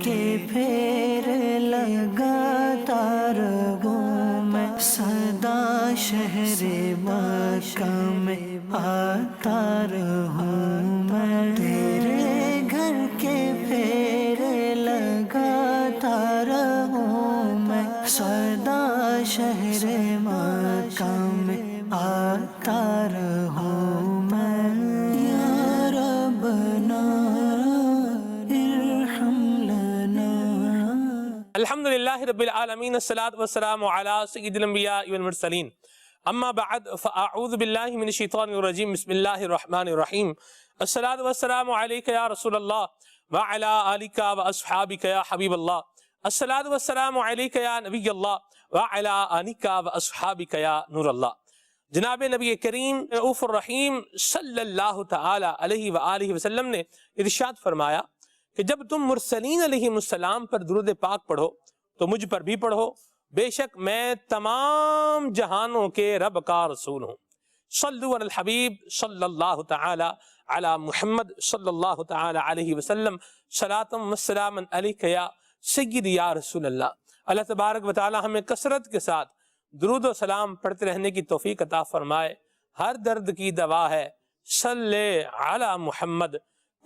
کے پھیر لگاتا رہوں میں، سدا شہر مکہ میں آتا رہوں میں، تیرے گھر کے پھیر لگاتا رہوں میں، سدا شہر مکہ میں آتا رہوں میں، یا ربنا ارحم لنا۔ الحمدللہ رب العالمین، الصلاۃ والسلام علی سید الانبیاء والمرسلین، اما بعد فاعوذ باللہ من الشیطان الرجیم، بسم اللہ الرحمن الرحیم، الصلاۃ والسلام علیک یا رسول اللہ وعلی آلک واصحابک یا حبیب اللہ، الصلاۃ والسلام علیک یا نبی اللہ وعلی آلک واصحابک یا نور اللہ۔ جناب نبی کریم رؤوف الرحیم صلی اللہ تعالی علیہ وآلہ وسلم نے ارشاد فرمایا کہ جب تم مرسلین علیہ السلام پر درود پاک پڑھو تو مجھ پر بھی پڑھو، بے شک میں تمام جہانوں کے رب کا رسول ہوں۔ صلو علی الحبیب صلی اللہ تعالی علی محمد صلی اللہ تعالی علیہ وسلم، صلاۃ و سلام علیک یا سید یا رسول اللہ۔ اللہ تبارک و تعالی ہمیں کثرت کے ساتھ درود و سلام پڑھتے رہنے کی توفیق عطا فرمائے۔ ہر درد کی دوا ہے صلی علی محمد،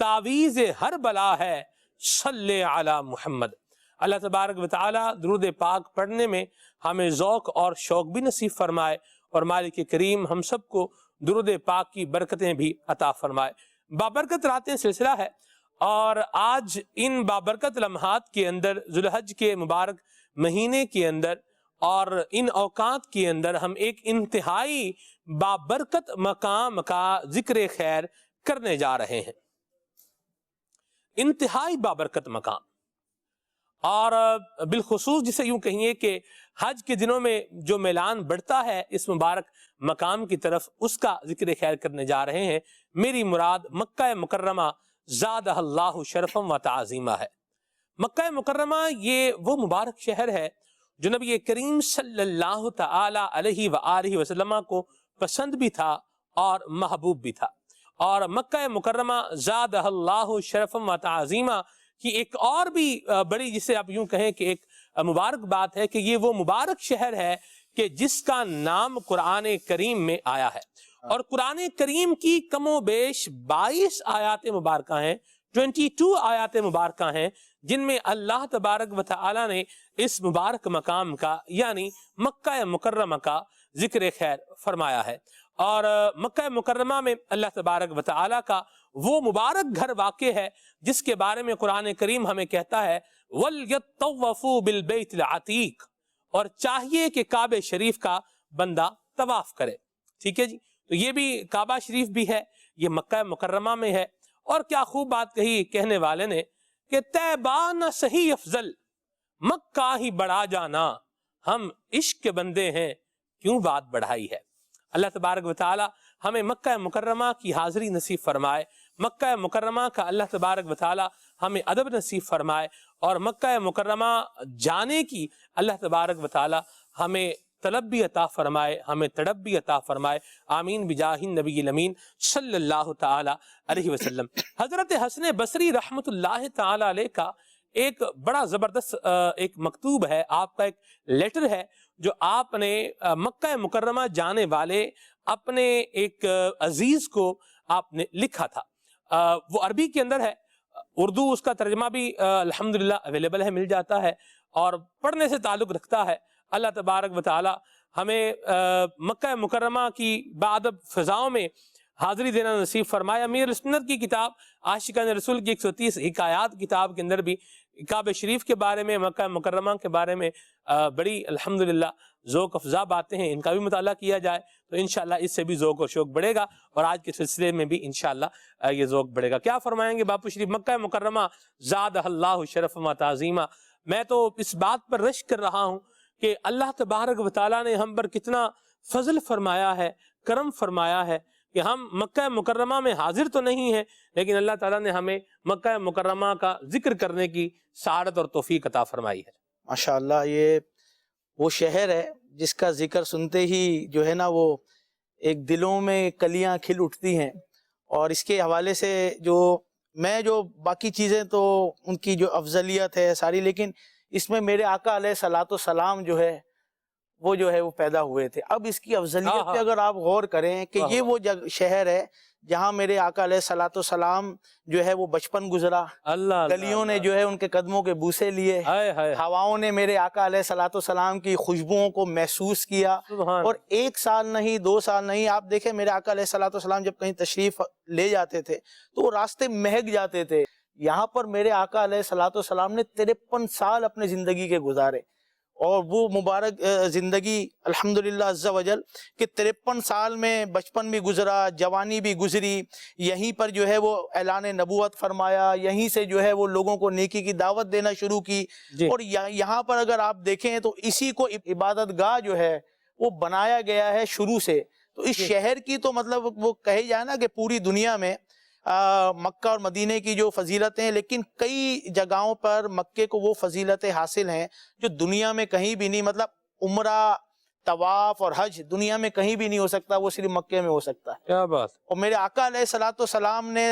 تعویذ ہر بلا ہے صلی علی محمد۔ اللہ تبارک و تعالی درود پاک پڑھنے میں ہمیں ذوق اور شوق بھی نصیب فرمائے، اور مالک کریم ہم سب کو درود پاک کی برکتیں بھی عطا فرمائے۔ بابرکت راتیں سلسلہ ہے، اور آج ان بابرکت لمحات کے اندر، ذو الحج کے مبارک مہینے کے اندر اور ان اوقات کے اندر ہم ایک انتہائی بابرکت مقام کا ذکر خیر کرنے جا رہے ہیں۔ انتہائی بابرکت مقام، اور بالخصوص جسے یوں کہیے کہ حج کے دنوں میں جو میلان بڑھتا ہے اس مبارک مقام کی طرف، اس کا ذکر خیر کرنے جا رہے ہیں۔ میری مراد مکہ مکرمہ زادہ اللہ شرفم و تعظیمہ ہے۔ مکہ مکرمہ یہ وہ مبارک شہر ہے جو نبی کریم صلی اللہ تعالی علیہ وآلہ وسلم کو پسند بھی تھا اور محبوب بھی تھا، اور مکہ مکرمہ زادہ اللہ شرفم و تعظیمہ کی ایک اور بھی بڑی، جسے آپ یوں کہیں کہ ایک مبارک بات ہے کہ یہ وہ مبارک شہر ہے کہ جس کا نام قرآن کریم میں آیا ہے، اور قرآن کریم کی کم و بیش 22 آیات مبارکہ ہیں، 22 آیات مبارکہ ہیں، جن میں اللہ تبارک و تعالی نے اس مبارک مقام کا یعنی مکہ مکرمہ کا ذکر خیر فرمایا ہے۔ اور مکہ مکرمہ میں اللہ تبارک و تعالی کا وہ مبارک گھر واقع ہے جس کے بارے میں قرآن کریم ہمیں کہتا ہے وَلْيَطَّوَّفُوا بِالْبَيْتِ الْعَتِيقِ، اور چاہیے کہ کعبہ شریف کا بندہ طواف کرے۔ ٹھیک ہے جی، تو یہ بھی کعبہ شریف بھی ہے، یہ مکہ مکرمہ میں ہے۔ اور کیا خوب بات کہی کہنے والے نے کہ طیبہ نہ صحیح افضل، مکہ ہی بڑھا جانا، ہم عشق کے بندے ہیں کیوں بات بڑھائی ہے۔ اللہ تبارک و تعالی ہمیں مکہ مکرمہ کی حاضری نصیب فرمائے، مکہ مکرمہ کا اللہ تبارک و تعالی ہمیں ادب نصیب فرمائے، اور مکہ مکرمہ جانے کی اللہ تبارک و تعالی ہمیں طلب بھی عطا فرمائے، ہمیں تڑپ بھی عطا فرمائے، آمین بجاہ النبی الامین صلی اللہ تعالی علیہ وسلم۔ حضرت حسن بصری رحمت اللہ تعالی علیہ کا ایک بڑا زبردست ایک مکتوب ہے، آپ کا ایک لیٹر ہے جو آپ نے مکہ مکرمہ جانے والے اپنے ایک عزیز کو آپ نے لکھا تھا۔ وہ عربی کے اندر ہے، اردو اس کا ترجمہ بھی الحمدللہ اویلیبل ہے، مل جاتا ہے، اور پڑھنے سے تعلق رکھتا ہے۔ اللہ تبارک و تعالی ہمیں مکہ مکرمہ کی بادب فضاؤں میں حاضری دینا نصیب فرمایا۔ امیر سنت کی کتاب عاشقان رسول کی 130 حکایات کتاب کے اندر بھی کعبہ شریف کے بارے میں، مکہ مکرمہ کے بارے میں بڑی الحمدللہ ذوق افزا باتیں ہیں، ان کا بھی مطالعہ کیا جائے تو انشاءاللہ اس سے بھی ذوق اور شوق بڑھے گا، اور آج کے سلسلے میں بھی انشاءاللہ یہ ذوق بڑھے گا۔ کیا فرمائیں گے باپو شریف؟ مکہ مکرمہ زادہ اللہ شرفم و تعظیمہ۔ میں تو اس بات پر رشک کر رہا ہوں کہ اللہ تبارک و تعالیٰ نے ہم پر کتنا فضل فرمایا ہے، کرم فرمایا ہے کہ ہم مکہ مکرمہ میں حاضر تو نہیں ہیں، لیکن اللہ تعالیٰ نے ہمیں مکہ مکرمہ کا ذکر کرنے کی سعادت اور توفیق عطا فرمائی ہے۔ ماشاءاللہ، یہ وہ شہر ہے جس کا ذکر سنتے ہی جو ہے نا وہ ایک دلوں میں کلیاں کھل اٹھتی ہیں، اور اس کے حوالے سے جو میں جو باقی چیزیں تو ان کی جو افضلیت ہے ساری، لیکن اس میں میرے آقا علیہ الصلوۃ والسلام جو ہے وہ پیدا ہوئے تھے. اب اس کی افضلیت پہ اگر آپ غور کریں کہ یہ وہ شہر ہے جہاں میرے آقا علیہ الصلوۃ والسلام جو ہے وہ بچپن گزرا. گلیوں نے جو ہے ان کے قدموں کے بوسے لیے، ہواؤں نے میرے آقا علیہ الصلوۃ والسلام کی خوشبوؤں کو محسوس کیا. اور 1 سال نہیں 2 سال نہیں، آپ دیکھیں میرے آقا علیہ الصلوۃ والسلام جب کہیں تشریف لے جاتے تھے تو وہ راستے مہک جاتے تھے. یہاں پر میرے آقا علیہ الصلوۃ والسلام نے 53 سال اپنے زندگی کے گزارے، اور وہ مبارک زندگی الحمدللہ عز و جل کہ 53 سال میں بچپن بھی گزرا، جوانی بھی گزری، یہیں پر جو ہے وہ اعلان نبوت فرمایا، یہیں سے جو ہے وہ لوگوں کو نیکی کی دعوت دینا شروع کی. اور یہاں پر اگر آپ دیکھیں تو اسی کو عبادت گاہ جو ہے وہ بنایا گیا ہے شروع سے. تو اس شہر کی تو مطلب وہ کہے جائے نا کہ پوری دنیا میں مکہ اور مدینے کی جو فضیلتیں ہیں، لیکن کئی جگہوں پر مکے کو وہ فضیلتیں حاصل ہیں جو دنیا میں کہیں بھی نہیں. مطلب عمرہ، طواف اور حج دنیا میں کہیں بھی نہیں ہو سکتا، وہ صرف مکے میں ہو سکتا ہے. کیا بات. اور میرے آقا علیہ الصلوۃ والسلام نے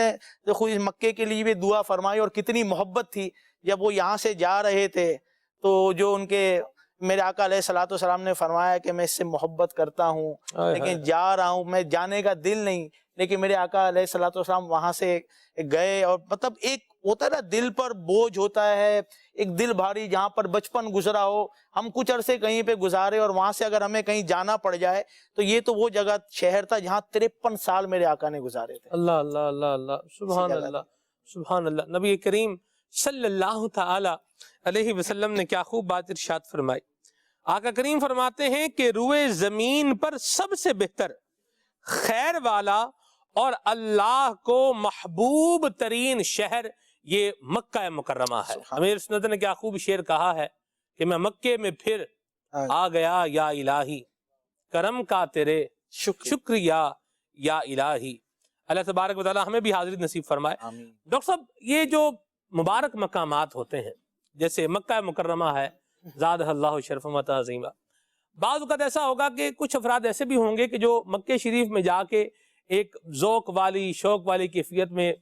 دیکھو اس مکے کے لیے بھی دعا فرمائی، اور کتنی محبت تھی. جب وہ یہاں سے جا رہے تھے تو جو ان کے میرے آقا علیہ الصلوۃ والسلام نے فرمایا کہ میں اس سے محبت کرتا ہوں لیکن جا رہا ہوں، میں جانے کا دل نہیں. لیکن میرے آقا علیہ الصلوۃ والسلام وہاں سے گئے، اور مطلب ایک ہوتا ہے نا دل پر بوجھ ہوتا ہے، ایک دل بھاری، جہاں پر بچپن گزرا ہو، ہم کچھ عرصے کہیں پہ گزارے اور وہاں سے اگر ہمیں کہیں جانا پڑ جائے تو یہ تو وہ جگہ شہر تھا جہاں 53 سال میرے آقا نے گزارے تھے. اللہ اللہ اللہ اللہ، سبحان اللہ سبحان اللہ. نبی کریم صلی اللہ تعالی علیہ وسلم نے کیا خوب بات ارشاد فرمائی. آقا کریم فرماتے ہیں کہ روئے زمین پر سب سے بہتر، خیر والا اور اللہ کو محبوب ترین شہر یہ مکہ مکرمہ ہے. امیر سنت نے کیا خوب شعر کہا ہے کہ میں مکے میں پھر آ گیا یا الہی، کرم کا تیرے شکریہ یا الہی. اللہ تبارک و تعالی ہمیں بھی حاضری نصیب فرمائے. ڈاکٹر صاحب یہ جو مبارک مقامات ہوتے ہیں جیسے مکہ مکرمہ ہے، زادہ اللہ شرفا و تعظیما، بعض اوقات ایسا ہوگا کہ کچھ افراد ایسے بھی ہوں گے کہ جو مکہ شریف میں جا کے ایک ذوق والی شوق والی کیفیت میں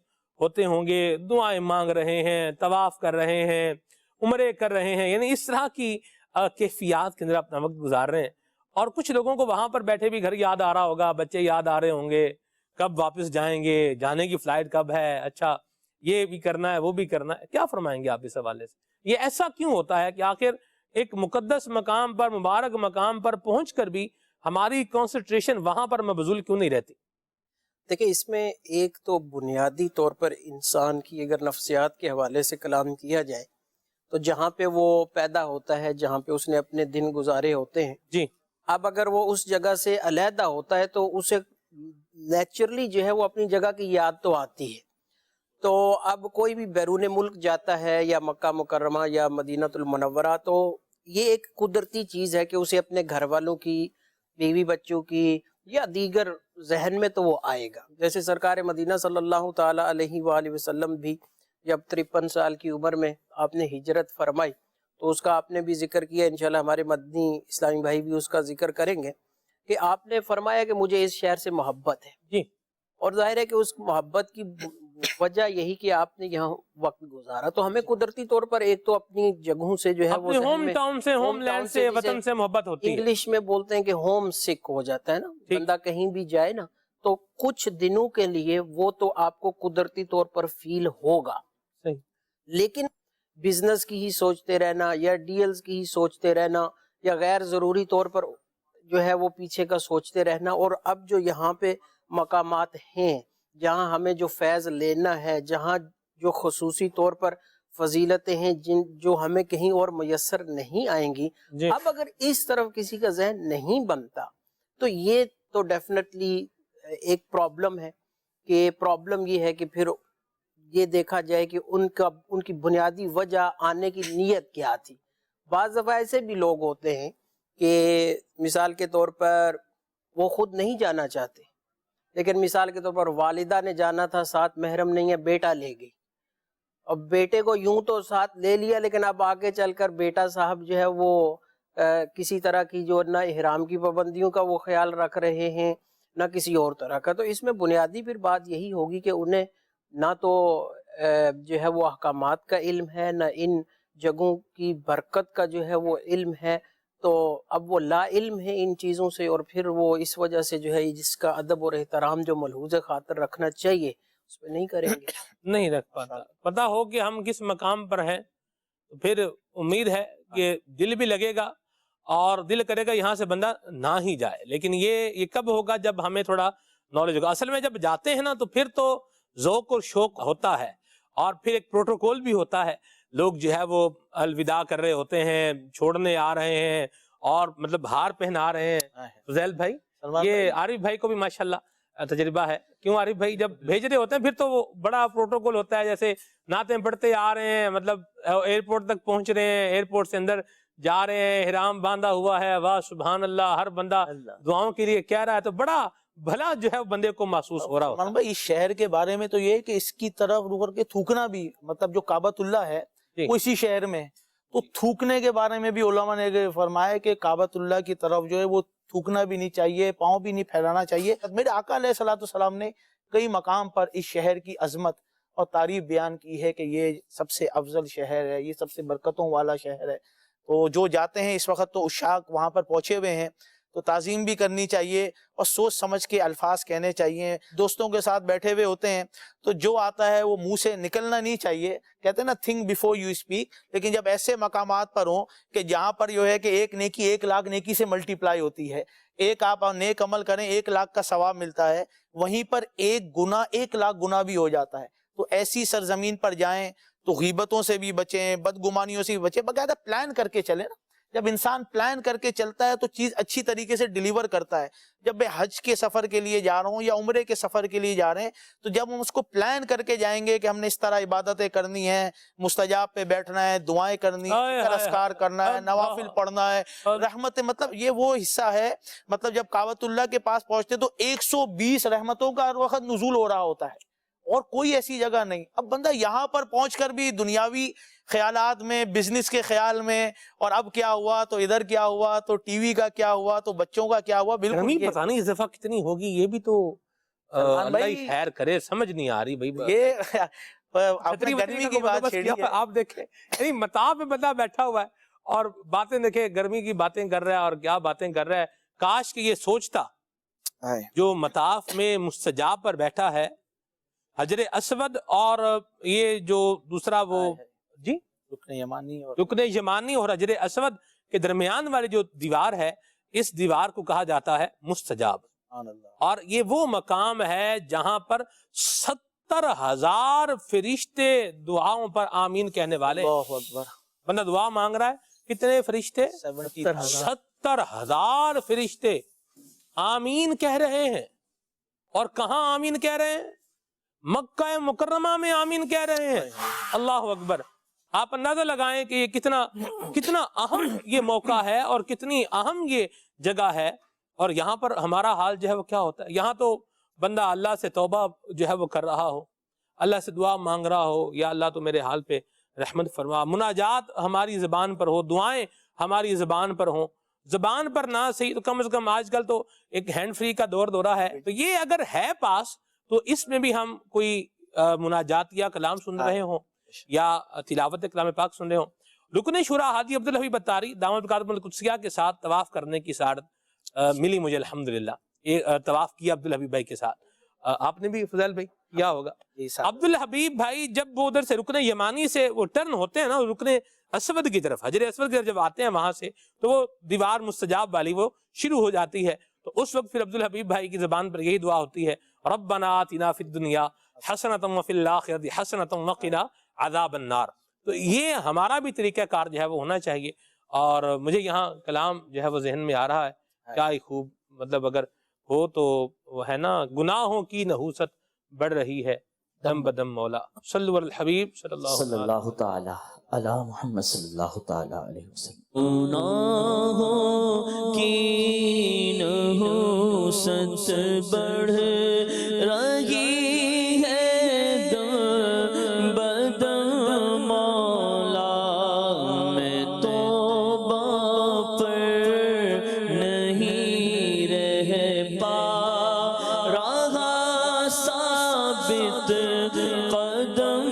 ہوتے ہوں گے، دعائیں مانگ رہے ہیں، طواف کر رہے ہیں، عمرے کر رہے ہیں، یعنی اس طرح کی کیفیات کے اندر اپنا وقت گزار رہے ہیں. اور کچھ لوگوں کو وہاں پر بیٹھے بھی گھر یاد آ رہا ہوگا، بچے یاد آ رہے ہوں گے، کب واپس جائیں گے، جانے کی فلائٹ کب ہے، اچھا یہ بھی کرنا ہے وہ بھی کرنا ہے. کیا فرمائیں گے آپ اس حوالے سے؟ یہ ایسا کیوں ہوتا ہے کہ آخر ایک مقدس مقام پر، مبارک مقام پر پہنچ کر بھی ہماری کنسنٹریشن وہاں پر مبذول کیوں نہیں رہتی؟ دیکھیں اس میں ایک تو بنیادی طور پر انسان کی اگر نفسیات کے حوالے سے کلام کیا جائے تو جہاں پہ وہ پیدا ہوتا ہے، جہاں پہ اس نے اپنے دن گزارے ہوتے ہیں، جی اب اگر وہ اس جگہ سے علیحدہ ہوتا ہے تو اسے نیچرلی جو ہے وہ اپنی جگہ کی یاد تو آتی ہے. تو اب کوئی بھی بیرون ملک جاتا ہے یا مکہ مکرمہ یا مدینہ المنورہ، تو یہ ایک قدرتی چیز ہے کہ اسے اپنے گھر والوں کی، بیوی بچوں کی یا دیگر ذہن میں تو وہ آئے گا. جیسے سرکار مدینہ صلی اللہ تعالی علیہ وآلہ وسلم بھی جب 53 سال کی عمر میں آپ نے ہجرت فرمائی تو اس کا آپ نے بھی ذکر کیا، انشاءاللہ ہمارے مدنی اسلامی بھائی بھی اس کا ذکر کریں گے، کہ آپ نے فرمایا کہ مجھے اس شہر سے محبت ہے. جی. اور ظاہر ہے کہ اس محبت کی وجہ یہی کہ آپ نے یہاں وقت گزارا. تو ہمیں قدرتی طور پر ایک تو اپنی جگہوں سے جو ہے وہ ہوم ٹاؤن سے، ہوم لینڈ سے، وطن سے محبت ہوتی ہے. انگلش میں بولتے ہیں کہ ہوم سک ہو جاتا ہے نا، بندہ کہیں بھی جائے نا تو کچھ دنوں کے لیے وہ تو آپ کو قدرتی طور پر فیل ہوگا. لیکن بزنس کی ہی سوچتے رہنا یا ڈیلز کی ہی سوچتے رہنا یا غیر ضروری طور پر جو ہے وہ پیچھے کا سوچتے رہنا، اور اب جو یہاں پہ مقامات ہیں جہاں ہمیں جو فیض لینا ہے، جہاں جو خصوصی طور پر فضیلتیں ہیں جو ہمیں کہیں اور میسر نہیں آئیں گی، اب اگر اس طرف کسی کا ذہن نہیں بنتا تو یہ تو ڈیفینیٹلی ایک پرابلم ہے. کہ پرابلم یہ ہے کہ پھر یہ دیکھا جائے کہ ان کی بنیادی وجہ آنے کی نیت کیا تھی. بعض دفعہ ایسے بھی لوگ ہوتے ہیں کہ مثال کے طور پر وہ خود نہیں جانا چاہتے، لیکن مثال کے طور پر والدہ نے جانا تھا، ساتھ محرم نہیں ہے، بیٹا لے گئی. اب بیٹے کو یوں تو ساتھ لے لیا، لیکن اب آگے چل کر بیٹا صاحب جو ہے وہ کسی طرح کی جو نہ احرام کی پابندیوں کا وہ خیال رکھ رہے ہیں نہ کسی اور طرح کا. تو اس میں بنیادی پھر بات یہی ہوگی کہ انہیں نہ تو جو ہے وہ احکامات کا علم ہے، نہ ان جگہوں کی برکت کا جو ہے وہ علم ہے، تو اب وہ لا علم ہے ان چیزوں سے، اور پھر وہ اس وجہ سے جو ہے جس کا ادب اور احترام جو ملحوظ خاطر رکھنا چاہیے اس پہ نہیں کریں گے، نہیں رکھ پاتا. پتا ہو کہ ہم کس مقام پر ہیں تو پھر امید ہے کہ دل بھی لگے گا اور دل کرے گا یہاں سے بندہ نہ ہی جائے. لیکن یہ کب ہوگا؟ جب ہمیں تھوڑا نالج ہوگا. اصل میں جب جاتے ہیں نا تو پھر تو ذوق اور شوق ہوتا ہے، اور پھر ایک پروٹوکول بھی ہوتا ہے. لوگ جو ہے وہ الوداع کر رہے ہوتے ہیں، چھوڑنے آ رہے ہیں، اور مطلب ہار پہنا رہے ہیں. فضیل بھائی، یہ عارف بھائی کو بھی ماشاءاللہ تجربہ ہے. کیوں عارف بھائی جب بھیج رہے ہوتے ہیں پھر تو وہ بڑا پروٹوکول ہوتا ہے، جیسے نعتیں پڑھتے آ رہے ہیں، مطلب ایئرپورٹ تک پہنچ رہے ہیں، ایئرپورٹ سے اندر جا رہے ہیں، احرام باندھا ہوا ہے، واہ سبحان اللہ، ہر بندہ دعاؤں کے لیے کہہ رہا ہے، تو بڑا بھلا جو ہے بندے کو محسوس ہو رہا ہوتا ہے. بھائی اس شہر کے بارے میں تو یہ ہے کہ اس کی طرف رک کر کے تھوکنا بھی، مطلب جو کعبۃ اللہ ہے وہ اسی شہر میں، تو تھوکنے کے بارے میں بھی علماء نے فرمایا کہ کعبۃ اللہ کی طرف جو ہے وہ تھوکنا بھی نہیں چاہیے، پاؤں بھی نہیں پھیلانا چاہیے. میرے آقا علیہ الصلوۃ والسلام نے کئی مقام پر اس شہر کی عظمت اور تعریف بیان کی ہے کہ یہ سب سے افضل شہر ہے، یہ سب سے برکتوں والا شہر ہے. تو جو جاتے ہیں اس وقت تو عشاق وہاں پر پہنچے ہوئے ہیں، تو تعظیم بھی کرنی چاہیے اور سوچ سمجھ کے الفاظ کہنے چاہیے. دوستوں کے ساتھ بیٹھے ہوئے ہوتے ہیں تو جو آتا ہے وہ منہ سے نکلنا نہیں چاہیے. کہتے ہیں نا تھنک بیفور یو اسپیک. لیکن جب ایسے مقامات پر ہوں کہ جہاں پر جو ہے کہ ایک نیکی 1,00,000 نیکی سے ملٹیپلائی ہوتی ہے، ایک آپ نیک عمل کریں 1,00,000 کا ثواب ملتا ہے، وہیں پر ایک گناہ 1,00,000 گناہ بھی ہو جاتا ہے. تو ایسی سرزمین پر جائیں تو غیبتوں سے بھی بچیں، بدگمانیوں سے بھی بچیں. باقاعدہ پلان کر کے چلیں نا. جب انسان پلان کر کے چلتا ہے تو چیز اچھی طریقے سے ڈیلیور کرتا ہے. جب میں حج کے سفر کے لیے جا رہا ہوں یا عمرے کے سفر کے لیے جا رہے ہیں تو جب ہم اس کو پلان کر کے جائیں گے کہ ہم نے اس طرح عبادتیں کرنی ہیں، مستجاب پہ بیٹھنا ہے، دعائیں کرنی ہیں، اذکار کرنا ہے، نوافل پڑھنا ہے، رحمت، مطلب یہ وہ حصہ ہے. مطلب جب کعبۃ اللہ کے پاس پہنچتے تو 120 رحمتوں کا ہر وقت نزول ہو رہا ہوتا ہے، اور کوئی ایسی جگہ نہیں. اب بندہ یہاں پر پہنچ کر بھی دنیاوی خیالات میں، بزنس کے خیال میں، اور اب کیا ہوا تو ادھر کیا ہوا تو ٹی وی کا کیا ہوا تو بچوں کا کیا ہوا. بالکل پتہ نہیں اضافہ کتنی ہوگی، یہ بھی تو اللہ ہی خیر کرے، سمجھ نہیں آ رہی بھائی. یہ گرمی کی بات چھیڑی ہے. آپ دیکھیں یعنی متاع پہ بندہ بیٹھا ہوا ہے اور باتیں دیکھیں، گرمی کی باتیں کر رہا ہے اور کیا باتیں کر رہا ہے. کاش کہ یہ سوچتا جو مطاف میں مستجاب پر بیٹھا ہے، حجر اسود اور یہ جو دوسرا وہ جی رکن یمانی اور حجر اسود کے درمیان والی جو دیوار ہے، اس دیوار کو کہا جاتا ہے مستجاب. اور یہ وہ مقام ہے جہاں پر 70,000 فرشتے دعاؤں پر آمین کہنے والے. بندہ دعا مانگ رہا ہے، کتنے فرشتے؟ 70,000 فرشتے آمین کہہ رہے ہیں. اور کہاں آمین کہہ رہے ہیں؟ مکہ مکرمہ میں آمین کہہ رہے ہیں. اللہ اکبر. آپ اندازہ لگائیں کہ یہ کتنا اہم یہ موقع ہے اور کتنی اہم یہ جگہ ہے. اور یہاں پر ہمارا حال جو ہے وہ کیا ہوتا ہے؟ یہاں تو بندہ اللہ سے توبہ جو ہے وہ کر رہا ہو، اللہ سے دعا مانگ رہا ہو، یا اللہ تو میرے حال پہ رحمت فرما. مناجات ہماری زبان پر ہو، دعائیں ہماری زبان پر ہوں. زبان پر نہ صحیح تو کم از کم آج کل تو ایک ہینڈ فری کا دورہ ہے، تو یہ اگر ہے پاس تو اس میں بھی ہم کوئی مناجات یا کلام سن رہے ہوں یا تلاوت کلام پاک سن رہے ہوں. رکن شورا حاجی عبدالحبیب اتاری دامت برکاتہ القدسیہ کے ساتھ طواف کرنے کی سعادت ملی مجھے الحمدللہ. یہ طواف کیا عبدالحبیب بھائی کے ساتھ. آپ نے بھی فضیل بھائی کیا ہوگا؟ عبدالحبیب بھائی جب وہ ادھر سے رکن یمانی سے وہ ٹرن ہوتے ہیں نا رکن اسود کی طرف، حجر اسود کی طرف جب آتے ہیں وہاں سے، تو وہ دیوار مستجاب والی وہ شروع ہو جاتی ہے. تو اس وقت پھر عبدالحبیب بھائی کی زبان پر یہی دعا ہوتی ہے، ربنا آتنا فی الدنیا حسنۃ وفی الآخرۃ حسنۃ وقنا عذاب النار. تو یہ ہمارا بھی طریقہ کار جو ہے وہ ہونا چاہیے. اور مجھے یہاں کلام جو ہے وہ ذہن میں آ رہا ہے، کیا ہی خوب، مطلب اگر ہو تو وہ ہے نا، گناہوں کی نحوست بڑھ رہی ہے دم بدم مولا. صلو علی الحبیب صلی اللہ تعالی علی محمد صلی اللہ تعالی علیہ وسلم. گناہوں کی نحوست بڑھ رہی ہے دم بدم مولا، میں توبہ پر نہیں رہ پا رہا ثابت قدم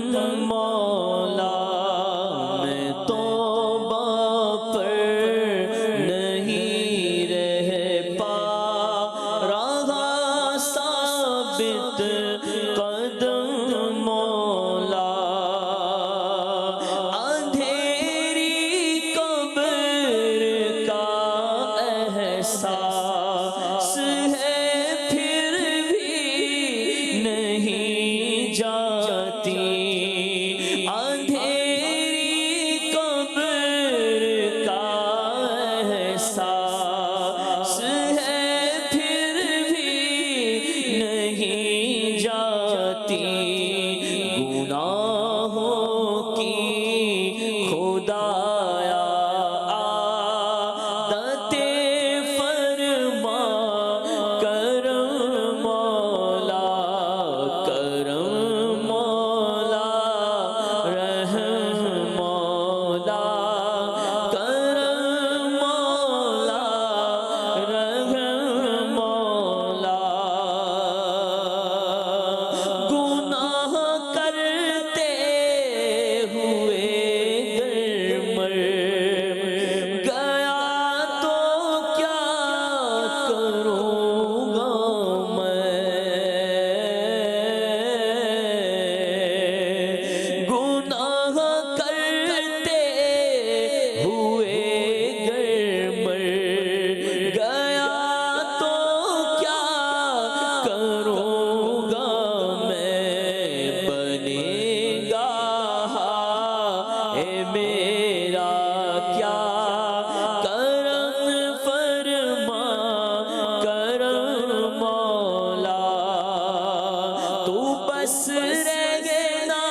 اے میرا کیا کرم فرما کرم مولا، تو بس رہنا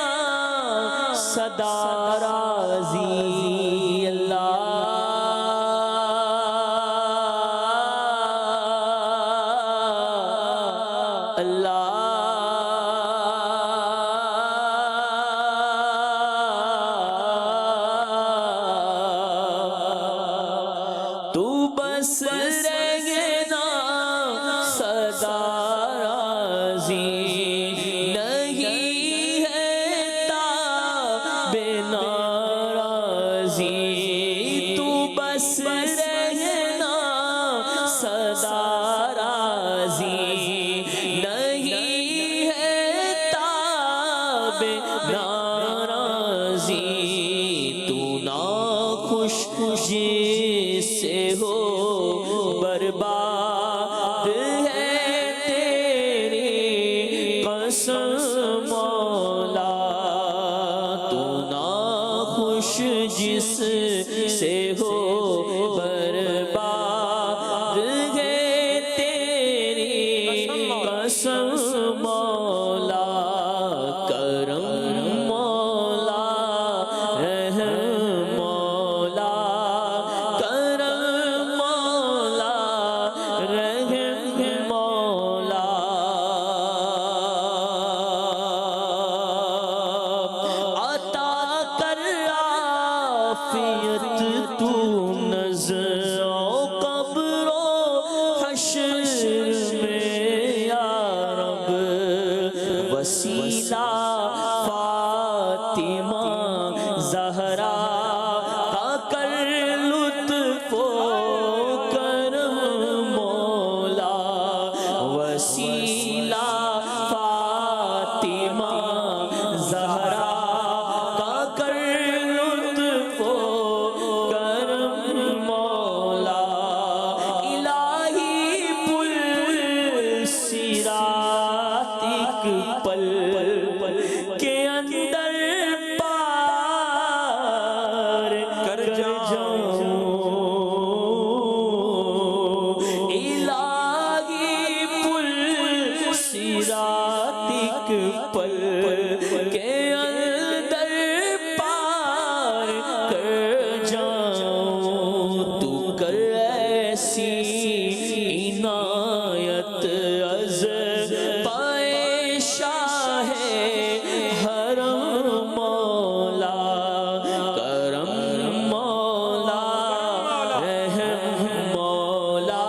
سدا راضی اللہ، تو بس رہنا سدا راضی، نہیں ہے تاب ناراضی، تو بس رہنا سدا راضی، نہیں ہے تاب ناراضی، تو ناخوش جس سے ہو برباد ہے تیری قسم مولا، تو ناخوش جس سے ہو برباد ہے تیری قسم مولا، کرم مولا رحم مولا، کرم مولا رحم مولا، عطا کر عافیت تو نزع و قبر و حشر میں یا رب، وسیلہ فاطمہ زہرا کا کر لطف و کرم مولا، وسیلہ فاطمہ زہرا کا کر لطف و کرم مولا، الہی پل صراط ایک پل کے اندر پار کر جاؤں، الہی پل صراط ایک پل کے اندر پار کر جاؤں، تو کر ایسی عنایت از پائے شاہ حرم مولا، کرم مولا رحم مولا،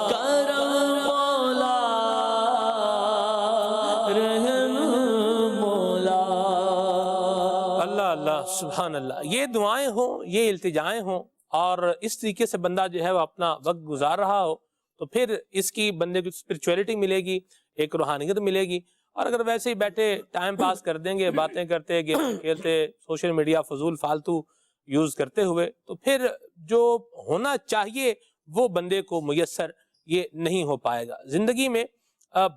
کرم مولا رحم مولا۔ اللہ اللہ سبحان اللہ، یہ دعائیں ہوں، یہ التجائیں ہوں، اور اس طریقے سے بندہ جو ہے وہ اپنا وقت گزار رہا ہو، تو پھر اس کی بندے کو اسپرچویلٹی ملے گی، ایک روحانیت ملے گی۔ اور اگر ویسے ہی بیٹھے ٹائم پاس کر دیں گے، باتیں کرتے گیم کھیلتے، سوشل میڈیا فضول فالتو یوز کرتے ہوئے، تو پھر جو ہونا چاہیے وہ بندے کو میسر یہ نہیں ہو پائے گا۔ زندگی میں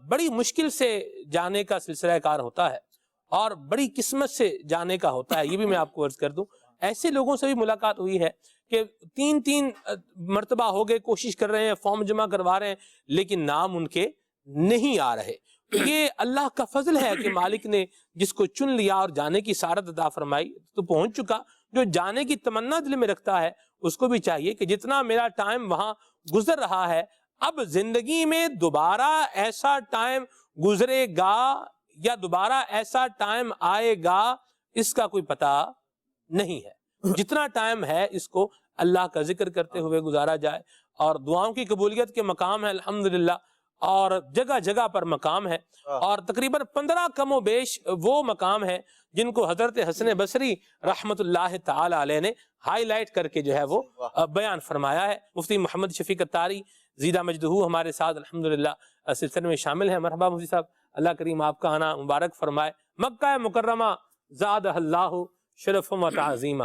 بڑی مشکل سے جانے کا سلسلہ کار ہوتا ہے، اور بڑی قسمت سے جانے کا ہوتا ہے۔ یہ بھی میں آپ کو عرض کر دوں، ایسے لوگوں سے بھی ملاقات ہوئی ہے کہ تین مرتبہ ہو گئے، کوشش کر رہے ہیں، فارم جمع کروا رہے ہیں، لیکن نام ان کے نہیں آ رہے۔ یہ اللہ کا فضل ہے کہ مالک نے جس کو چن لیا اور جانے کی سعادت عطا فرمائی تو پہنچ چکا۔ جو جانے کی تمنا دل میں رکھتا ہے اس کو بھی چاہیے کہ جتنا میرا ٹائم وہاں گزر رہا ہے، اب زندگی میں دوبارہ ایسا ٹائم گزرے گا یا دوبارہ ایسا ٹائم آئے گا، اس کا کوئی پتہ نہیں ہے۔ جتنا ٹائم ہے اس کو اللہ کا ذکر کرتے ہوئے گزارا جائے، اور دعاؤں کی قبولیت کے مقام ہے الحمدللہ، اور جگہ جگہ پر مقام ہے، اور تقریباً 15 کم و بیش وہ مقام ہے جن کو حضرت حسن بصری رحمت اللہ تعالی علیہ نے ہائی لائٹ کر کے جو ہے وہ بیان فرمایا ہے۔ مفتی محمد شفیق اتاری زیدہ مجدہو ہمارے ساتھ الحمدللہ سلسلے میں شامل ہیں۔ مرحبا مفتی صاحب، اللہ کریم آپ کا آنا مبارک فرمائے۔ مکہ مکرمہ زادہ اللہ شرف و تعظیمہ،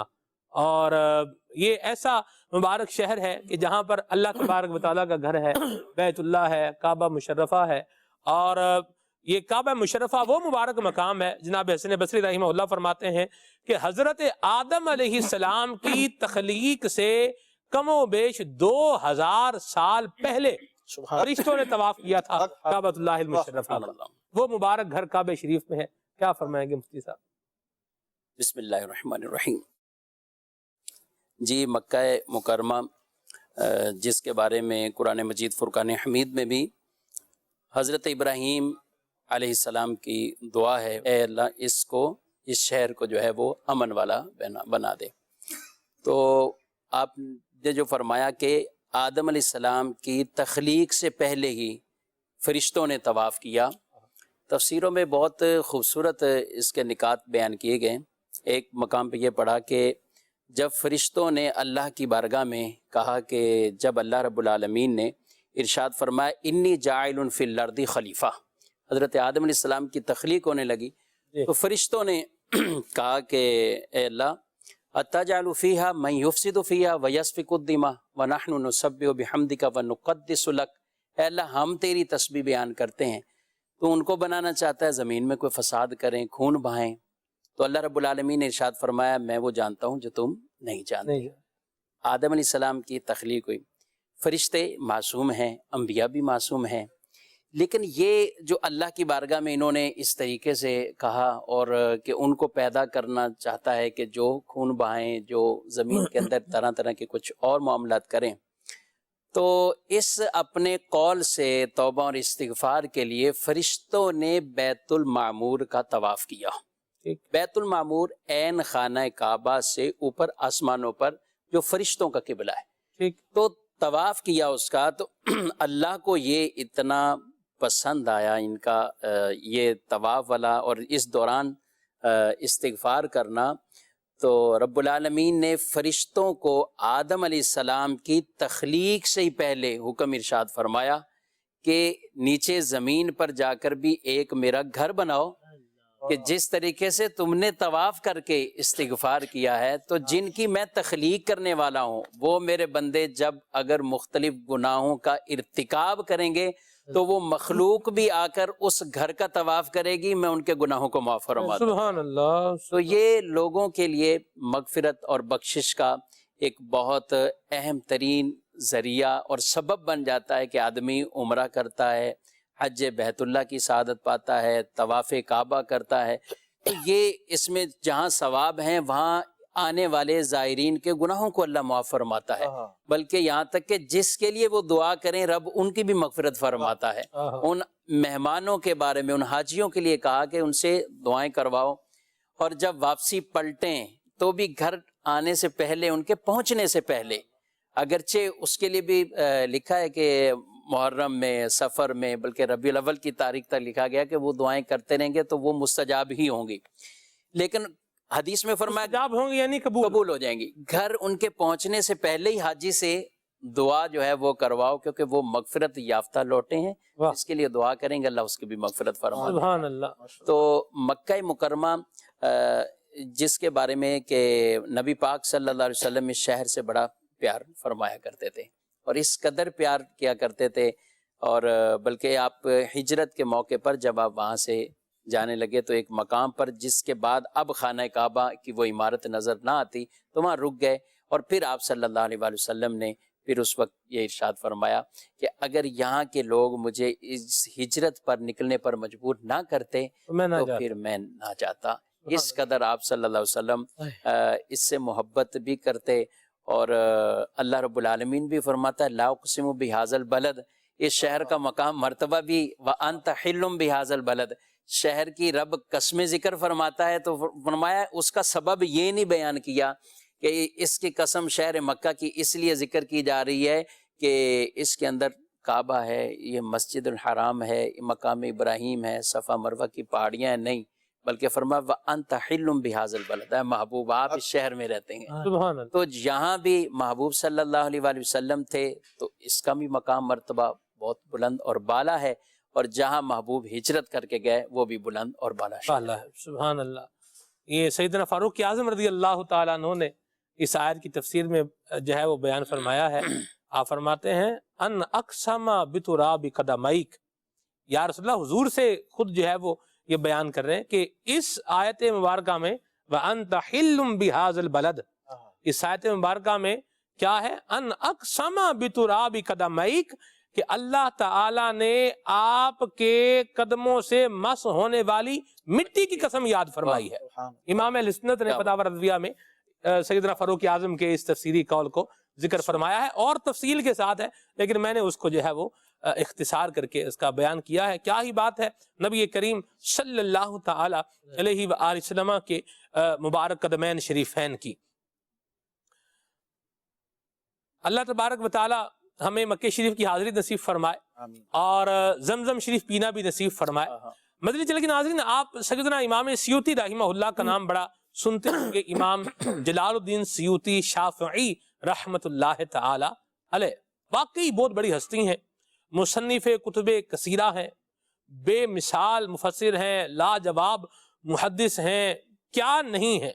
اور یہ ایسا مبارک شہر ہے کہ جہاں پر اللہ تبارک و تعالیٰ کا گھر ہے، بیت اللہ ہے، کعبہ مشرفہ ہے، اور یہ کعبہ مشرفہ وہ مبارک مقام ہے، جناب حسن بصری رحمہ اللہ فرماتے ہیں کہ حضرت آدم علیہ السلام کی تخلیق سے کم و بیش 2000 سال پہلے فرشتوں نے طواف کیا تھا کعبۃ اللہ المشرف، وہ مبارک گھر کعبہ شریف میں ہے. کیا فرمائیں گے مفتی صاحب؟ بسم اللہ الرحمن الرحیم. جی، مکہ مکرمہ جس کے بارے میں قرآن مجید فرقان حمید میں بھی حضرت ابراہیم علیہ السلام کی دعا ہے، اے اللہ اس شہر کو جو ہے وہ امن والا بنا دے. تو آپ نے جو فرمایا کہ آدم علیہ السلام کی تخلیق سے پہلے ہی فرشتوں نے طواف کیا، تفسیروں میں بہت خوبصورت اس کے نکات بیان کیے گئے. ایک مقام پہ یہ پڑھا کہ جب فرشتوں نے اللہ کی بارگاہ میں کہا کہ جب اللہ رب العالمین نے ارشاد فرمایا انی جاعل فی الارض خلیفہ، حضرت آدم علیہ السلام کی تخلیق ہونے لگی تو فرشتوں نے کہا کہ اے اللہ اتجعل فیہا من یفسد فیہا ویسفک الدماء ونحن نسبح بحمدک ونقدس لک، اے اللہ ہم تیری تسبیح بیان کرتے ہیں، تو ان کو بنانا چاہتا ہے زمین میں کوئی فساد کریں، خون بہائیں. تو اللہ رب العالمین نے ارشاد فرمایا میں وہ جانتا ہوں جو تم نہیں جانتے. آدم علیہ السلام کی تخلیق ہوئی. فرشتے معصوم ہیں، انبیاء بھی معصوم ہیں، لیکن یہ جو اللہ کی بارگاہ میں انہوں نے اس طریقے سے کہا اور کہ ان کو پیدا کرنا چاہتا ہے کہ جو خون بہائیں، جو زمین کے اندر طرح طرح کے کچھ اور معاملات کریں، تو اس اپنے قول سے توبہ اور استغفار کے لیے فرشتوں نے بیت المعمور کا طواف کیا. بیت المعمور عین خانہ کعبہ سے اوپر آسمانوں پر جو فرشتوں کا قبلہ ہے، تو طواف کیا اس کا. تو اللہ کو یہ اتنا پسند آیا ان کا یہ طواف والا اور اس دوران استغفار کرنا، تو رب العالمین نے فرشتوں کو آدم علیہ السلام کی تخلیق سے ہی پہلے حکم ارشاد فرمایا کہ نیچے زمین پر جا کر بھی ایک میرا گھر بناؤ، کہ جس طریقے سے تم نے طواف کر کے استغفار کیا ہے تو جن کی میں تخلیق کرنے والا ہوں وہ میرے بندے جب اگر مختلف گناہوں کا ارتکاب کریں گے تو وہ مخلوق بھی آ کر اس گھر کا طواف کرے گی، میں ان کے گناہوں کو معاف فرما دوں. سبحان اللہ. تو یہ لوگوں کے لیے مغفرت اور بخشش کا ایک بہت اہم ترین ذریعہ اور سبب بن جاتا ہے کہ آدمی عمرہ کرتا ہے، حج بیت اللہ کی سعادت پاتا ہے، طواف کعبہ کرتا ہے. تو یہ اس میں جہاں ثواب ہیں وہاں آنے والے زائرین کے گناہوں کو اللہ معاف فرماتا ہے، بلکہ یہاں تک کہ جس کے لیے وہ دعا کریں رب ان کی بھی مغفرت فرماتا ہے. ان مہمانوں کے بارے میں، ان حاجیوں کے لیے کہا کہ ان سے دعائیں کرواؤ، اور جب واپسی پلٹیں تو بھی گھر آنے سے پہلے، ان کے پہنچنے سے پہلے، اگرچہ اس کے لیے بھی لکھا ہے کہ محرم میں، سفر میں، بلکہ ربیع الاول کی تاریخ تک لکھا گیا کہ وہ دعائیں کرتے رہیں گے تو وہ مستجاب ہی ہوں گی، لیکن حدیث میں فرمایا مستجاب ہوں گی یعنی قبول ہو جائیں گی. گھر ان کے پہنچنے سے پہلے ہی حاجی سے دعا جو ہے وہ کرواؤ، کیونکہ وہ مغفرت یافتہ لوٹے ہیں، اس کے لیے دعا کریں گے اللہ اس کی بھی مغفرت فرما. سبحان اللہ. تو مکہ مکرمہ جس کے بارے میں کہ نبی پاک صلی اللہ علیہ وسلم اس شہر سے بڑا پیار فرمایا کرتے تھے اور اس قدر پیار کیا کرتے تھے، اور بلکہ آپ ہجرت کے موقع پر جب آپ وہاں سے جانے لگے تو ایک مقام پر جس کے بعد اب خانہ کعبہ کی وہ عمارت نظر نہ آتی تو وہاں رک گئے، اور پھر آپ صلی اللہ علیہ وسلم نے پھر اس وقت یہ ارشاد فرمایا کہ اگر یہاں کے لوگ مجھے اس ہجرت پر نکلنے پر مجبور نہ کرتے تو پھر میں نہ جاتا. اس قدر آپ صلی اللہ علیہ وسلم اس سے محبت بھی کرتے، اور اللہ رب العالمین بھی فرماتا ہے لا اقسم بہذا البلد، اس شہر کا مقام مرتبہ بھی وانت حل بہذا البلد، شہر کی رب قسم ذکر فرماتا ہے تو فرمایا اس کا سبب یہ نہیں بیان کیا کہ اس کی قسم شہر مکہ کی اس لیے ذکر کی جا رہی ہے کہ اس کے اندر کعبہ ہے، یہ مسجد الحرام ہے، مقام ابراہیم ہے، صفا مروہ کی پہاڑیاں ہیں، نہیں، بلکہ فرمایا وَأَنْتَ حِلٌّ بِهَذَا الْبَلَدِ، اے محبوب آپ اس شہر میں رہتے ہیں. سبحان اللہ. تو جہاں بھی محبوب صلی اللہ علیہ وآلہ وسلم تھے تو اس کا بھی مقام مرتبہ بہت بلند اور بالا ہے، اور جہاں محبوب ہجرت کر کے گئے وہ بھی بلند اور بالا ہے. سبحان اللہ. یہ سیدنا فاروق اعظم رضی اللہ تعالیٰ عنہ نے اس آیت کی تفسیر میں جو ہے وہ بیان فرمایا ہے. آپ فرماتے ہیں ان اقسم بتراب قدمائک، یا رسول اللہ حضور سے خود جو ہے وہ یہ بیان کر رہے ہیں کہ اس آیت مبارکہ میں وَأَنْتَ حِلٌّ بِهَذَا الْبَلَدِ، اس آیت مبارکہ میں کیا ہے؟ ان اقسم بتراب قدمائک، کہ اللہ تعالیٰ نے آپ کے قدموں سے مس ہونے والی مٹی کی قسم یاد فرمائی ہے۔ امام اہل سنت نے فتاوی رضویہ میں سیدنا فاروق اعظم کے اس تفسیری قول کو ذکر فرمایا ہے، اور تفصیل کے ساتھ ہے، لیکن میں نے اس کو جو ہے وہ اختصار کر کے اس کا بیان کیا ہے۔ کیا ہی بات ہے نبی کریم صلی اللہ تعالی علیہ وآلہ وسلم کے مبارک قدمین شریفین کی۔ اللہ تبارک و تعالی ہمیں مکہ شریف کی حاضری نصیب فرمائے اور زمزم شریف پینا بھی نصیب فرمائے۔ مدنی چینل کے ناظرین، آپ سیدنا امام سیوطی رحمہ اللہ کا نام بڑا سنتے ہوں گے، امام جلال الدین سیوطی شافعی رحمت اللہ تعالی علیہ، واقعی بہت بڑی ہستی ہیں، مصنف کتب کثیرہ ہیں، بے مثال مفسر ہیں، لاجواب محدث ہیں، کیا نہیں ہے۔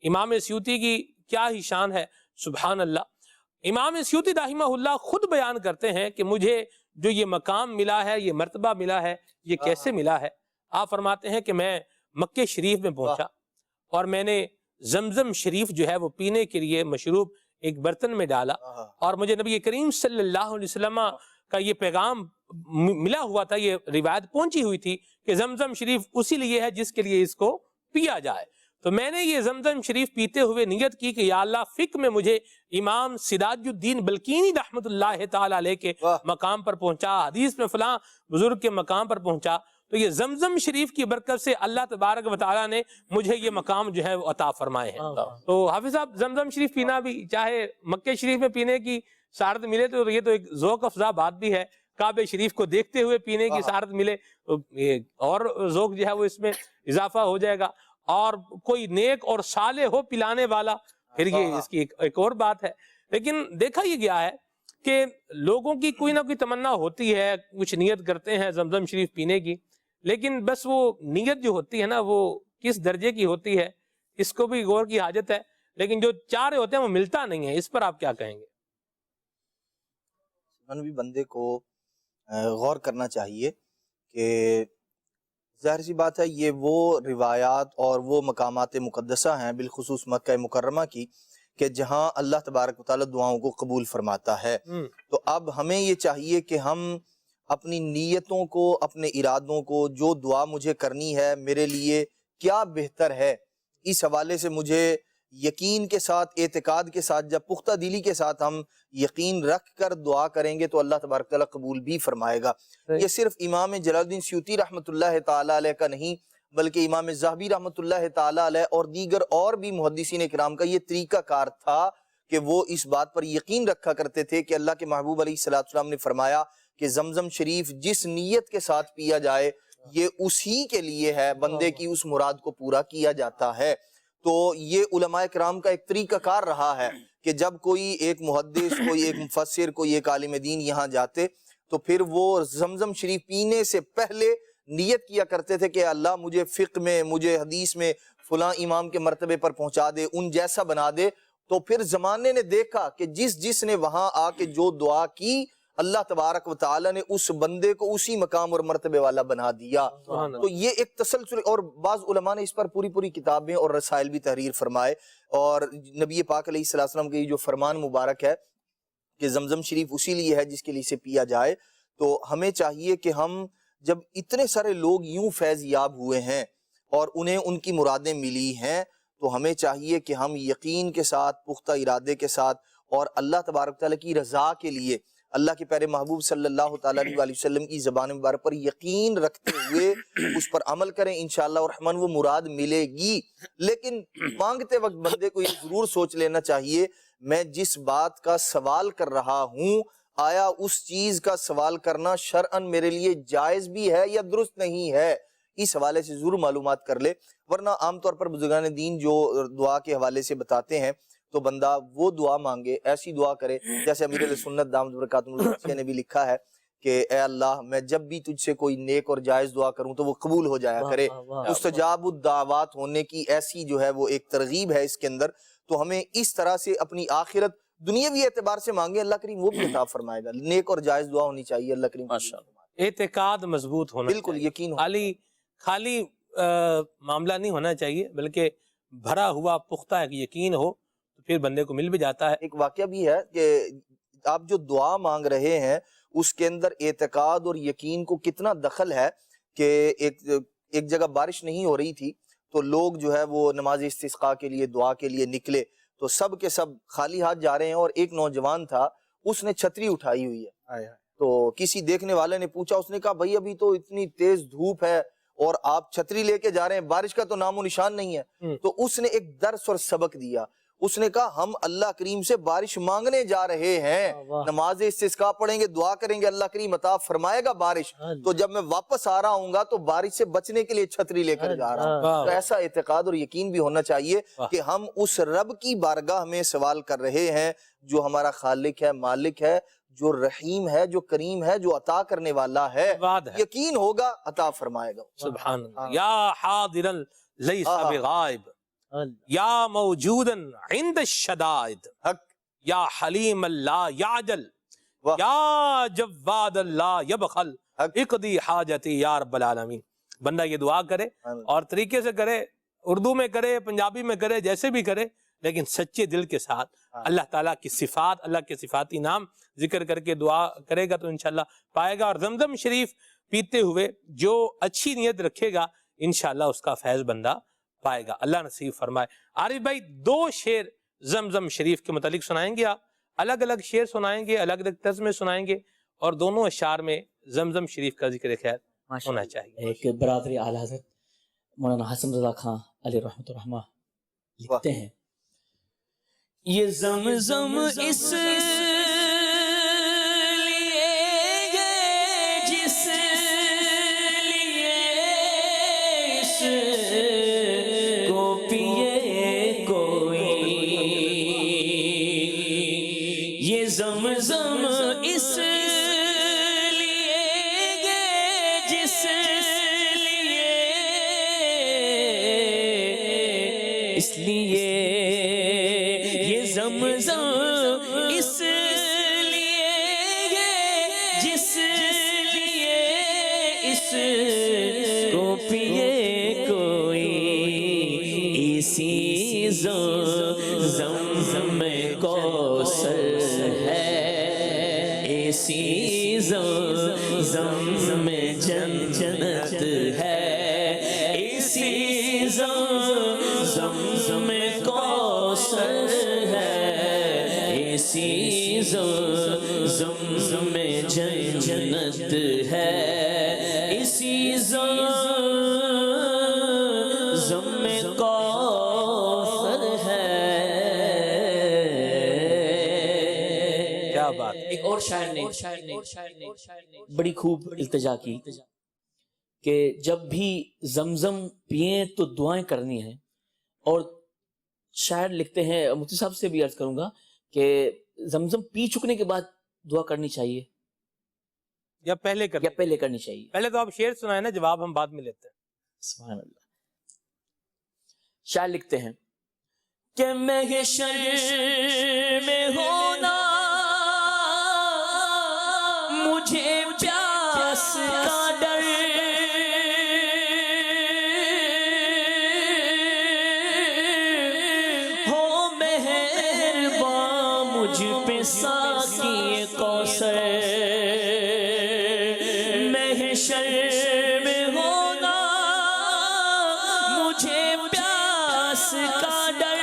امام سیوطی کی کیا ہی شان ہے، سبحان اللہ۔ امام سیوطی رحمہ اللہ خود بیان کرتے ہیں کہ مجھے جو یہ مقام ملا ہے، یہ مرتبہ ملا ہے، یہ کیسے ملا ہے۔ آپ فرماتے ہیں کہ میں مکہ شریف میں پہنچا اور میں نے زمزم شریف جو ہے وہ پینے کے لیے مشروب ایک برتن میں ڈالا، اور مجھے نبی کریم صلی اللہ علیہ وسلم کا یہ پیغام ملا ہوا تھا، یہ روایت پہنچی ہوئی تھی کہ زمزم شریف اسی لیے ہے جس کے لیے اس کو پیا جائے۔ تو میں نے یہ زمزم شریف پیتے ہوئے نیت کی کہ یا اللہ فقہ میں مجھے امام سراج الدین بلقینی رحمت اللہ تعالی علیہ کے مقام پر پہنچا، حدیث میں فلاں بزرگ کے مقام پر پہنچا، تو یہ زمزم شریف کی برکت سے اللہ تبارک و تعالیٰ نے مجھے یہ مقام جو ہے وہ عطا فرمائے ہیں۔ تو حافظ صاحب، زمزم شریف پینا بھی، چاہے مکہ شریف میں پینے کی سعادت ملے تو یہ تو ایک ذوق افزا بات بھی ہے، کعبہ شریف کو دیکھتے ہوئے پینے کی سعادت ملے تو اور ذوق جو ہے وہ اس میں اضافہ ہو جائے گا، اور کوئی نیک اور صالح ہو پلانے والا، پھر یہ اس کی ایک اور بات ہے۔ لیکن دیکھا یہ گیا ہے کہ لوگوں کی کوئی نہ کوئی تمنا ہوتی ہے، کچھ نیت کرتے ہیں زمزم شریف پینے کی، لیکن بس وہ نیت جو ہوتی ہے نا وہ کس درجے کی ہوتی ہے اس کو بھی غور کی حاجت ہے، لیکن جو چاہ رہے ہوتے ہیں وہ ملتا نہیں ہے۔ اس پر آپ کیا کہیں گے؟ منوی بندے کو غور کرنا چاہیے کہ ظاہر سی بات ہے یہ وہ روایات اور وہ مقامات مقدسہ ہیں، بالخصوص مکہ مکرمہ کی، کہ جہاں اللہ تبارک و تعالیٰ دعاؤں کو قبول فرماتا ہے۔ تو اب ہمیں یہ چاہیے کہ ہم اپنی نیتوں کو، اپنے ارادوں کو، جو دعا مجھے کرنی ہے میرے لیے کیا بہتر ہے، اس حوالے سے مجھے یقین کے ساتھ، اعتقاد کے ساتھ، جب پختہ دلی کے ساتھ ہم یقین رکھ کر دعا کریں گے تو اللہ تبارک تعالیٰ قبول بھی فرمائے گا۔ یہ صرف امام جلال الدین سیوطی رحمت اللہ تعالیٰ علیہ کا نہیں، بلکہ امام ذہبی رحمت اللہ تعالیٰ علیہ اور دیگر اور بھی محدثین کرام کا یہ طریقہ کار تھا کہ وہ اس بات پر یقین رکھا کرتے تھے کہ اللہ کے محبوب علیہ السلام نے فرمایا کہ زمزم شریف جس نیت کے ساتھ پیا جائے یہ اسی کے لیے ہے، بندے کی اس مراد کو پورا کیا جاتا ہے۔ تو یہ علماء کرام کا ایک طریقہ کار رہا ہے کہ جب کوئی ایک محدث، کوئی ایک مفسر، کوئی ایک عالم دین یہاں جاتے تو پھر وہ زمزم شریف پینے سے پہلے نیت کیا کرتے تھے کہ اللہ مجھے فقہ میں، مجھے حدیث میں فلاں امام کے مرتبے پر پہنچا دے، ان جیسا بنا دے۔ تو پھر زمانے نے دیکھا کہ جس نے وہاں آ کے جو دعا کی، اللہ تبارک و تعالیٰ نے اس بندے کو اسی مقام اور مرتبے والا بنا دیا۔ تو یہ ایک تسلسل، اور بعض علماء نے اس پر پوری کتابیں اور رسائل بھی تحریر فرمائے، اور نبی پاک علیہ السلام کے جو فرمان مبارک ہے کہ زمزم شریف اسی لیے ہے جس کے لیے اسے پیا جائے۔ تو ہمیں چاہیے کہ ہم جب اتنے سارے لوگ یوں فیض یاب ہوئے ہیں اور انہیں ان کی مرادیں ملی ہیں، تو ہمیں چاہیے کہ ہم یقین کے ساتھ، پختہ ارادے کے ساتھ، اور اللہ تبارک تعالیٰ کی رضا کے لیے، اللہ کے پیارے محبوب صلی اللہ تعالیٰ علیہ وسلم کی زبان مبارک پر یقین رکھتے ہوئے اس پر عمل کریں، انشاءاللہ الرحمن وہ مراد ملے گی۔ لیکن مانگتے وقت بندے کو یہ ضرور سوچ لینا چاہیے، میں جس بات کا سوال کر رہا ہوں آیا اس چیز کا سوال کرنا شرعاً میرے لیے جائز بھی ہے یا درست نہیں ہے، اس حوالے سے ضرور معلومات کر لے۔ ورنہ عام طور پر بزرگان دین جو دعا کے حوالے سے بتاتے ہیں تو بندہ وہ دعا مانگے، ایسی دعا کرے جیسے امیر علیہ سنت دامت برکاتہم اللہ نے بھی لکھا ہے کہ اے اللہ میں جب بھی تجھ سے کوئی نیک اور جائز دعا کروں تو وہ قبول ہو جایا کرے۔ مستجاب الدعوات ہونے کی ایسی جو ہے وہ ایک ترغیب ہے اس کے اندر۔ تو ہمیں اس طرح سے اپنی آخرت دنیاوی اعتبار سے مانگے، اللہ کریم وہ بھی عطا فرمائے گا۔ نیک اور جائز دعا ہونی چاہیے، اللہ کریم۔ اعتقاد مضبوط ہونا بالکل چاہیے. یقین ہو. خالی معاملہ نہیں ہونا چاہیے بلکہ بھرا ہوا پختہ ایک یقین ہو تو پھر بندے کو مل بھی جاتا ہے. ایک واقعہ بھی ہے کہ آپ جو دعا مانگ رہے ہیں اس کے اندر اعتقاد اور یقین کو کتنا دخل ہے کہ ایک جگہ بارش نہیں ہو رہی تھی تو لوگ جو ہے وہ نماز استسقاء کے لیے دعا کے لیے نکلے تو سب کے سب خالی ہاتھ جا رہے ہیں اور ایک نوجوان تھا اس نے چھتری اٹھائی ہوئی ہے. تو کسی دیکھنے والے نے پوچھا, اس نے کہا بھائی ابھی تو اتنی تیز دھوپ ہے اور آپ چھتری لے کے جا رہے ہیں, بارش کا تو نام و نشان نہیں ہے. تو اس نے ایک درس اور سبق دیا. اس نے کہا ہم اللہ کریم سے بارش مانگنے جا رہے ہیں, نماز استسقاء پڑھیں گے, دعا کریں گے, اللہ کریم عطا فرمائے گا بارش, تو جب میں واپس آ رہا ہوں گا تو بارش سے بچنے کے لیے چھتری لے کر جا رہا ہوں. تو ایسا اعتقاد اور یقین بھی ہونا چاہیے کہ ہم اس رب کی بارگاہ میں سوال کر رہے ہیں جو ہمارا خالق ہے, مالک ہے, جو رحیم ہے, جو کریم ہے, جو عطا کرنے والا ہے. یقین ہوگا عطا فرمائے گا. سبحان اللہ. یا حاضرا لیس بغائب, یا موجودا عند الشدائد, یا حلیم لا یعجل, یا جواد لا یبخل, اقضی حاجتی یا رب العالمین. بندہ یہ دعا کرے اور طریقے سے کرے, اردو میں کرے, پنجابی میں کرے, جیسے بھی کرے, لیکن سچے دل کے ساتھ اللہ تعالیٰ کی صفات, اللہ کے صفاتی نام ذکر کر کے دعا کرے گا تو انشاءاللہ پائے گا. اور زمزم شریف پیتے ہوئے جو اچھی نیت رکھے گا انشاءاللہ اس کا فیض بندہ پائے گا. اللہ نصیب فرمائے. عارف بھائی 2 شعر زمزم شریف کے متعلق سنائیں گے آپ, الگ الگ شعر سنائیں گے, الگ الگ طرز میں سنائیں گے, اور دونوں اشعار میں زمزم شریف کا ذکر خیر ہونا چاہیے. ایک برادری اعلیٰ حضرت مولانا حسن رضا خان علیہ رحمۃ الرحمہ لکھتے ہیں, یہ زمزم اس لیے گئے جس لیے اس کو پیے کوئی, یہ زمزم اس لیے گئے جس لیے اس لیے زمزم اس لیے جس لیے اس کو پیے کوئی, اسی زمزم میں کوثر ہے, اسی زمزم میں جنت ہے, اسی زمزم میں کوثر ہے, اسی زمزم میں جنت ہے, اسی زمزم میں کوثر ہے. کیا بات. ایک اور شاعر نے بڑی خوب التجا کی کہ جب بھی زمزم پئیں تو دعائیں کرنی ہیں. اور شاعر لکھتے ہیں, مفتی صاحب سے بھی عرض کروں گا کہ زمزم پی چکنے کے بعد دعا کرنی چاہیے یا پہلے کرنی چاہیے؟ پہلے تو آپ شعر سنائیں نا, جواب ہم بعد میں لیتے ہیں. سبحان اللہ. شاعر لکھتے ہیں کہ محشر میں ہونا مجھے پیاس کا ڈر, ہو مہرباں مجھ پہ ساقی کوثر. محشر میں ہونا مجھے پیاس کا ڈر,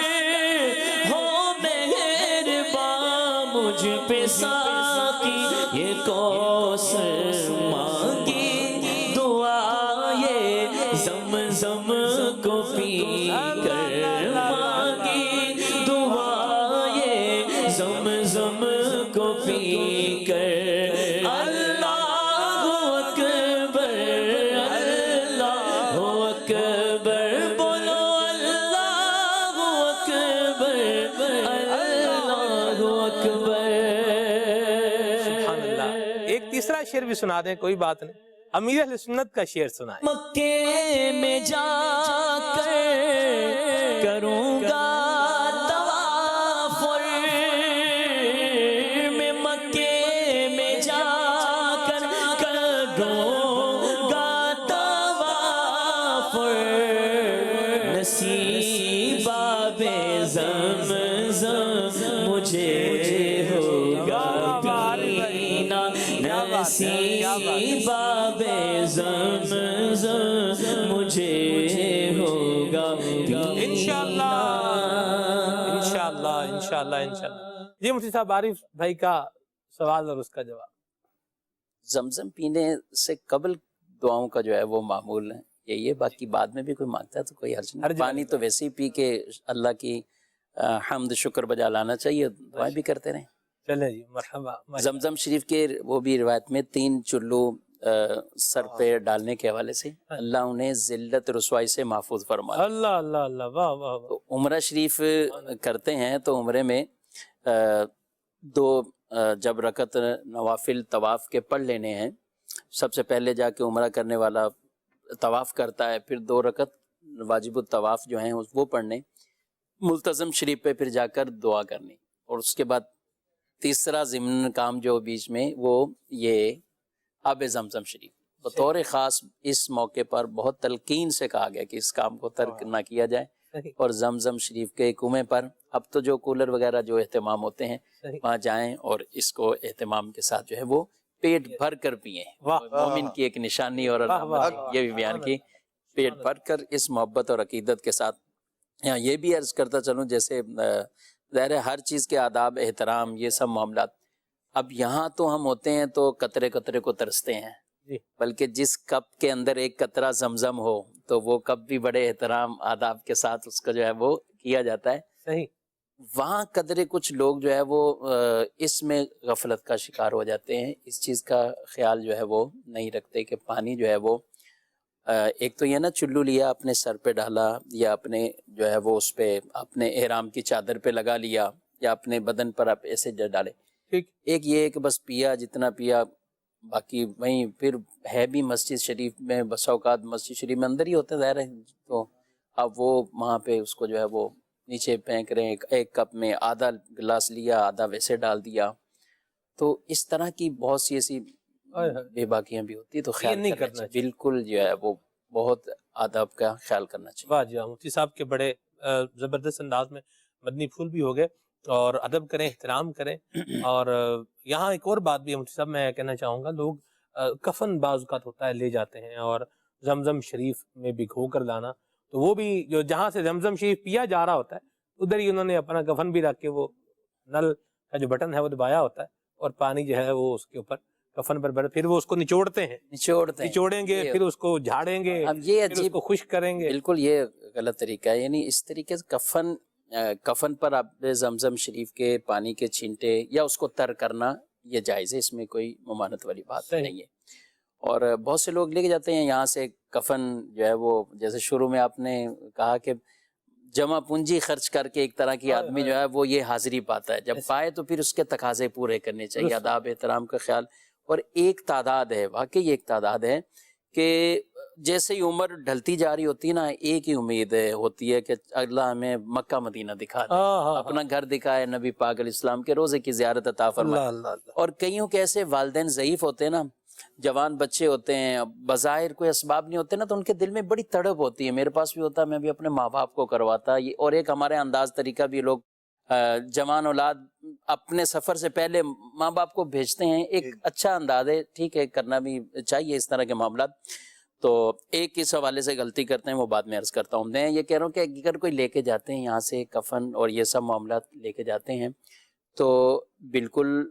ہو مہرباں مجھ پہ ساقی یہ کوثر. مانگی دعا یہ زمزم کو پی کر, مانگی دعا یہ زمزم کو پی کر. اللہ اکبر, اللہ اکبر, بولو اللہ اکبر, اللہ اکبر. سبحان اللہ. ایک تیسرا شعر بھی سنا دیں, کوئی بات نہیں. امیر اہل سنت کا شعر سنائیں. مکے میں جا کر کروں گا طواف, میں مکے میں جا کر کروں زمزم مجھے ہوگا پینا نصیب آب زمزم مجھے ہوگا پینا. انشاءاللہ. جی مفتی صاحب، عارف بھائی کا سوال اور اس کا جواب. زمزم پینے سے قبل دعاؤں کا جو ہے وہ معمول ہے یہی ہے، باقی بعد میں بھی کوئی مانگتا ہے تو کوئی حرج نہیں. پانی تو ویسے ہی پی کے اللہ کی حمد شکر بجا لانا چاہیے، دعائیں بھی کرتے رہیں. چلیں جی، مرحبا. زمزم شریف کے وہ بھی روایت میں 3 چلو سر پہ ڈالنے کے حوالے سے اللہ انہیں ذلت رسوائی سے محفوظ فرما. اللہ اللہ اللہ، واہ واہ. تو عمرہ شریف کرتے ہیں تو عمرے میں 2 جب رکعت نوافل طواف کے پڑھ لینے ہیں. سب سے پہلے جا کے عمرہ کرنے والا طواف کرتا ہے، پھر 2 رکعت واجب الطواف جو ہیں وہ پڑھنے، ملتزم شریف پہ پھر جا کر دعا کرنی، اور اس کے بعد تیسرا ضمن کام جو بیچ میں وہ یہ آب زمزم شریف. بطور خاص اس موقع پر بہت تلقین سے کہا گیا کہ اس کام کو ترک نہ کیا جائے، اور زمزم شریف کے کنویں پر اب تو جو کولر وغیرہ جو اہتمام ہوتے ہیں وہاں جائیں اور اس کو اہتمام کے ساتھ جو ہے وہ پیٹ بھر کر پئیں. مومن کی ایک نشانی اور یہ بھی بیان کی، پیٹ بھر کر اس محبت اور عقیدت کے ساتھ. یہاں یہ بھی عرض کرتا چلوں، جیسے ظاہر ہے ہر چیز کے آداب احترام یہ سب معاملات، اب یہاں تو ہم ہوتے ہیں تو قطرے قطرے کو ترستے ہیں، بلکہ جس کپ کے اندر ایک قطرہ زمزم ہو تو وہ کپ بھی بڑے احترام آداب کے ساتھ اس کا جو ہے وہ کیا جاتا ہے. صحیح. وہاں قدرے کچھ لوگ جو ہے وہ اس میں غفلت کا شکار ہو جاتے ہیں، اس چیز کا خیال جو ہے وہ نہیں رکھتے کہ پانی جو ہے وہ ایک تو یہ نا چلو لیا اپنے سر پہ ڈالا، یا اپنے جو ہے وہ اس پہ اپنے احرام کی چادر پہ لگا لیا، یا اپنے بدن پر آپ ایسے ڈالے. ایک یہ کہ بس پیا جتنا پیا، باقی وہیں پھر ہے بھی مسجد شریف میں بسا اوقات مسجد شریف میں اندر ہی ہوتا ہے ظاہر ہے، تو اب وہ وہاں پہ اس کو جو ہے وہ نیچے پھینک رہے ہیں. ایک کپ میں آدھا گلاس لیا، آدھا ویسے ڈال دیا، تو اس طرح کی بہت سی ایسی بے باکیاں بھی ہوتی ہے. تو خیال نہیں کرنا چاہیے، بالکل جو ہے وہ بہت آداب کا خیال کرنا چاہیے. واہ جی، مفتی صاحب کے بڑے زبردست انداز میں مدنی پھول بھی ہو گئے، اور ادب کریں، احترام کریں. اور یہاں ایک اور بات بھی ہے مفتی صاحب، میں کہنا چاہوں گا، لوگ کفن بعض اوقات ہوتا ہے لے جاتے ہیں، اور زمزم شریف میں بھگو کر لانا، تو وہ بھی جو جہاں سے زمزم شریف پیا جا رہا ہوتا ہے ادھر ہی انہوں نے اپنا کفن بھی رکھ کے وہ نل کا جو بٹن ہے وہ دبایا ہوتا ہے، اور پانی جو ہے وہ اس کے اوپر کفن پر پھر وہ اس کو نچوڑیں گے، پھر اس کو جھاڑیں گے، اب یہ پھر اس کو خشک کریں گے. بالکل یہ غلط طریقہ ہے. یعنی اس طریقے سے کفن پر آپ زمزم شریف کے پانی کے چھینٹے یا اس کو تر کرنا یہ جائز ہے، اس میں کوئی ممانعت والی بات نہیں ہے. اور بہت سے لوگ لے کے جاتے ہیں یہاں سے کفن جو ہے وہ، جیسے شروع میں آپ نے کہا کہ جمع پونجی خرچ کر کے ایک طرح کی آدمی جو ہے وہ یہ حاضری پاتا ہے، جب پائے تو پھر اس کے تقاضے پورے کرنے چاہیے، آداب احترام کا خیال. اور ایک تعداد ہے، واقعی ایک تعداد ہے کہ جیسے ہی عمر ڈھلتی جا رہی ہوتی ہے نا، ایک ہی امید ہوتی ہے کہ اللہ ہمیں مکہ مدینہ دکھا دے، اپنا گھر دکھائے، نبی پاک علیہ السلام کے روزے کی زیارت عطا فرمائے. اور کئیوں کے ایسے والدین ضعیف ہوتے ہیں نا، جوان بچے ہوتے ہیں، بظاہر کوئی اسباب نہیں ہوتے نا، تو ان کے دل میں بڑی تڑپ ہوتی ہے. میرے پاس بھی ہوتا، میں بھی اپنے ماں باپ کو کرواتا. اور ایک ہمارے انداز طریقہ بھی، لوگ جوان اولاد اپنے سفر سے پہلے ماں باپ کو بھیجتے ہیں، ایک اچھا انداز ہے، ٹھیک ہے، کرنا بھی چاہیے اس طرح کے معاملات. تو ایک اس حوالے سے غلطی کرتے ہیں، وہ بعد میں عرض کرتا ہوں. میں یہ کہہ رہا ہوں کہ اگر کوئی لے کے جاتے ہیں یہاں سے کفن اور یہ سب معاملات لے کے جاتے ہیں تو بالکل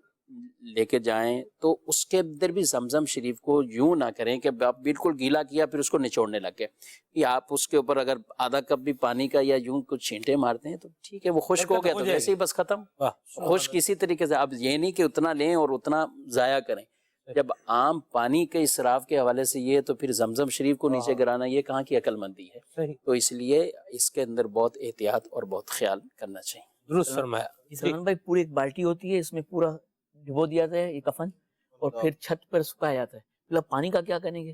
لے کے جائیں، تو اس کے اندر بھی زمزم شریف کو یوں نہ کریں کہ آپ بالکل گیلا کیا پھر اس کو نچوڑنے لگے. یا آپ اس کے اوپر اگر آدھا کپ بھی پانی کا یا یوں کچھ چھینٹے مارتے ہیں تو ٹھیک ہے، وہ خشک ہو گیا تو ویسے ہی بس ختم. خشک اسی طریقے سے. اب یہ نہیں کہ اتنا لیں اور اتنا ضائع کریں. جب عام پانی کے اسراف کے حوالے سے یہ، تو پھر زمزم شریف کو نیچے گرانا یہ کہاں کی عقل مندی ہے. تو اس لیے اس کے اندر بہت احتیاط اور بہت خیال کرنا چاہیے. درست فرمایا. سلمان بھائی، پوری ایک بالٹی ہوتی ہے، اس میں پورا ڈبو دیا جاتا ہے یہ کفن، اور پھر چھت پر سکھایا جاتا ہے. مطلب پانی کا کیا کریں گے؟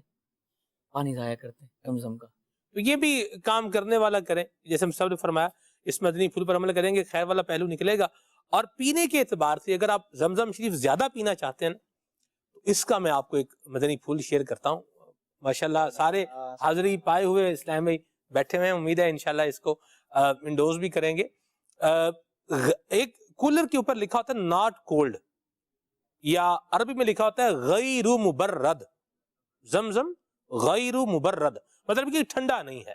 پانی ضائع کرتے ہیں زمزم کا. تو یہ بھی کام کرنے والا کریں، جیسے ہم سب نے فرمایا، اس مدنی پھول پر عمل کریں گے، خیر والا پہلو نکلے گا. اور پینے کے اعتبار سے اگر آپ زمزم شریف زیادہ پینا چاہتے ہیں تو اس کا میں آپ کو ایک مدنی پھول شیئر کرتا ہوں. ماشاءاللہ سارے حاضری پائے ہوئے اسلام بھائی بیٹھے ہوئے ہیں، امید ہے انشاءاللہ اس کو انڈوز بھی کریں گے. ایک کولر کے اوپر لکھا ہوتا ہے ناٹ کولڈ, یا عربی میں لکھا ہوتا ہے غیر مبرد, زمزم غیر مبرد, مطلب کہ ٹھنڈا نہیں ہے.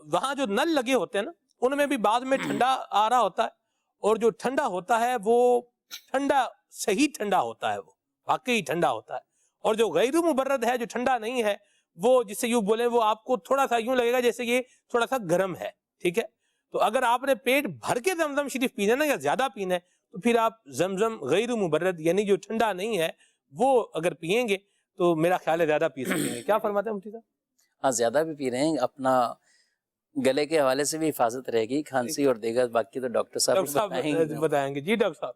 وہاں جو نل لگے ہوتے ہیں نا, ان میں بھی بعد میں ٹھنڈا آ رہا ہوتا ہے, اور جو ٹھنڈا ہوتا ہے وہ ٹھنڈا صحیح ٹھنڈا ہوتا ہے, وہ واقعی ٹھنڈا ہوتا ہے. اور جو غیر مبرد ہے, جو ٹھنڈا نہیں ہے, وہ جسے یوں بولے وہ آپ کو تھوڑا سا یوں لگے گا جیسے یہ تھوڑا سا گرم ہے, ٹھیک ہے. تو اگر آپ نے پیٹ بھر کے زمزم شریف پینا نا, یا زیادہ پینا ہے, تو پھر آپ زمزم غیر مبرد یعنی جو ٹھنڈا نہیں ہے وہ اگر پیئیں گے تو میرا خیال ہے زیادہ پی سکیں گے. کیا فرماتے ہیں مفتی صاحب؟ ہاں زیادہ بھی پی رہے ہیں, اپنا گلے کے حوالے سے بھی حفاظت رہے گی, کھانسی اور دیگر باقی تو ڈاکٹر صاحب بتائیں گے. جی ڈاکٹر صاحب.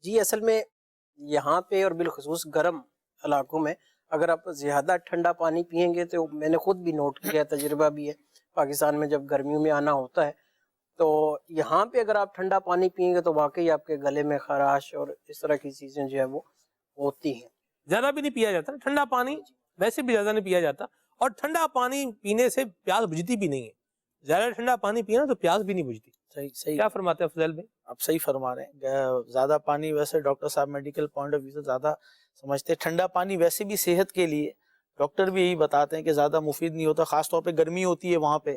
جی اصل میں یہاں پہ اور بالخصوص گرم علاقوں میں اگر آپ زیادہ ٹھنڈا پانی پیئیں گے, تو میں نے خود بھی نوٹ کیا, تجربہ بھی ہے پاکستان میں جب گرمیوں میں آنا ہوتا ہے, تو یہاں پہ اگر آپ ٹھنڈا پانی پیئیں گے تو واقعی آپ کے گلے میں خراش اور اس طرح کی چیزیں جو ہے وہ ہوتی ہیں. زیادہ بھی نہیں پیا جاتا نا ٹھنڈا پانی, ویسے بھی زیادہ نہیں پیا جاتا, اور ٹھنڈا پانی پینے سے پیاس بجھتی بھی نہیں ہے. زیادہ ٹھنڈا پانی پینا تو پیاس بھی نہیں بجھتی. صحیح. کیا فرماتے ہیں افضل بھائی؟ آپ صحیح فرما رہے ہیں. زیادہ پانی ویسے ڈاکٹر صاحب میڈیکل پوائنٹ آف ویو سے زیادہ سمجھتے ہیں. ٹھنڈا پانی ویسے بھی صحت کے لیے ڈاکٹر بھی یہی بتاتے ہیں کہ زیادہ مفید نہیں ہوتا, خاص طور پہ گرمی ہوتی ہے وہاں پہ,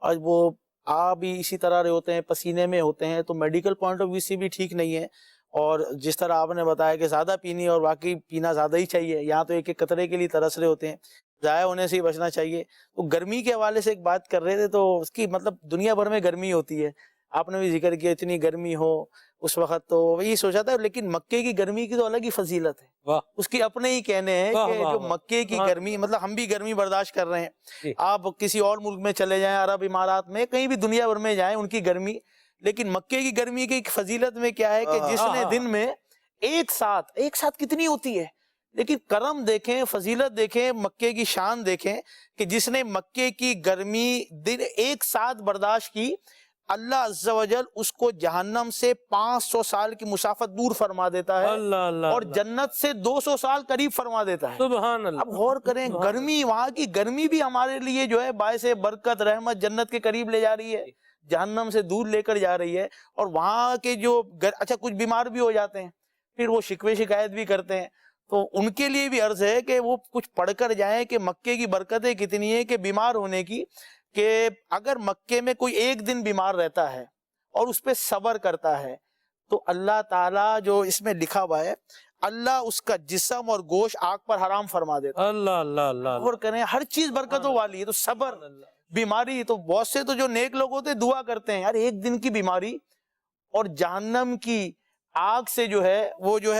اور وہ آپ بھی اسی طرح ہوتے ہیں, پسینے میں ہوتے ہیں, تو میڈیکل پوائنٹ آف ویو سے بھی ٹھیک نہیں ہے. اور جس طرح آپ نے بتایا کہ زیادہ پینی, اور واقعی پینا زیادہ ہی چاہیے, یہاں تو ایک ایک قطرے کے لیے ترس رہے ہوتے ہیں, ضائع ہونے سے ہی بچنا چاہیے. تو گرمی کے حوالے سے ایک بات کر رہے تھے, تو اس کی مطلب دنیا بھر میں گرمی ہوتی ہے, آپ نے بھی ذکر کیا اتنی گرمی ہو اس وقت, تو وہی سوچا تھا. لیکن مکے کی گرمی کی تو الگ ہی فضیلت ہے, اس کی اپنے ہی کہنے ہیں کہ جو مکے کی گرمی, مطلب ہم بھی گرمی برداشت کر رہے ہیں, آپ کسی اور ملک میں چلے جائیں, عرب امارات میں, کہیں بھی دنیا بھر میں جائیں, ان کی گرمی, لیکن مکے کی گرمی کی فضیلت میں کیا ہے کہ جس نے دن میں ایک ساتھ کتنی ہوتی ہے, لیکن کرم دیکھیں, فضیلت دیکھیں, مکے کی شان دیکھیں کہ جس نے مکے کی گرمی دن ایک ساتھ برداشت کی, اللہ عز و جل اس کو جہنم سے 500 سال کی مسافت دور فرما دیتا ہے, اور جنت سے 200 سال قریب فرما دیتا ہے. سبحان اللہ. اب غور کریں, گرمی, وہاں کی گرمی بھی ہمارے لیے جو ہے باعث برکت, رحمت, جنت کے قریب لے جا رہی ہے, جہنم سے دور لے کر جا رہی ہے. اور وہاں کے جو اچھا کچھ بیمار بھی ہو جاتے ہیں, پھر وہ شکوے شکایت بھی کرتے ہیں, تو ان کے لیے بھی عرض ہے کہ وہ کچھ پڑھ کر جائیں کہ مکے کی برکتیں کتنی ہیں کہ بیمار ہونے کی, کہ اگر مکے میں کوئی ایک دن بیمار رہتا ہے اور اس پہ صبر کرتا ہے, تو اللہ تعالیٰ جو اس میں لکھا ہوا ہے, اللہ اس کا جسم اور گوشت آگ پر حرام فرما دیتا ہے. اللہ اللہ اللہ. اور کریں, ہر چیز برکتوں والی ہے, تو صبر, بیماری, تو بہت سے تو جو نیک لوگ ہوتے دعا کرتے ہیں, یار ایک دن کی بیماری اور جہنم کی آگ سے جو ہے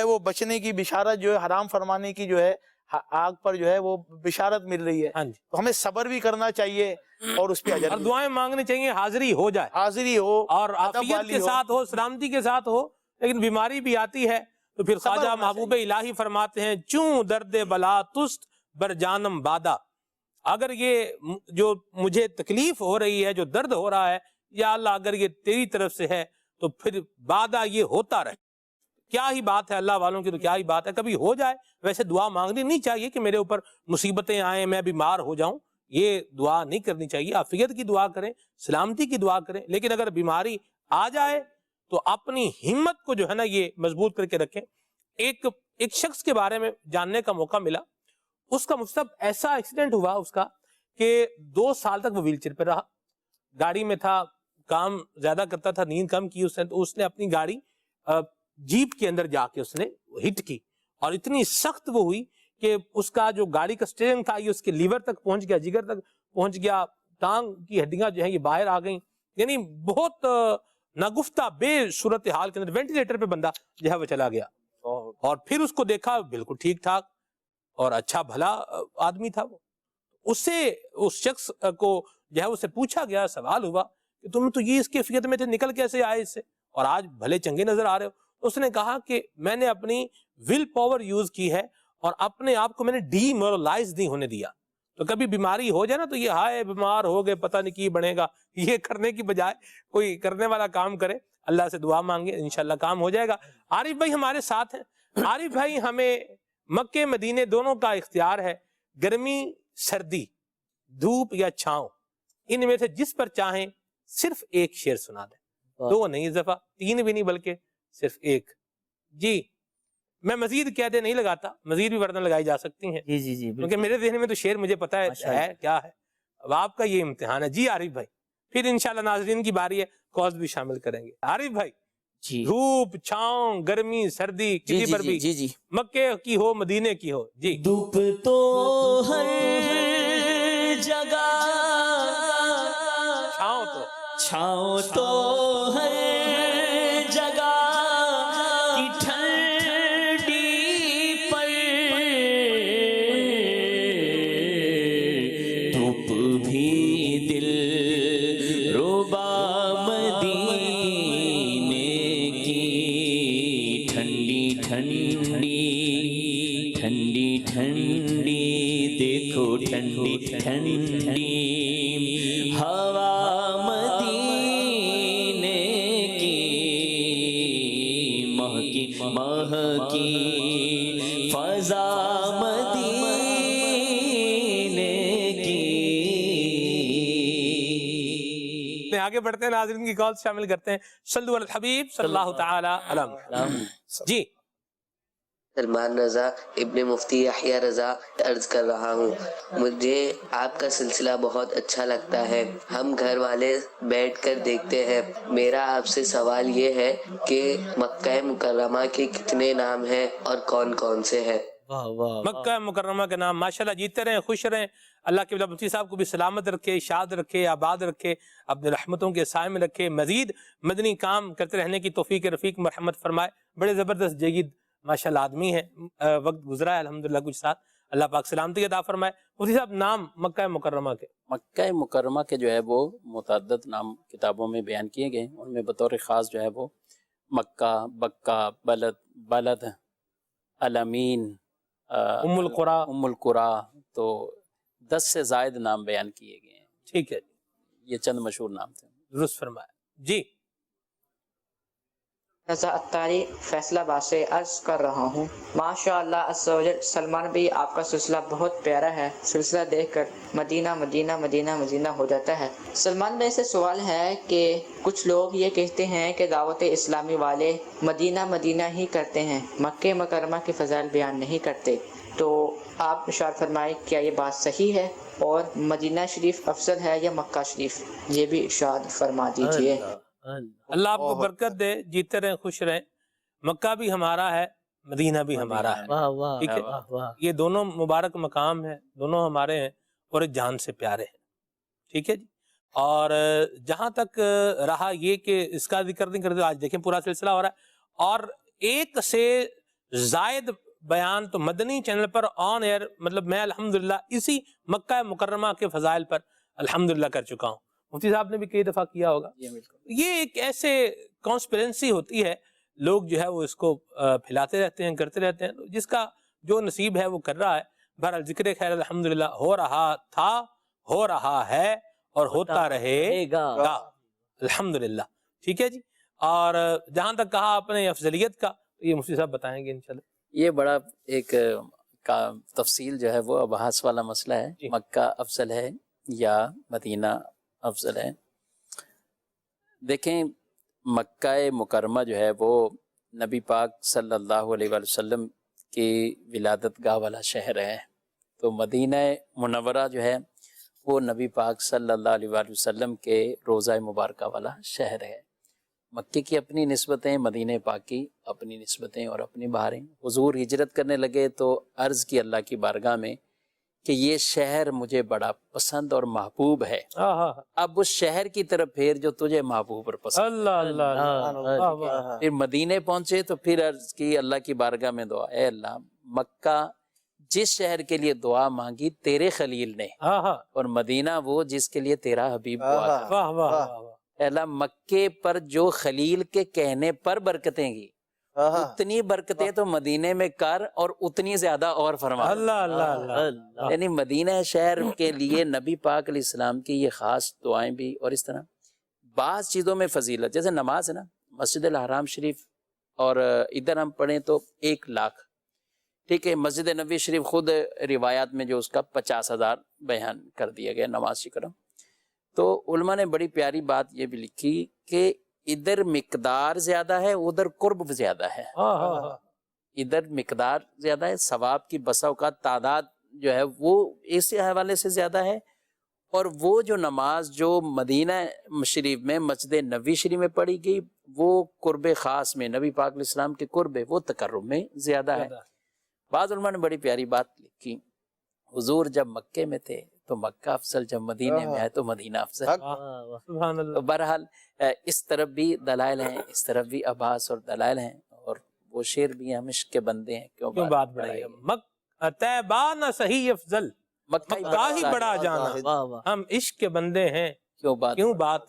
وہ بچنے کی بشارت جو ہے, حرام فرمانے کی جو ہے, آگ پر جو ہے وہ بشارت مل رہی ہے. تو ہمیں صبر بھی کرنا چاہیے اور اس پہ اجر, اور دعائیں مانگنی چاہیے, حاضری ہو جائے, حاضری ہو اور عافیت کے ساتھ ہو, سلامتی کے ساتھ ہو. لیکن بیماری بھی آتی ہے تو پھر خواجہ محبوب الہی فرماتے ہیں, چوں درد بلا تست بر جانم بادا, اگر یہ جو مجھے تکلیف ہو رہی ہے, جو درد ہو رہا ہے, یا اللہ اگر یہ تیری طرف سے ہے تو پھر بادا یہ ہوتا رہے. کیا ہی بات ہے, اللہ والوں کی تو کیا ہی بات ہے, کبھی ہو جائے. ویسے دعا مانگنی نہیں چاہیے کہ میرے اوپر مصیبتیں آئیں, میں بیمار ہو جاؤں, یہ دعا نہیں کرنی چاہیے. عافیت کی دعا کریں, سلامتی کی دعا کریں. لیکن اگر بیماری آ جائے تو اپنی ہمت کو جو ہے نا یہ مضبوط کر کے رکھیں. ایک شخص کے بارے میں جاننے کا موقع ملا, اس کا مصطب ایسا ایکسیڈنٹ ہوا اس کا کہ 2 سال تک وہ ویل چیئر پہ رہا, گاڑی میں تھا, کام زیادہ کرتا تھا, نیند کم کی اس نے, تو اس نے اپنی گاڑی جیپ کے اندر جا کے اس نے ہٹ کی, اور اتنی سخت وہ ہوئی کہ اس کا جو گاڑی کا سٹیئرنگ تھا یہ اس کے لیور تک پہنچ گیا, جگر تک پہنچ گیا, ٹانگ کی ہڈیاں جو ہیں یہ باہر آ گئیں. یعنی بہت ناگفتہ بے صورتحال کے اندر وینٹیلیٹر پہ بندہ جو ہے وہ چلا گیا. اور پھر اس کو دیکھا بالکل ٹھیک ٹھاک اور اچھا بھلا آدمی تھا وہ. اس شخص کو جو ہے اسے پوچھا گیا, سوال ہوا کہ تم تو یہ اس کیفیت میں تھے, نکل کیسے آئے اس سے, اور آج بھلے چنگے نظر آ رہے ہو. اس نے کہا کہ میں نے اپنی ول پاور یوز کی ہے, اور اپنے آپ کو میں نے ڈی مورلائز نہیں ہونے دیا. تو کبھی بیماری ہو جائے نا تو یہ ہائے بیمار ہو گئے پتہ نہیں کی بنے گا, یہ کرنے کی بجائے کوئی کرنے والا کام کرے, اللہ سے دعا مانگے, انشاءاللہ کام ہو جائے گا. عارف بھائی ہمارے ساتھ ہیں. عارف بھائی, ہمیں مکے مدینے دونوں کا اختیار ہے, گرمی سردی, دھوپ یا چھاؤں, ان میں سے جس پر چاہیں صرف ایک شعر سنا دیں. دو نہیں اس دفعہ، تین بھی نہیں بلکہ صرف ایک. جی میں مزید قیدیں نہیں لگاتا، مزید بھی وردن لگائی جا سکتی ہیں جی جی جی کیونکہ میرے ذہن میں تو شعر مجھے پتا ہے کیا ہے. اب آپ کا یہ امتحان ہے. جی عارف بھائی، پھر انشاءاللہ ناظرین کی باری ہے، کالز بھی شامل کریں گے. عارف بھائی، جی دھوپ چھاؤں گرمی سردی جی کسی پر بھی، جی جی مکے کی ہو مدینے کی ہو. جی دھوپ تو ہر جگہ، چھاؤں تو چھاؤں تو ہر جگہ کی ٹھنڈی پر، دھوپ بھی دل ربا مدینے کی، ٹھنڈی ٹھنڈی ٹھنڈی ٹھنڈی، دیکھو ٹھنڈی ٹھنڈی ہوا مدینے کی، مہکی فضا مدینے کی. آگے بڑھتے ہیں، ناظرین کی کال شامل کرتے ہیں. صلو علی الحبیب صلی اللہ تعالی علیہ وسلم. جی سلمان رضا ابن مفتی یحییٰ رضا عرض کر رہا ہوں، مجھے آپ کا سلسلہ بہت اچھا لگتا ہے، ہم گھر والے بیٹھ کر دیکھتے ہیں. میرا آپ سے سوال یہ ہے کہ مکہ مکرمہ کے کتنے نام ہیں اور کون کون سے ہیں؟ واہ واہ. مکہ مکرمہ کے نام ماشاءاللہ جیتے رہیں، خوش رہیں. اللہ کے مفتی صاحب کو بھی سلامت رکھے، شاد رکھے، آباد رکھے، اپنے رحمتوں کے سائے میں رکھے، مزید مدنی کام کرتے رہنے کی توفیق رفیق مرحمت فرمائے. بڑے زبردست جید ماشاءاللہ آدمی ہے، وقت گزرا ہے الحمدللہ کچھ ساتھ، اللہ پاک سلامتی عطا فرمائے. مفتی صاحب نام مکہ مکرمہ کے؟ مکہ مکرمہ کے جو ہے وہ متعدد نام کتابوں میں بیان کیے گئے، ان میں بطور خاص جو ہے وہ مکہ، بکہ، بلد، الامین، ام القرا، ام القرا، تو 10 سے زائد نام بیان کیے گئے ہیں. ٹھیک ہے، یہ چند مشہور نام تھے. درست فرمایا. جی رضا اتاری فیصلہ آباد سے عرض کر رہا ہوں، ماشاء اللہ عز و جل. سلمان بھی آپ کا سلسلہ بہت پیارا ہے، سلسلہ دیکھ کر مدینہ مدینہ مدینہ مدینہ ہو جاتا ہے. سلمان بھائی سے سوال ہے کہ کچھ لوگ یہ کہتے ہیں کہ دعوت اسلامی والے مدینہ مدینہ ہی کرتے ہیں، مکہ مکرمہ کے فضائل بیان نہیں کرتے، تو آپ ارشاد فرمائیں کیا یہ بات صحیح ہے، اور مدینہ شریف افضل ہے یا مکہ شریف، یہ بھی ارشاد فرما دیجئے. اللہ آپ کو برکت دے، جیتے رہیں، خوش رہیں. مکہ بھی ہمارا ہے، مدینہ بھی ہمارا ہے. واہ واہ ٹھیک ہے، واہ واہ. یہ دونوں مبارک مقام ہیں، دونوں ہمارے ہیں اور ایک جان سے پیارے ہیں. ٹھیک ہے جی. اور جہاں تک رہا یہ کہ اس کا ذکر نہیں کرتے، آج دیکھیں پورا سلسلہ ہو رہا ہے، اور ایک سے زائد بیان تو مدنی چینل پر آن ایئر، مطلب میں الحمدللہ اسی مکہ مکرمہ کے فضائل پر الحمدللہ کر چکا ہوں. مفتی صاحب نے بھی کئی دفعہ کیا ہوگا. یہ ایک ایسے کانسپیرنسی ہوتی ہے، لوگ جو ہے وہ اس کو پھیلاتے رہتے ہیں، کرتے رہتے ہیں، جس کا جو نصیب ہے وہ کر رہا ہے. بہرحال ذکر خیر الحمدللہ ہو رہا تھا، ہو رہا ہے اور ہوتا رہے گا الحمدللہ. ٹھیک ہے جی. اور جہاں تک کہا آپ نے افضلیت کا، یہ مفتی صاحب بتائیں گے انشاءاللہ. یہ بڑا ایک کا تفصیل جو ہے وہ بحث والا مسئلہ ہے. جی. مکہ افضل ہے یا مدینہ افضل ہے؟ دیکھیں، مکہ مکرمہ جو ہے وہ نبی پاک صلی اللہ علیہ وآلہ وسلم کی ولادت گاہ والا شہر ہے. تو مدینہ منورہ جو ہے وہ نبی پاک صلی اللہ علیہ وآلہ وسلم کے روضہ مبارکہ والا شہر ہے. مکے کی اپنی نسبتیں، مدینہ پاک کی اپنی نسبتیں اور اپنی بہاریں. حضور ہجرت کرنے لگے تو عرض کی اللہ کی بارگاہ میں کہ یہ شہر مجھے بڑا پسند اور محبوب ہے، اب اس شہر کی طرف پھیر جو تجھے محبوب اور پسند. اللہ اللہ. پھر مدینے پہنچے تو پھر عرض کی اللہ کی بارگاہ میں دعا، اے اللہ مکہ جس شہر کے لیے دعا مانگی تیرے خلیل نے، اور مدینہ وہ جس کے لیے تیرا حبیب دعا کرتا. اے اللہ مکے پر جو خلیل کے کہنے پر برکتیں گی، اتنی برکتیں تو مدینے میں کر اور اتنی زیادہ اور فرما. اللہ اللہ. یعنی مدینہ شہر کے لیے نبی پاک علیہ السلام کی یہ خاص دعائیں بھی، اور اس طرح بعض چیزوں میں فضیلت، جیسے نماز ہے نا، مسجد الحرام شریف اور ادھر ہم پڑھیں تو 1 لاکھ. ٹھیک ہے، مسجد نبوی شریف خود روایات میں جو اس کا 50,000 بیان کر دیا گیا نماز شکر. تو علماء نے بڑی پیاری بات یہ بھی لکھی کہ ادھر مقدار زیادہ ہے ادھر قرب زیادہ ہے. ادھر مقدار زیادہ ہے, ثواب کی بسا اوقات تعداد جو ہے وہ اس حوالے سے زیادہ ہے, اور وہ جو نماز جو مدینہ شریف میں مسجد نبوی شریف میں پڑھی گئی وہ قرب خاص میں نبی پاک علیہ السلام کے قرب وہ تقرب میں زیادہ ہے. بعض علماء نے بڑی پیاری بات لکھی, حضور جب مکے میں تھے تو مکہ افضل, جب مدینے میں ہے تو مدینہ افضل. سبحان اللہ. تو بہرحال اس طرف بھی دلائل ہیں, اس طرف بھی آباس اور دلائل ہیں, اور وہ شعر بھی ہم عشق کے بندے ہیں کیوں بات بڑھائی. طیبہ نہ صحیح افضل, مکہ ہی بڑا جانا, ہم عشق کے بندے ہیں کیوں بات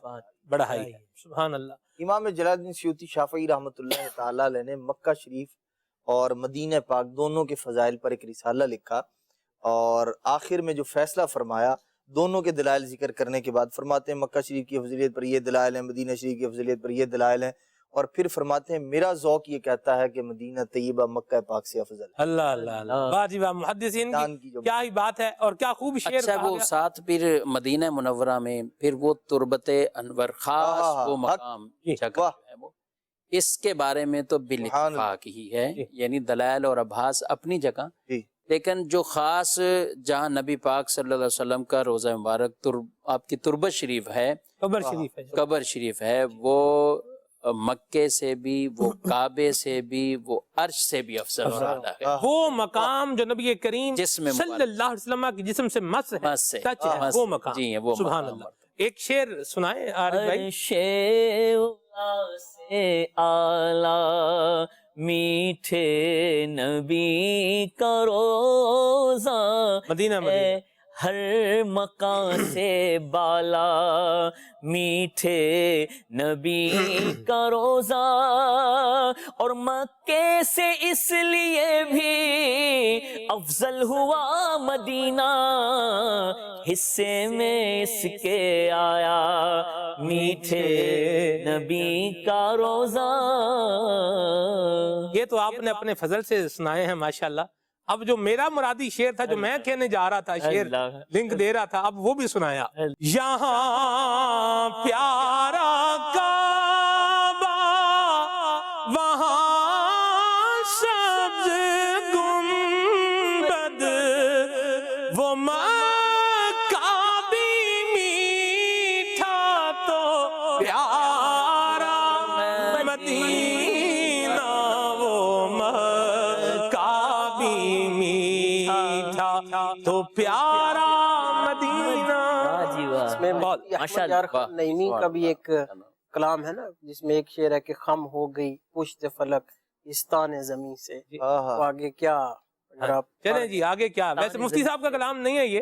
بڑھائی. سبحان اللہ. امام جلال الدین سیوطی شافعی رحمۃ اللہ تعالیٰ علیہ نے مکہ شریف اور مدینہ پاک دونوں کے فضائل پر ایک رسالہ لکھا, اور آخر میں جو فیصلہ فرمایا دونوں کے دلائل ذکر کرنے کے بعد فرماتے ہیں مکہ شریف کی افضلیت پر یہ دلائل ہیں, مدینہ شریف کی افضلیت پر یہ دلائل ہیں, اور پھر فرماتے ہیں میرا ذوق یہ کہتا ہے کہ مدینہ طیبہ مکہ پاک سے افضل ہے. اللہ اللہ اللہ. واہ جی واہ, محدثین کی کیا ہی بات ہے, اور کیا خوب شعر. اچھا وہ ساتھ پھر مدینہ منورہ میں پھر وہ تربت انور خاص وہ مقام جگہ ہے, وہ اس کے بارے میں تو بالاتفاق ہی ہے, یعنی دلائل اور ابحاث اپنی جگہ, لیکن جو خاص جہاں نبی پاک صلی اللہ علیہ وسلم کا روضہ مبارک آپ کی تربت شریف ہے, قبر شریف ہے, وہ مکے سے بھی, وہ کعبے سے بھی, وہ عرش سے بھی افضل اور اعلیٰ ہے. وہ مقام جو نبی کریم صلی اللہ علیہ وسلم کی جسم سے مس ہے, وہ مقام. جی وہ سبحان اللہ. ایک شعر سنائیں عارف بھائی. سے اعلیٰ میٹھے نبی کا روزہ, مدینہ ہر مکان سے بالا میٹھے نبی کا روزہ, اور مکے سے اس لیے بھی افضل ہوا مدینہ, حصے میں اس کے آیا میٹھے نبی کا روزہ. یہ تو آپ نے اپنے فضل سے سنائے ہیں ماشاءاللہ. اب جو میرا مرادی شعر تھا, جو میں کہنے جا رہا تھا, شعر لنک دے رہا تھا, اب وہ بھی سنایا. یہاں پیارا کعبہ وہاں سبز گنبد, وہ مکہ بھی میٹھا تو پیارا مدینہ, وہ مکہ تو پیارا مدینہ. نعیمی کا بھی ایک کلام ہے نا, جس میں ایک شعر ہے کہ خم ہو گئی پشت فلک استان زمین سے. آگے کیا چلیں جی, آگے کیا؟ ویسے مفتی صاحب کا کلام نہیں ہے, یہ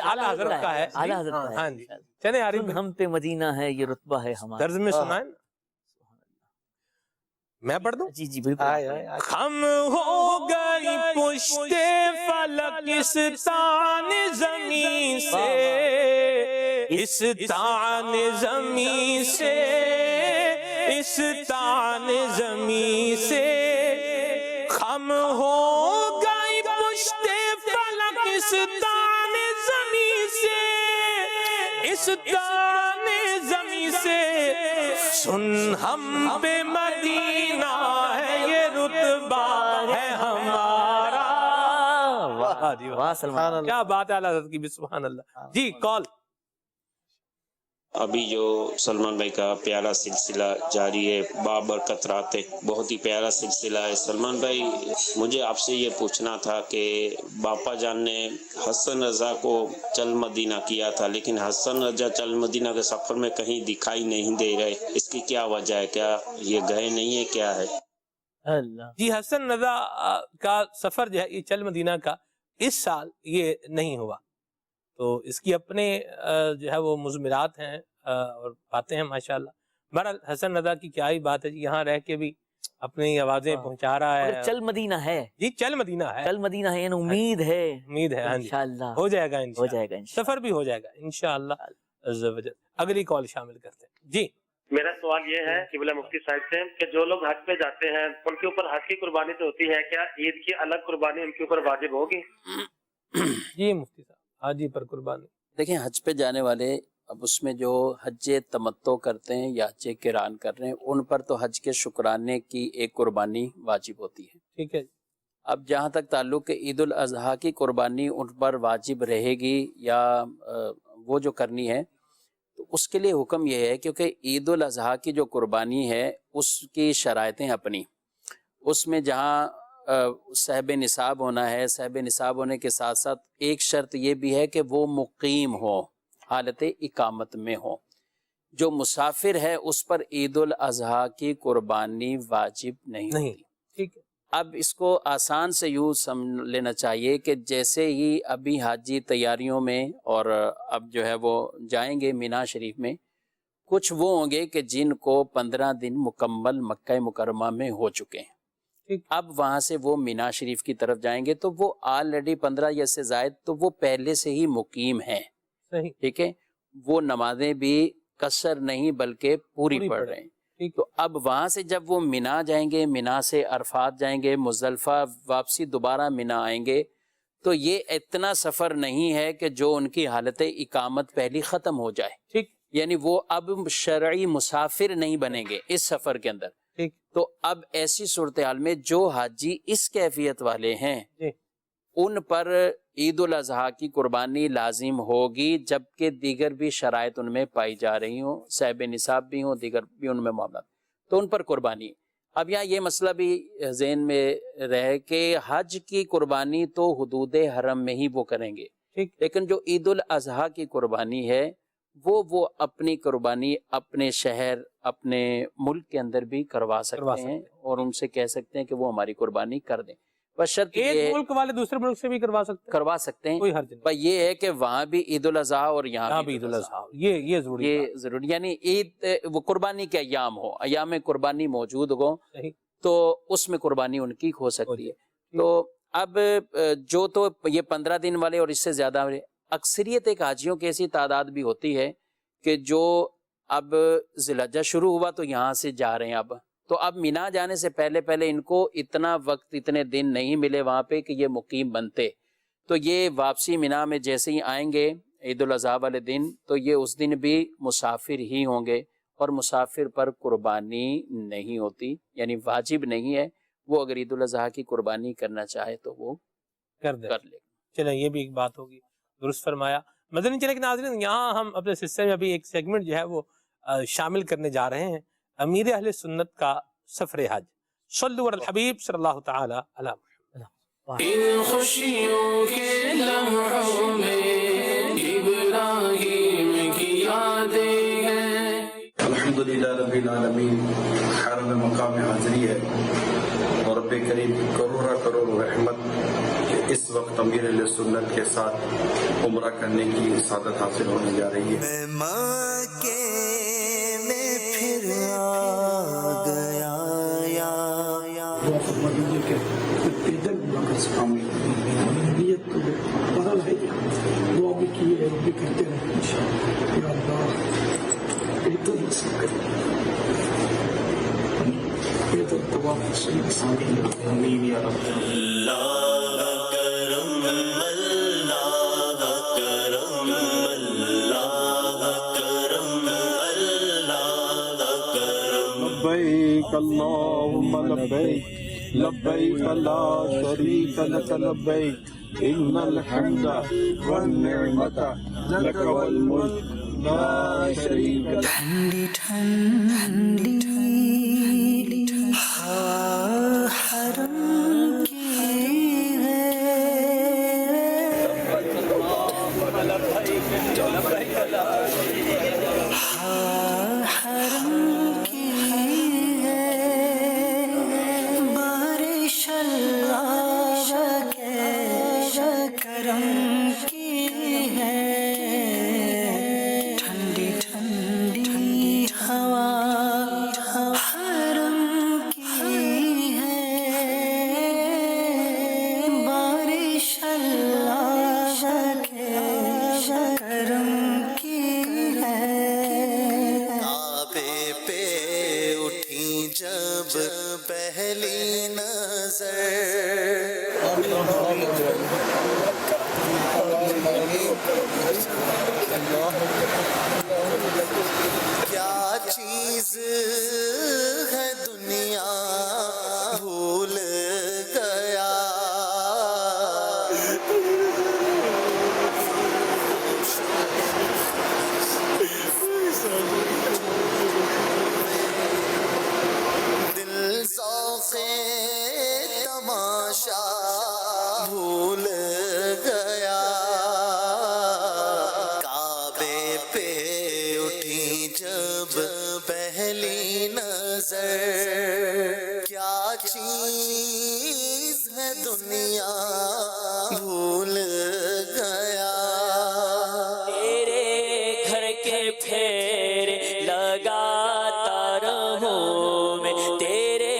اعلیٰ حضرت کا ہے. اعلیٰ حضرت کا ہے. ہاں جی چلیں عارف, ہم پہ مدینہ ہے یہ رتبہ ہے ہمارا. طرز میں سنائیں, میں پڑھ دوں. جی جی بالکل. خم ہو گئی پشت فلک اس تان زمین سے, اس تان زمین سے, اس تان زمین سے. خم ہو گئی پشت فلک اس تان زمین سے, اس تان زمین سے. سن ہم پہ مدینہ ہے یہ رتبہ ہے ہمارا. واہ سلمان, کیا بات ہے اعلیٰ حضرت کی بھی, سبحان اللہ. جی کال. ابھی جو سلمان بھائی کا پیارا سلسلہ جاری ہے, بابرکت راتیں, بہت ہی پیارا سلسلہ ہے. سلمان بھائی مجھے آپ سے یہ پوچھنا تھا کہ باپا جان نے حسن رضا کو چل مدینہ کیا تھا, لیکن حسن رضا چل مدینہ کے سفر میں کہیں دکھائی نہیں دے رہے, اس کی کیا وجہ ہے؟ کیا یہ گئے نہیں ہے, کیا ہے؟ جی حسن رضا کا سفر جو ہے یہ چل مدینہ کا اس سال یہ نہیں ہوا, تو اس کی اپنے جو ہے وہ مضمرات ہیں اور باتیں ہیں ماشاءاللہ. بہرحال حسن رضا کی کیا ہی بات ہے جی, یہاں رہ کے بھی اپنی آوازیں پہنچا رہا ہے. چل مدینہ ہے جی, چل مدینہ ہے, چل مدینہ ہے, امید ہے, امید ہے انشاءاللہ ہو جائے گا, ہو جائے گا, سفر بھی ہو جائے گا انشاءاللہ عز و جل. اگلی کال شامل کرتے ہیں. جی میرا سوال یہ ہے قبلہ مفتی صاحب سے کہ جو لوگ حج پہ جاتے ہیں ان کے اوپر حج کی قربانی تو ہوتی ہے, کیا عید کی الگ قربانی ان کے اوپر واجب ہوگی؟ جی مفتی صاحب, حاجی پر قربانی. دیکھیں حج پہ جانے والے اب اس میں جو حج تمتع کرتے ہیں یا حج قران کر رہے ہیں ان پر تو حج کے شکرانے کی ایک قربانی واجب ہوتی ہے. ٹھیک ہے. اب جہاں تک تعلق ہے عید الاضحیٰ کی قربانی ان پر واجب رہے گی یا وہ جو کرنی ہے تو اس کے لیے حکم یہ ہے کیونکہ عید الاضحیٰ کی جو قربانی ہے اس کی شرائطیں اپنی، اس میں جہاں صاحب نصاب ہونا ہے، صاحب نصاب ہونے کے ساتھ ساتھ ایک شرط یہ بھی ہے کہ وہ مقیم ہو، حالت اقامت میں ہو. جو مسافر ہے اس پر عید الاضحیٰ کی قربانی واجب نہیں ہوتی. ٹھیک ہے. اب اس کو آسان سے یوں سمجھ لینا چاہیے کہ جیسے ہی ابھی حاجی تیاریوں میں اور اب جو ہے وہ جائیں گے مینا شریف میں، کچھ وہ ہوں گے کہ جن کو 15 دن مکمل مکہ مکرمہ میں ہو چکے ہیں. اب وہاں سے وہ مینا شریف کی طرف جائیں گے تو وہ آلریڈی 15 یا سے زائد تو وہ پہلے سے ہی مقیم ہیں. ٹھیک ہے. وہ نمازیں بھی قصر نہیں بلکہ پوری پڑھ رہے ہیں. تو اب وہاں سے جب وہ مینا جائیں گے، مینا سے عرفات جائیں گے، مزدلفہ واپسی دوبارہ مینا آئیں گے، تو یہ اتنا سفر نہیں ہے کہ جو ان کی حالت اقامت پہلی ختم ہو جائے. ٹھیک. یعنی وہ اب شرعی مسافر نہیں بنیں گے اس سفر کے اندر. تو اب ایسی صورتحال میں جو حاجی اس کیفیت والے ہیں ان پر عید الاضحیٰ کی قربانی لازم ہوگی، جبکہ دیگر بھی شرائط ان میں پائی جا رہی ہوں، صاحب نصاب بھی ہوں، دیگر بھی ان میں معاملات، تو ان پر قربانی. اب یہاں یہ مسئلہ بھی ذہن میں رہے کہ حج کی قربانی تو حدود حرم میں ہی وہ کریں گے، لیکن جو عید الاضحیٰ کی قربانی ہے وہ اپنی قربانی اپنے شہر اپنے ملک کے اندر بھی کروا سکتے ہیں اور ان سے کہہ سکتے ہیں کہ وہ ہماری قربانی کر دیں. بس شرط ایک ملک والے دوسرے ملک سے بھی کروا سکتے ہیں. کوئی حرج نہیں. بس یہ ہے کہ وہاں بھی عید الاضحیٰ اور یہاں بھی عید الاضحیٰ، یہ ضروری یعنی عید وہ قربانی کے ایام ہو، ایام قربانی موجود ہو تو اس میں قربانی ان کی ہو سکتی ہے. تو اب جو تو یہ 15 دن والے اور اس سے زیادہ اکثریت ایک حاجیوں کی ایسی تعداد بھی ہوتی ہے کہ جو اب ذی الحجہ شروع ہوا تو یہاں سے جا رہے ہیں. تو اب مینا جانے سے پہلے ان کو اتنا وقت اتنے دن نہیں ملے وہاں پہ کہ یہ مقیم بنتے، تو یہ واپسی مینا میں جیسے ہی آئیں گے عید الاضحیٰ والے دن تو یہ اس دن بھی مسافر ہی ہوں گے اور مسافر پر قربانی نہیں ہوتی، یعنی واجب نہیں ہے. وہ اگر عید الاضحیٰ کی قربانی کرنا چاہے تو وہ کر لے. چلیں یہ بھی ایک بات ہوگی، درست فرمایا. مدنی چینل کے ناظرین، یہاں ہم اپنے سلسلے میں ابھی ایک سیگمنٹ جو ہے وہ شامل کرنے جا رہے ہیں، امیر اہل سنت کا سفر حج. صلو علی الحبیب صلی اللہ تعالی علی محمد. ان خوشیوں کے لمحوں میں ابراہیم کی یادیں ہیں. الحمدللہ رب العالمین. حرم مقام حاضری ہے اور رب کریم کروڑ رحمت کہ اس وقت امیر اہل سنت کے ساتھ عمرہ کرنے کی سعادت حاصل ہونے جا رہی ہے. نیت تو بدل ہے، دعا بھی کی ہے اور بھی کرتے رہے انشاءاللہ. یا اللہ ایک دن نصیب کریں، یہ تو دعا آمین یا رب. اللہ کرم اللہ کرم اللہ کرم اللہ کرم. لبیک اللہم لبیک لبیک لا شریک لک لبیک ان الحمد والنعمت لک والملک لا شریک لک. ٹھنڈی ٹھنڈی حرم کی حرم کی بارش اللہ کے کرم کی ہے. ٹھنڈی ٹھنڈی ہوا حرم کی ہے. بارش اللہ کے کرم کی ہے. کعبے پہ اٹھی جب پہلی نظر اللہ ہے دنیا بھول گیا دل ذوق تماشا بھول گیا کعبے پہ اٹھی جب پہلی نظر کیا چیز ہے دنیا بھول گیا تیرے گھر کے پھیرے لگاتا رہوں میں تیرے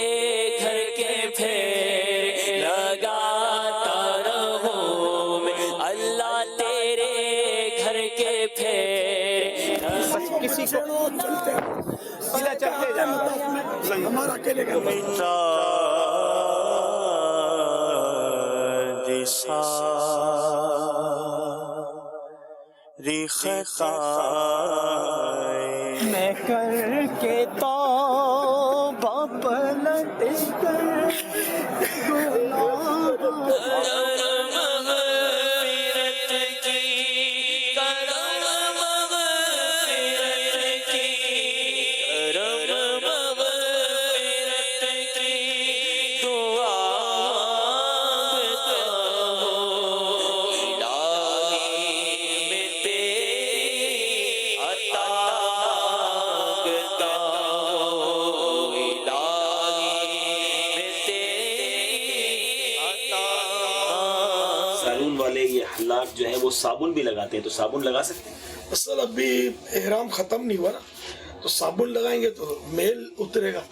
گھر کے پھیرے لگاتا رہوں میں اللہ تیرے گھر کے پھیرے کسی کو سیدھا چلتے جانا ہمارا اکیلے کا میں کر کے توبہ پلٹ کر سالون والے یہ حلاق جو ہے وہ صابن بھی لگاتے ہیں، تو صابن لگا سکتے ہیں؟ اصل ابھی احرام ختم نہیں ہوا نا، تو صابن لگائیں گے تو میل اترے گا.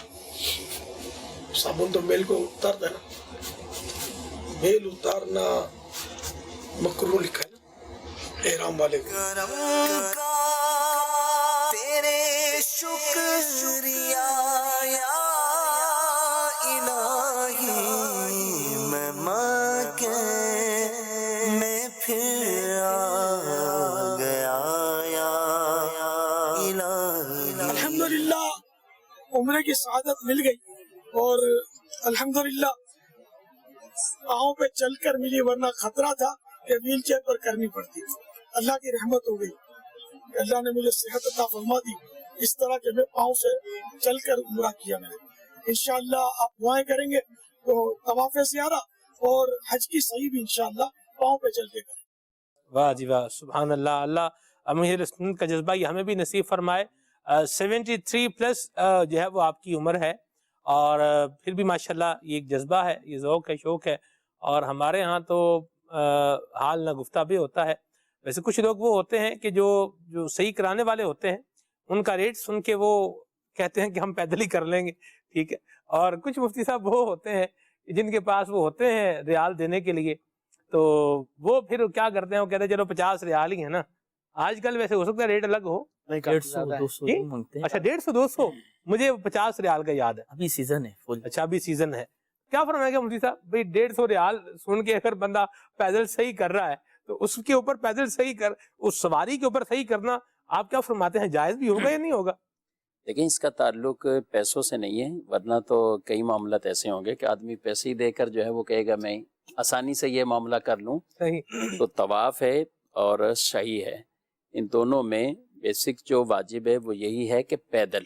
صابن تو میل کو اتارتا ہے نا، میل اتارنا مکروہ لکھا ہے نا احرام والے کو. تیرے شکریہ یا الہی میں مانگے میں پھر آ گیا یا الہی. الحمدللہ عمرے کی سعادت مل گئی اور الحمدللہ پاؤں پہ چل کر ملی، ورنہ خطرہ تھا کہ ویل چیئر پر کرنی پڑتی. اللہ کی رحمت ہو گئی، اللہ نے مجھے صحت عطا فرما دی اس طرح کہ میں پاؤں سے چل کر عمرہ کیا. میں انشاءاللہ آپ دعائیں کریں گے تو طواف زیارہ اور حج کی صحیح بھی انشاءاللہ پاؤں پہ چل کے کریں. واہ جی واہ، سبحان اللہ. اللہ امیر سنت کا جذبہ یہ ہمیں بھی نصیب فرمائے. 73 پلس جو ہے وہ آپ کی عمر ہے، اور پھر بھی ماشاءاللہ یہ ایک جذبہ ہے، یہ ذوق ہے، شوق ہے. اور ہمارے ہاں تو حال نہ گفتہ بھی ہوتا ہے. ویسے کچھ لوگ وہ ہوتے ہیں کہ جو صحیح کرانے والے ہوتے ہیں، ان کا ریٹ سن کے وہ کہتے ہیں کہ ہم پیدل ہی کر لیں گے، ٹھیک ہے. اور کچھ مفتی صاحب وہ ہوتے ہیں جن کے پاس وہ ہوتے ہیں ریال دینے کے لیے، تو وہ پھر کیا کرتے ہیں، وہ کہتے ہیں چلو 50 ریال ہی ہے نا. آج کل ویسے ہو سکتا ہے ریٹ الگ ہو، 150-200 اچھا 150-200، مجھے 50 ریال کا یاد ہے. ابھی سیزن ہے فل. اچھا ابھی سیزن ہے. کیا فرمائے گا مفتی صاحب، بھائی 150 ریال سن کے اگر بندہ پیدل صحیح کر رہا ہے تو اس کے اوپر پیدل صحیح کر، اس سواری کے اوپر صحیح کرنا آپ کیا فرماتے ہیں، جائز بھی ہوگا یا نہیں ہوگا؟ لیکن اس کا تعلق پیسوں سے نہیں ہے، ورنہ تو کئی معاملات ایسے ہوں گے کہ آدمی پیسے ہی دے کر جو ہے وہ کہے گا میں آسانی سے یہ معاملہ کر لوں. تو طواف ہے اور صحیح ہے، ان دونوں میں بیسک جو واجب ہے وہ یہی ہے کہ پیدل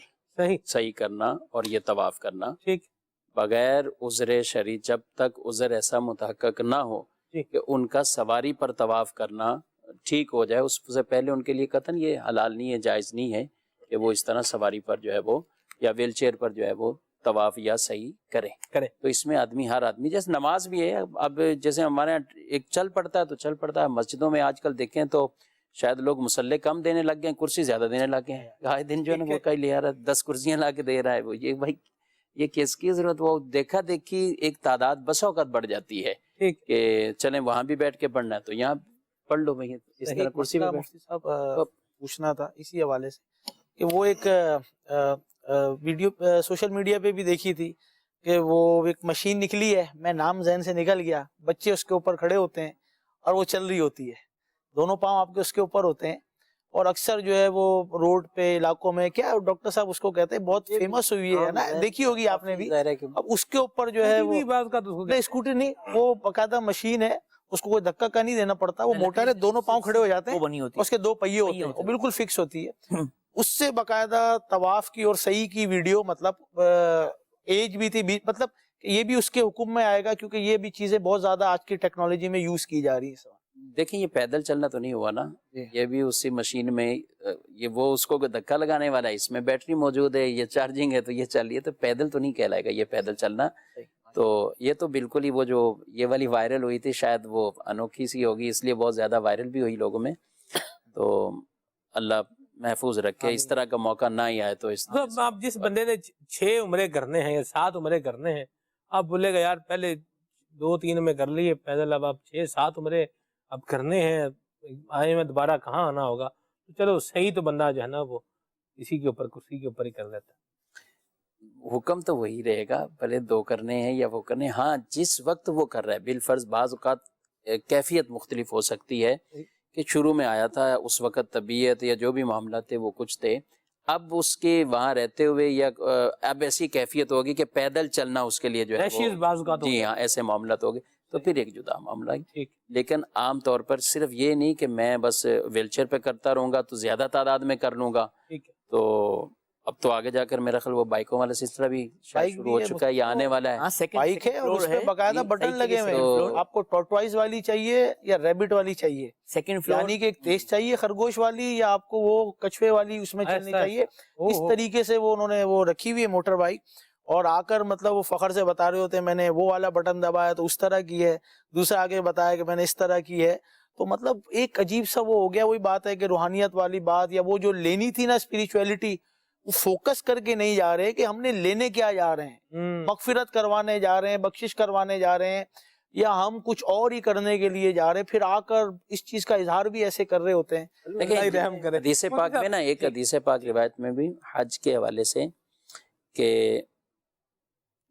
صحیح کرنا اور یہ طواف کرنا بغیر عذر شرعی، جب تک عذر ایسا متحقق نہ ہو کہ ان کا سواری پر طواف کرنا ٹھیک ہو جائے، اس سے پہلے ان کے لیے قطعاً یہ حلال نہیں ہے، جائز نہیں ہے کہ وہ اس طرح سواری پر جو ہے وہ یا ویل چیئر پر جو ہے وہ طواف یا صحیح کرے. تو اس میں ہر آدمی جیسے نماز بھی ہے، اب جیسے ہمارے یہاں ایک چل پڑتا ہے تو چل پڑتا ہے. مسجدوں میں آج کل دیکھیں تو شاید لوگ مسلح کم دینے لگ گئے ہیں، کرسی زیادہ دینے لگ گئے ہیں. آئے دن جو ہے نا وہ کہیں لے آ رہا ہے 10 کرسیاں لا کے دے رہا ہے. وہ یہ بھائی یہ کس کی ضرورت، وہ دیکھا دیکھی ایک تعداد بس اوقات بڑھ جاتی ہے کہ چلیں وہاں بھی بیٹھ کے پڑھنا ہے تو یہاں پڑھ لو بھائی. اس طرح کرسی پہ مفتی صاحب پوچھنا تھا اسی حوالے سے کہ وہ ایک ویڈیو سوشل میڈیا پہ بھی دیکھی تھی کہ وہ ایک مشین نکلی ہے، میں نام ذہن سے نکل گیا، بچے اس کے اوپر کھڑے ہوتے ہیں اور وہ چل رہی ہوتی ہے، دونوں پاؤں آپ کے اس کے اوپر ہوتے ہیں اور اکثر جو ہے وہ روڈ پہ علاقوں میں کیا ڈاکٹر صاحب اس کو کہتے ہیں بہت فیمس ہوئی ہے نا, دیکھی ہوگی آپ نے بھی. اب اس کے اوپر جو ہے وہ نہیں اسکوٹی نہیں, وہ باقاعدہ مشین ہے, اس کو کوئی دھکا کا نہیں دینا پڑتا, وہ موٹر ہے, دونوں پاؤں کھڑے ہو جاتے ہیں, اس کے 2 پہیے ہوتے ہیں, وہ بالکل فکس ہوتی ہے. اس سے باقاعدہ طواف کی اور سعی کی ویڈیو, مطلب ایج بھی تھی, مطلب یہ بھی اس کے حکم میں آئے گا کیونکہ یہ بھی چیزیں بہت زیادہ آج کی ٹیکنالوجی میں یوز کی جا رہی ہیں. دیکھیں یہ پیدل چلنا تو نہیں ہوا نا, یہ بھی اسی مشین میں, یہ وہ اس کو دھکا لگانے والا ہے, اس میں بیٹری موجود ہے, یہ چارجنگ ہے تو یہ چل رہی ہے, تو پیدل تو نہیں کہلائے گا یہ پیدل چلنا. تو یہ تو بالکل ہی وہ جو یہ والی وائرل ہوئی تھی شاید وہ انوکھی سی ہوگی, اس لیے بہت زیادہ وائرل بھی ہوئی لوگوں میں. تو اللہ محفوظ رکھے اس طرح کا موقع نہ ہی آئے. تو اس آپ جس بندے نے 6 عمرے کرنے ہیں یا 7 عمرے کرنے ہیں, آپ بولے گا یار پہلے 2-3 میں کر لیے پیدل, اب آپ 6-7 عمرے اب کرنے ہیں, آئے میں دوبارہ کہاں آنا ہوگا, تو چلو صحیح تو بندہ جو ہے نا وہ اسی کے اوپر کرسی کے اوپر ہی کر لیتا ہے. حکم تو وہی رہے گا, بھلے 2 کرنے ہیں یا وہ کرنے ہیں. ہاں جس وقت وہ کر رہا ہے بالفرض, بعض اوقات کیفیت مختلف ہو سکتی ہے کہ شروع میں آیا تھا اس وقت طبیعت یا جو بھی معاملات تھے وہ کچھ تھے, اب اس کے وہاں رہتے ہوئے یا اب ایسی کیفیت ہوگی کہ پیدل چلنا اس کے لیے جو ہے جی ہاں ایسے معاملات ہوگے, تو پھر ایک جدا معاملہ ہے. لیکن عام طور پر صرف یہ نہیں کہ میں بس ویل چیئر پہ کرتا رہوں گا تو زیادہ تعداد میں کر لوں گا. تو اب تو آگے جا کر میرا خیال وہ بائکوں والا سلسلہ بھی شاید شروع ہو چکا ہے یا آنے والا ہے. بائک ہے اور اس پہ باقاعدہ بٹن لگے ہوئے ہیں, آپ کو ٹورٹوائز والی چاہیے یا ریبٹ والی چاہیے, سیکنڈ فلور یعنی کہ ایک تیز چاہیے خرگوش والی یا آپ کو وہ کچھوے والی اس میں چلنی چاہیے. اس طریقے سے وہ انہوں نے وہ رکھی ہوئی ہے موٹر بائک, اور آ کر مطلب وہ فخر سے بتا رہے ہوتے ہیں میں نے وہ والا بٹن دبایا تو اس طرح کی ہے, دوسرا آگے بتایا کہ میں نے اس طرح کی ہے. تو مطلب ایک عجیب سا وہ ہو گیا. وہی بات ہے کہ روحانیت والی بات یا وہ جو لینی تھی نا اسپریچویلٹی, وہ فوکس کر کے نہیں جا رہے کہ ہم نے لینے کیا جا رہے ہیں, مغفرت کروانے جا رہے ہیں, بخشش کروانے جا رہے ہیں, یا ہم کچھ اور ہی کرنے کے لیے جا رہے ہیں. پھر آ کر اس چیز کا اظہار بھی ایسے کر رہے ہوتے ہیں. حدیث پاک میں نا ایک حدیث پاک روایت میں بھی حج کے حوالے سے کہ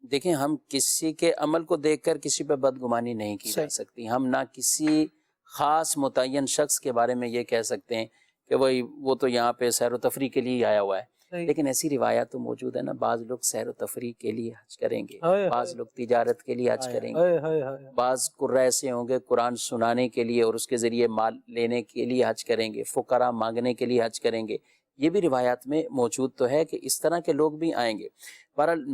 دیکھیں ہم کسی کے عمل کو دیکھ کر کسی پہ بدگمانی نہیں کی جا سکتی. ہم نہ کسی خاص متعین شخص کے بارے میں یہ کہہ سکتے ہیں کہ وہ تو یہاں پہ سیر و تفریح کے لیے آیا ہوا ہے. لیکن ایسی روایات تو موجود ہے نا, بعض لوگ سیر و تفریح کے لیے حج کریں گے, بعض لوگ تجارت کے لیے حج کریں گے, بعض قرہ ایسے ہوں گے قرآن سنانے کے لیے اور اس کے ذریعے مال لینے کے لیے حج کریں گے, فقراء مانگنے کے لیے حج کریں گے. یہ بھی روایات میں موجود تو ہے کہ اس طرح کے لوگ بھی آئیں گے. بہرحال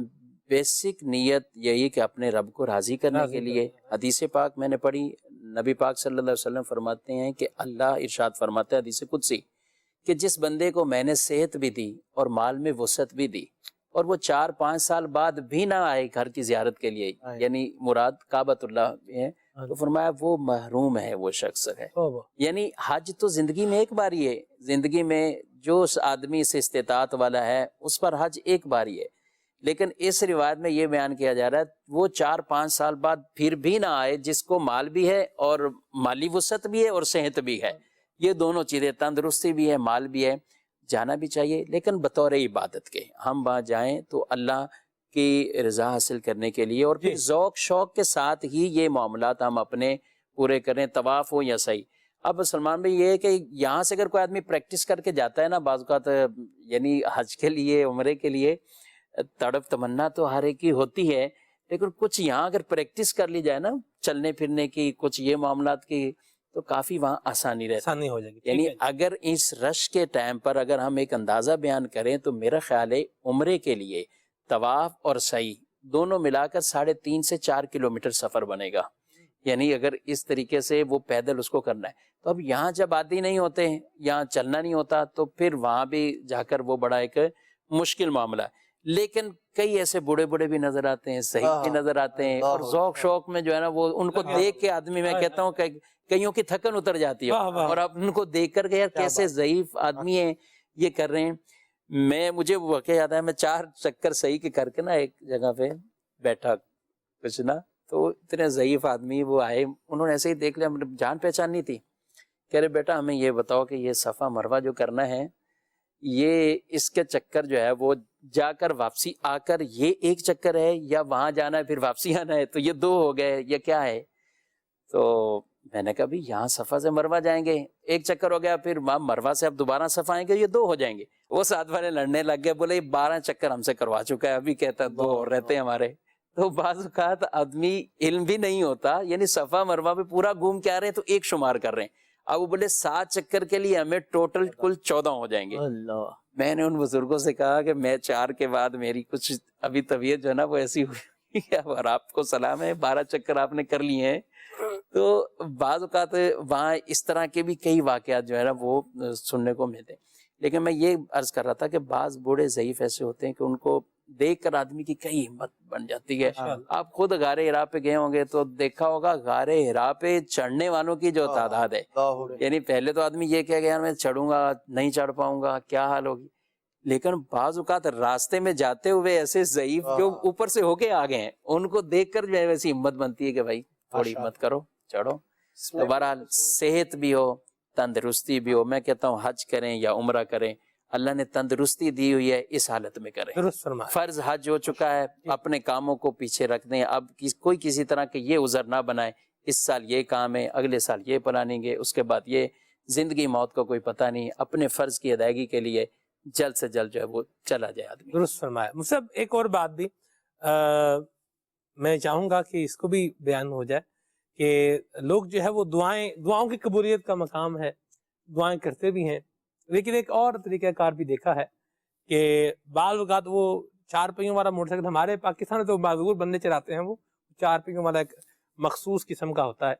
بیسک نیت یہی کہ اپنے رب کو راضی کرنے کے لیے. حدیث پاک میں نے پڑھی, نبی پاک صلی اللہ علیہ وسلم فرماتے ہیں کہ اللہ ارشاد فرماتا ہے حدیث قدسی کہ جس بندے کو میں نے صحت بھی دی اور مال میں وسعت بھی دی اور وہ 4-5 سال بعد بھی نہ آئے گھر کی زیارت کے لیے, یعنی مراد کعبۃ اللہ ہے, تو فرمایا وہ محروم ہے, وہ شخص ہے. یعنی حج تو زندگی میں ایک بار ہی ہے, زندگی میں جو آدمی سے استطاعت والا ہے اس پر حج ایک بار ہی ہے. لیکن اس روایت میں یہ بیان کیا جا رہا ہے وہ 4-5 سال بعد پھر بھی نہ آئے جس کو مال بھی ہے اور مالی وسعت بھی ہے اور صحت بھی ہے. یہ دونوں چیزیں, تندرستی بھی ہے مال بھی ہے, جانا بھی چاہیے لیکن بطور عبادت کے. ہم وہاں جائیں تو اللہ کی رضا حاصل کرنے کے لیے اور پھر ذوق شوق کے ساتھ ہی یہ معاملات ہم اپنے پورے کریں, طواف ہو یا صحیح. اب سلمان بھائی یہ ہے کہ یہاں سے اگر کوئی آدمی پریکٹس کر کے جاتا ہے نا بعض اوقات, یعنی حج کے لیے عمرے کے لیے تڑپ تمنا تو ہر ایک کی ہوتی ہے, لیکن کچھ یہاں اگر پریکٹس کر لی جائے نا چلنے پھرنے کی, کچھ یہ معاملات کی, تو کافی وہاں آسانی رہتی, آسانی ہو جائے گی. یعنی اگر اس رش کے ٹائم پر اگر ہم ایک اندازہ بیان کریں تو میرا خیال ہے عمرے کے لیے طواف اور سعی دونوں ملا کر 3.5 سے 4 کلومیٹر سفر بنے گا. یعنی اگر اس طریقے سے وہ پیدل اس کو کرنا ہے تو اب یہاں جب عادی نہیں ہوتے ہیں, یہاں چلنا نہیں ہوتا, تو پھر وہاں بھی جا کر وہ بڑا ایک مشکل معاملہ ہے. لیکن کئی ایسے بوڑھے بوڑھے بھی نظر آتے ہیں, صحیح بھی نظر آتے ہیں, اور ذوق شوق میں جو ہے نا وہ ان کو دیکھ کے آدمی, میں کہتا ہوں کہ کئیوں کی تھکن اتر جاتی ہے, اور اب ان کو دیکھ کر کہ یار کیسے ضعیف آدمی ہیں یہ کر رہے ہیں. مجھے وہ واقعہ یاد ہے, میں 4 چکر صحیح کے کر کے نا ایک جگہ پہ بیٹھا کچھ نا, تو اتنے ضعیف آدمی وہ آئے, انہوں نے ایسے ہی دیکھ لیا, جان پہچان نہیں تھی, کہہ رہے بیٹا ہمیں یہ بتاؤ کہ یہ صفا مروہ جو کرنا ہے یہ اس کے چکر جو ہے وہ جا کر واپسی آ کر یہ ایک چکر ہے یا وہاں جانا ہے پھر واپسی آنا ہے, تو یہ 2 ہو گئے یا کیا ہے؟ تو میں نے کہا بھی یہاں صفا سے مروا جائیں گے، ایک چکر ہو گیا، پھر وہاں مروا سے اب دوبارہ صفا آئیں گے، یہ 2 ہو جائیں گے۔ وہ ساتھ والے لڑنے لگ گئے، بولے یہ 12 چکر ہم سے کروا چکا ہے، ابھی کہتا ہے 2 اور رہتے ہیں ہمارے۔ تو بعض اوقات آدمی علم بھی نہیں ہوتا، یعنی صفا مروا پہ پورا گھوم کے آ رہے ہیں تو ایک شمار کر رہے ہیں، اب وہ بولے 7 چکر کے لیے ہمیں ٹوٹل کل 14 ہو جائیں گے۔ اللہ، میں نے ان بزرگوں سے کہا کہ میں 4 کے بعد میری کچھ ابھی طبیعت جو ہے نا وہ ایسی ہوئی ہے، اور آپ کو سلام ہے، 12 چکر آپ نے کر لیے ہیں۔ تو بعض اوقات وہاں اس طرح کے بھی کئی واقعات جو ہے نا وہ سننے کو ملتے ہیں۔ لیکن میں یہ عرض کر رہا تھا کہ بعض بوڑھے ضعیف ایسے ہوتے ہیں کہ ان کو دیکھ کر آدمی کی کئی ہمت بن جاتی ہے۔ آپ خود غار ہرا پہ گئے ہوں گے تو دیکھا ہوگا غار ہرا پہ چڑھنے والوں کی جو تعداد ہے، یعنی پہلے تو آدمی یہ کہہ گیا میں چڑھوں گا، نہیں چڑھ پاؤں گا، کیا حال ہوگی، لیکن بعض اوقات راستے میں جاتے ہوئے ایسے ضعیف جو اوپر سے ہو کے آ گئے ہیں ان کو دیکھ کر جو ہے ویسی ہمت بنتی ہے کہ بھائی تھوڑی ہمت کرو، چڑھو۔ تو بہرحال صحت بھی ہو، تندرستی بھی ہو، میں کہتا ہوں حج کریں یا عمرہ کریں، اللہ نے تندرستی دی ہوئی ہے، اس حالت میں کریں۔ فرض حج ہو چکا ہے، اپنے کاموں کو پیچھے رکھ دیں، اب کوئی کسی طرح کے یہ عذر نہ بنائے، اس سال یہ کام ہے، اگلے سال یہ پلانیں گے، اس کے بعد یہ، زندگی موت کا کوئی پتہ نہیں، اپنے فرض کی ادائیگی کے لیے جلد سے جلد جو ہے وہ چلا جائے آدمی۔ درست فرمایا۔ مصعب ایک اور بات بھی میں چاہوں گا کہ اس کو بھی بیان ہو جائے کہ لوگ جو ہے وہ دعاؤں کی قبولیت کا مقام ہے، دعائیں کرتے بھی ہیں، لیکن ایک اور طریقہ کار بھی دیکھا ہے کہ بعض اوقات وہ 4 پہیوں والا موٹر سائیکل، ہمارے پاکستان میں تو معذور بندے چلاتے ہیں، وہ 4 پہیوں والا ایک مخصوص قسم کا ہوتا ہے،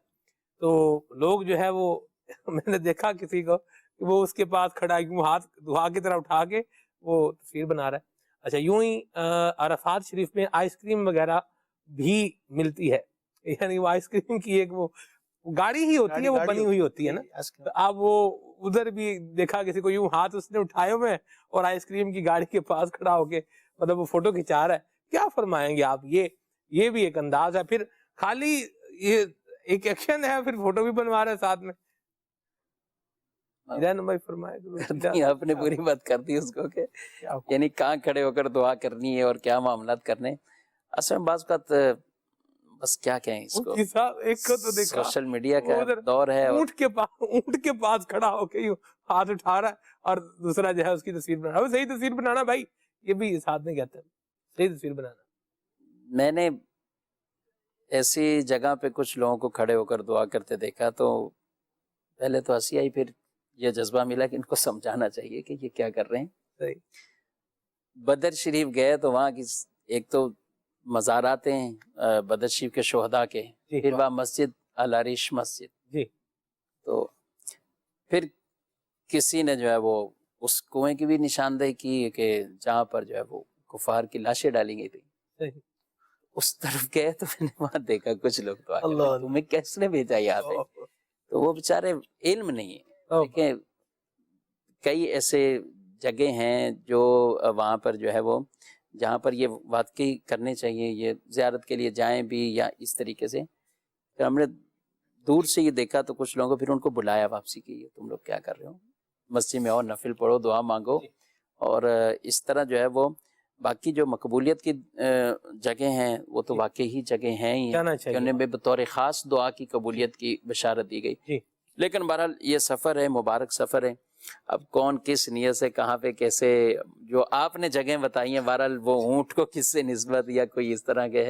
تو لوگ جو ہے وہ میں نے دیکھا کسی کو کہ وہ اس کے پاس کھڑا ہے، یوں ہاتھ دعا کی طرح اٹھا کے وہ تصویر بنا رہا ہے۔ اچھا، یوں ہی عرفات شریف میں آئس کریم وغیرہ بھی ملتی ہے، یعنی وہ آئس کریم کی ایک وہ گاڑی ہی ہوتی ہے، وہ بنی ہوئی ہوتی ہے نا، اب وہ ادھر بھی دیکھا کسی کو یوں ہاتھ اس نے اٹھائے ہوئے اور آئس کریم کی گاڑی کے پاس کھڑا ہو کے مطلب وہ فوٹو کھنچا رہا ہے۔ کیا فرمائیں گے آپ؟ یہ بھی ایک انداز ہے، پھر خالی یہ ایک ایکشن ہے، پھر فوٹو بھی بنوا رہے ہیں ساتھ میں۔ آپ نے پوری بات کر دی اس کو کہ یعنی کہاں کھڑے ہو کر دعا کرنی ہے اور کیا معاملات کرنے۔ اصل میں بعض اوقات بس کیا کہیں اس کو، سوشل میڈیا کا دور ہے، اونٹ کے پاس کھڑا ہو کے ہاتھ اٹھا رہا ہے اور دوسرا جو ہے اس کی تصویر بنا رہا ہے۔ صحیح تصویر بنانا بھائی، یہ بھی ساتھ میں کہتے ہیں، صحیح تصویر بنانا۔ میں نے ایسی جگہ پہ کچھ لوگوں کو کھڑے ہو کر دعا کرتے دیکھا تو پہلے تو ہنسی آئی، پھر یہ جذبہ ملا کہ ان کو سمجھانا چاہیے کہ یہ کیا کر رہے ہیں۔ صحیح۔ بدر شریف گئے تو وہاں کی ایک تو مزارات ہیں بدر شریف کے شہداء کے، پھر وہاں مسجد العریش مسجد، تو پھر کسی نے جو ہے وہ اس کنویں کی بھی نشاندہی کی کہ جہاں پر جو ہے وہ کفار کی لاشیں ڈالی گئی تھی، اس طرف گئے تو میں نے وہاں دیکھا کچھ لوگ تو تمہیں کس نے بھیجا یہاں پہ، تو وہ بیچارے علم نہیں ہے۔ دیکھیں کئی ایسے جگہ ہیں جو وہاں پر جو ہے وہ جہاں پر یہ واقعی کرنے چاہیے، یہ زیارت کے لیے جائیں بھی یا اس طریقے سے۔ پھر ہم نے دور سے یہ دیکھا تو کچھ لوگوں کو پھر ان کو بلایا واپسی کی، تم لوگ کیا کر رہے ہو، مسجد میں آؤ، نفل پڑھو، دعا مانگو، اور اس طرح جو ہے وہ باقی جو مقبولیت کی جگہ ہیں وہ تو واقعی ہی جگہ ہیں ہی، کہ انہیں بے بطور خاص دعا کی قبولیت کی بشارت دی گئی۔ لیکن بہرحال یہ سفر ہے، مبارک سفر ہے، اب کون کس نیت سے کہاں پہ کیسے، جو آپ نے جگہیں بتائی ہیں بہرحال وہ اونٹ کو کس سے نسبت یا کوئی اس طرح کے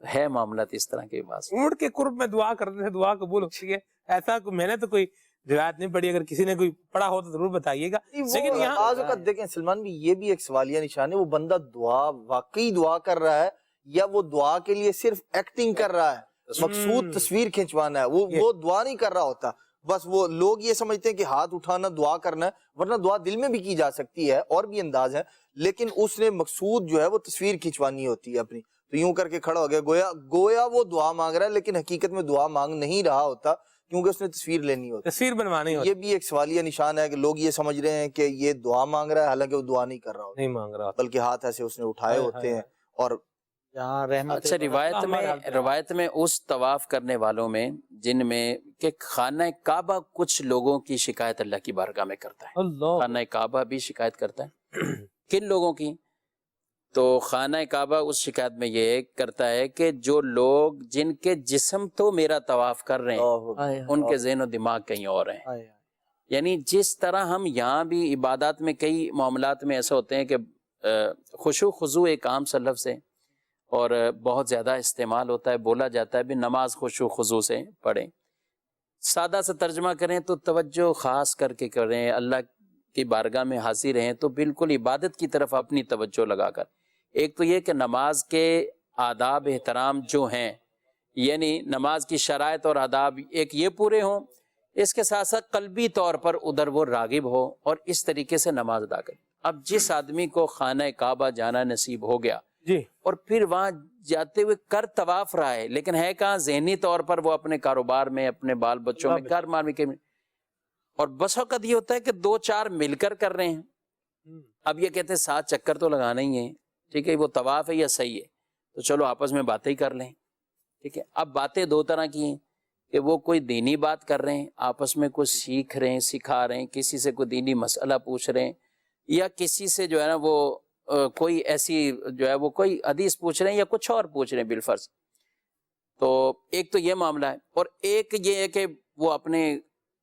ہے معاملات اس طرح کے بات۔ اونٹ کے قرب میں دعا کرنے سے دعا قبول ہوتی ہے، ایسا میں نے تو کوئی روایت نہیں پڑھی، اگر کسی نے کوئی پڑھا ہو تو ضرور بتائیے گا۔ لیکن یہاں دیکھیں سلمان بھی، یہ بھی ایک سوالیہ نشان ہے، وہ بندہ دعا واقعی دعا کر رہا ہے یا وہ دعا کے لیے صرف ایکٹنگ کر رہا ہے، مقصود تصویر کھنچوانا ہے، وہ دعا نہیں کر رہا ہوتا، بس وہ لوگ یہ سمجھتے ہیں کہ ہاتھ اٹھانا دعا کرنا ہے، ورنہ دعا دل میں بھی کی جا سکتی ہے، اور بھی انداز ہیں، لیکن اس نے مقصود جو ہے وہ تصویر کھنچوانی ہوتی ہے اپنی، تو یوں کر کے کھڑا ہو گیا، گویا وہ دعا مانگ رہا ہے لیکن حقیقت میں دعا مانگ نہیں رہا ہوتا، کیونکہ اس نے تصویر لینی ہوتی، تصویر بنوانی ہوتی۔ یہ بھی ایک سوالیہ نشان ہے کہ لوگ یہ سمجھ رہے ہیں کہ یہ دعا مانگ رہا ہے، حالانکہ وہ دعا نہیں کر رہا ہوتا، نہیں مانگ رہا، بلکہ ہاتھ ایسے اس نے اٹھائے ہوتے ہیں۔ اور اچھا، روایت میں اس طواف کرنے والوں میں جن میں کہ خانہ کعبہ کچھ لوگوں کی شکایت اللہ کی بارگاہ میں کرتا ہے، خانہ کعبہ بھی شکایت کرتا ہے، کن لوگوں کی؟ تو خانہ کعبہ اس شکایت میں یہ کرتا ہے کہ جو لوگ جن کے جسم تو میرا طواف کر رہے ہیں ان کے ذہن و دماغ کہیں اور ہیں. یعنی جس طرح ہم یہاں بھی عبادات میں کئی معاملات میں ایسا ہوتے ہیں کہ خشوع خضوع ایک عام سے لفظ ہے اور بہت زیادہ استعمال ہوتا ہے، بولا جاتا ہے بھی نماز خشوع خضوع سے پڑھیں. سادہ سے ترجمہ کریں تو توجہ خاص کر کے کریں، اللہ کی بارگاہ میں حاضر ہیں تو بالکل عبادت کی طرف اپنی توجہ لگا کر. ایک تو یہ کہ نماز کے آداب احترام جو ہیں، یعنی نماز کی شرائط اور آداب ایک یہ پورے ہوں، اس کے ساتھ ساتھ قلبی طور پر ادھر وہ راغب ہو اور اس طریقے سے نماز ادا کرے. اب جس آدمی کو خانہ کعبہ جانا نصیب ہو گیا جی اور پھر وہاں جاتے ہوئے کر طواف رہا ہے، لیکن ہے کہاں ذہنی طور پر وہ اپنے کاروبار میں، اپنے بال بچوں میں، کار مار میں، اور بس اوقات یہ ہوتا ہے کہ 2-4 مل کر رہے ہیں. اب یہ کہتے ہیں 7 چکر تو لگانا ہی ہے، ٹھیک ہے، وہ طواف ہے یا صحیح ہے، تو چلو آپس میں باتیں ہی کر لیں. ٹھیک ہے، اب باتیں 2 طرح کی ہیں کہ وہ کوئی دینی بات کر رہے ہیں، آپس میں کچھ سیکھ رہے ہیں، سکھا رہے ہیں، کسی سے کوئی دینی مسئلہ پوچھ رہے ہیں، یا کسی سے جو ہے نا وہ کوئی ایسی جو ہے وہ کوئی حدیث پوچھ رہے ہیں یا کچھ اور پوچھ رہے ہیں بالفرض. تو ایک تو یہ معاملہ ہے، اور ایک یہ ہے کہ وہ اپنے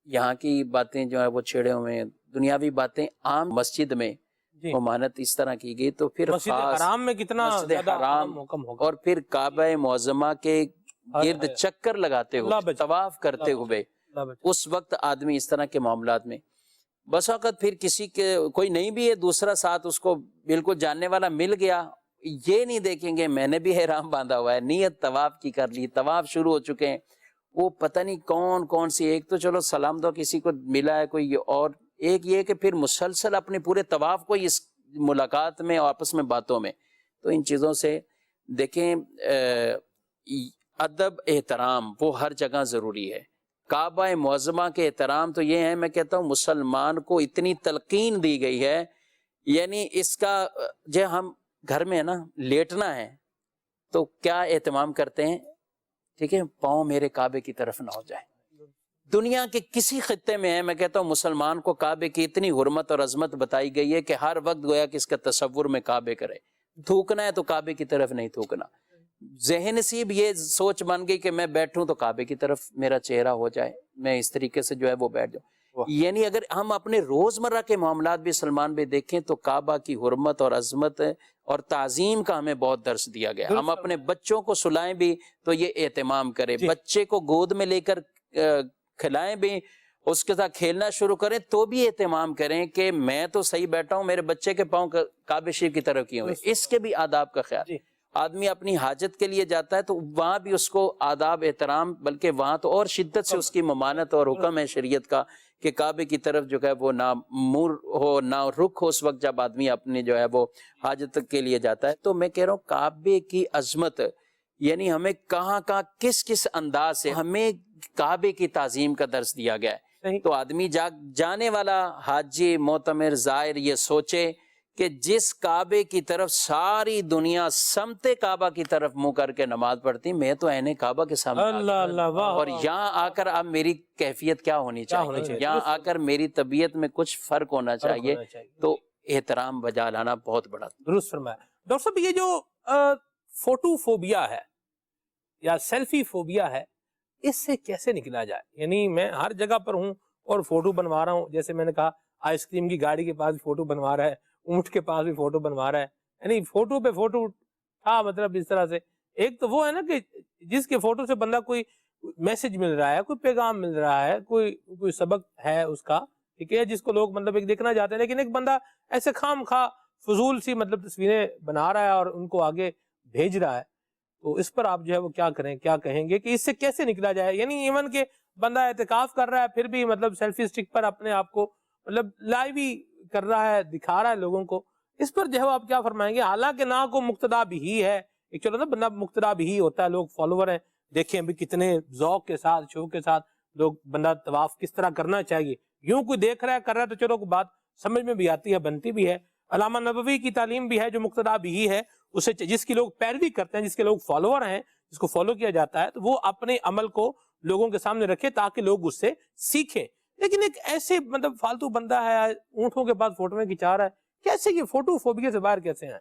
یہاں کی باتیں جو ہے وہ چھیڑے ہوئے ہیں، دنیاوی باتیں. عام مسجد میں ممانت اس طرح کی گئی تو پھر مسجد حرام میں کتنا مسجد حرام اور پھر کعبہ معظمہ کے گرد چکر لگاتے ہوئے، طواف کرتے ہوئے، اس وقت آدمی اس طرح کے معاملات میں بس وقت پھر کسی کے کوئی نہیں بھی ہے، دوسرا ساتھ اس کو بالکل جاننے والا مل گیا، یہ نہیں دیکھیں گے میں نے بھی احرام باندھا ہوا ہے، نیت طواف کی کر لی، طواف شروع ہو چکے ہیں، وہ پتہ نہیں کون سی. ایک تو چلو سلام دو کسی کو ملا ہے کوئی، اور ایک یہ کہ پھر مسلسل اپنے پورے طواف کو اس ملاقات میں اور آپس میں باتوں میں. تو ان چیزوں سے دیکھیں ادب احترام وہ ہر جگہ ضروری ہے. کعبہ معظمہ کے احترام تو یہ ہے، میں کہتا ہوں مسلمان کو اتنی تلقین دی گئی ہے، یعنی اس کا جو ہم گھر میں ہے نا لیٹنا ہے تو کیا اہتمام کرتے ہیں، ٹھیک ہے، پاؤں میرے کعبے کی طرف نہ ہو جائے. دنیا کے کسی خطے میں ہے، میں کہتا ہوں مسلمان کو کعبے کی اتنی حرمت اور عظمت بتائی گئی ہے کہ ہر وقت گویا کہ اس کا تصور میں کعبے کرے. تھوکنا ہے تو کعبے کی طرف نہیں تھوکنا. ذہن نصیب یہ سوچ بن گئی کہ میں بیٹھوں تو کعبے کی طرف میرا چہرہ ہو جائے، میں اس طریقے سے جو ہے وہ بیٹھ جاؤں. یعنی اگر ہم اپنے روزمرہ کے معاملات بھی سلمان بھائی دیکھیں تو کعبہ کی حرمت اور عظمت اور تعظیم کا ہمیں بہت درس دیا گیا. ہم اپنے بچوں کو سلائیں بھی تو یہ اہتمام کریں، بچے کو گود میں لے کر کھلائیں بھی، اس کے ساتھ کھیلنا شروع کریں تو بھی اہتمام کریں کہ میں تو صحیح بیٹھا ہوں، میرے بچے کے پاؤں کعبہ شریف کی طرف کیے ہوئے. اس کے بھی آداب کا خیال. آدمی اپنی حاجت کے لیے جاتا ہے تو وہاں بھی اس کو آداب احترام، بلکہ وہاں تو اور شدت سے اس کی ممانت اور حکم ہے شریعت کا کہ کعبے کی طرف جو ہے وہ نہ منہ ہو نہ رخ ہو اس وقت جب آدمی اپنی جو ہے وہ حاجت کے لیے جاتا ہے. تو میں کہہ رہا ہوں کعبے کی عظمت یعنی ہمیں کہاں کس انداز سے ہمیں کعبے کی تعظیم کا درس دیا گیا ہے. تو آدمی جانے والا حاجی معتمر زائر یہ سوچے کہ جس کعبے کی طرف ساری دنیا سمت کعبہ کی طرف منہ کر کے نماز پڑھتی، میں تو عین کعبہ کے سامنے اور یہاں آ کر اب میری کیفیت کیا ہونی چاہیے، یہاں آ کر میری طبیعت میں کچھ فرق ہونا چاہیے. تو احترام بجا لانا بہت بڑا. درست فرمایا. ڈاکٹر صاحب یہ جو فوٹو فوبیا ہے یا سیلفی فوبیا ہے، اس سے کیسے نکلا جائے؟ یعنی میں ہر جگہ پر ہوں اور فوٹو بنوا رہا ہوں، جیسے میں نے کہا آئس کریم کی گاڑی کے پاس فوٹو بنوا رہا ہے، اونٹ کے پاس بھی فوٹو بنوا رہا ہے، یعنی فوٹو پہ فوٹو تھا. مطلب اس طرح سے ایک تو وہ ہے نا کہ جس کے فوٹو سے بندہ کوئی میسج مل رہا ہے، کوئی پیغام مل رہا ہے، کوئی سبق ہے اس کا، ٹھیک ہے، جس کو لوگ مطلب ایک دیکھنا چاہتے ہیں. لیکن ایک بندہ ایسے خام خواہ فضول سی مطلب تصویریں بنا رہا ہے اور ان کو آگے بھیج رہا ہے. تو اس پر آپ جو ہے وہ کیا کریں، کیا کہیں گے کہ اس سے کیسے نکلا جائے؟ یعنی ایون کہ بندہ اعتکاف کر رہا ہے پھر بھی مطلب سیلفی سٹک پر اپنے آپ کو مطلب لائیو ہی کر رہا ہے، دکھا رہا ہے لوگوں کو. اس پر جو ہے آپ کیا فرمائیں گے؟ حالانکہ نہ کو مقتدا بھی ہے، ایک چلو نا بندہ مقتدا بھی ہوتا ہے، لوگ فالوور ہیں، دیکھیں ابھی کتنے ذوق کے ساتھ شوق کے ساتھ لوگ بندہ طواف کس طرح کرنا چاہیے. یوں کوئی دیکھ رہا ہے کر رہا ہے تو چلو بات سمجھ میں بھی آتی ہے، بنتی بھی ہے. علامہ نبوی کی تعلیم بھی ہے جو مقتدا بھی ہے، اسے جس کی لوگ پیروی کرتے ہیں، جس کے لوگ فالوور ہیں، جس کو فالو کیا جاتا ہے، تو وہ اپنے عمل کو لوگوں کے سامنے رکھے تاکہ لوگ اس سے سیکھیں. لیکن ایک ایسے مطلب فالتو بندہ ہے، اونٹوں کے پاس فوٹویں کھچا رہا ہے، کیسے یہ فوٹو فوبیا سے باہر کیسے آئے؟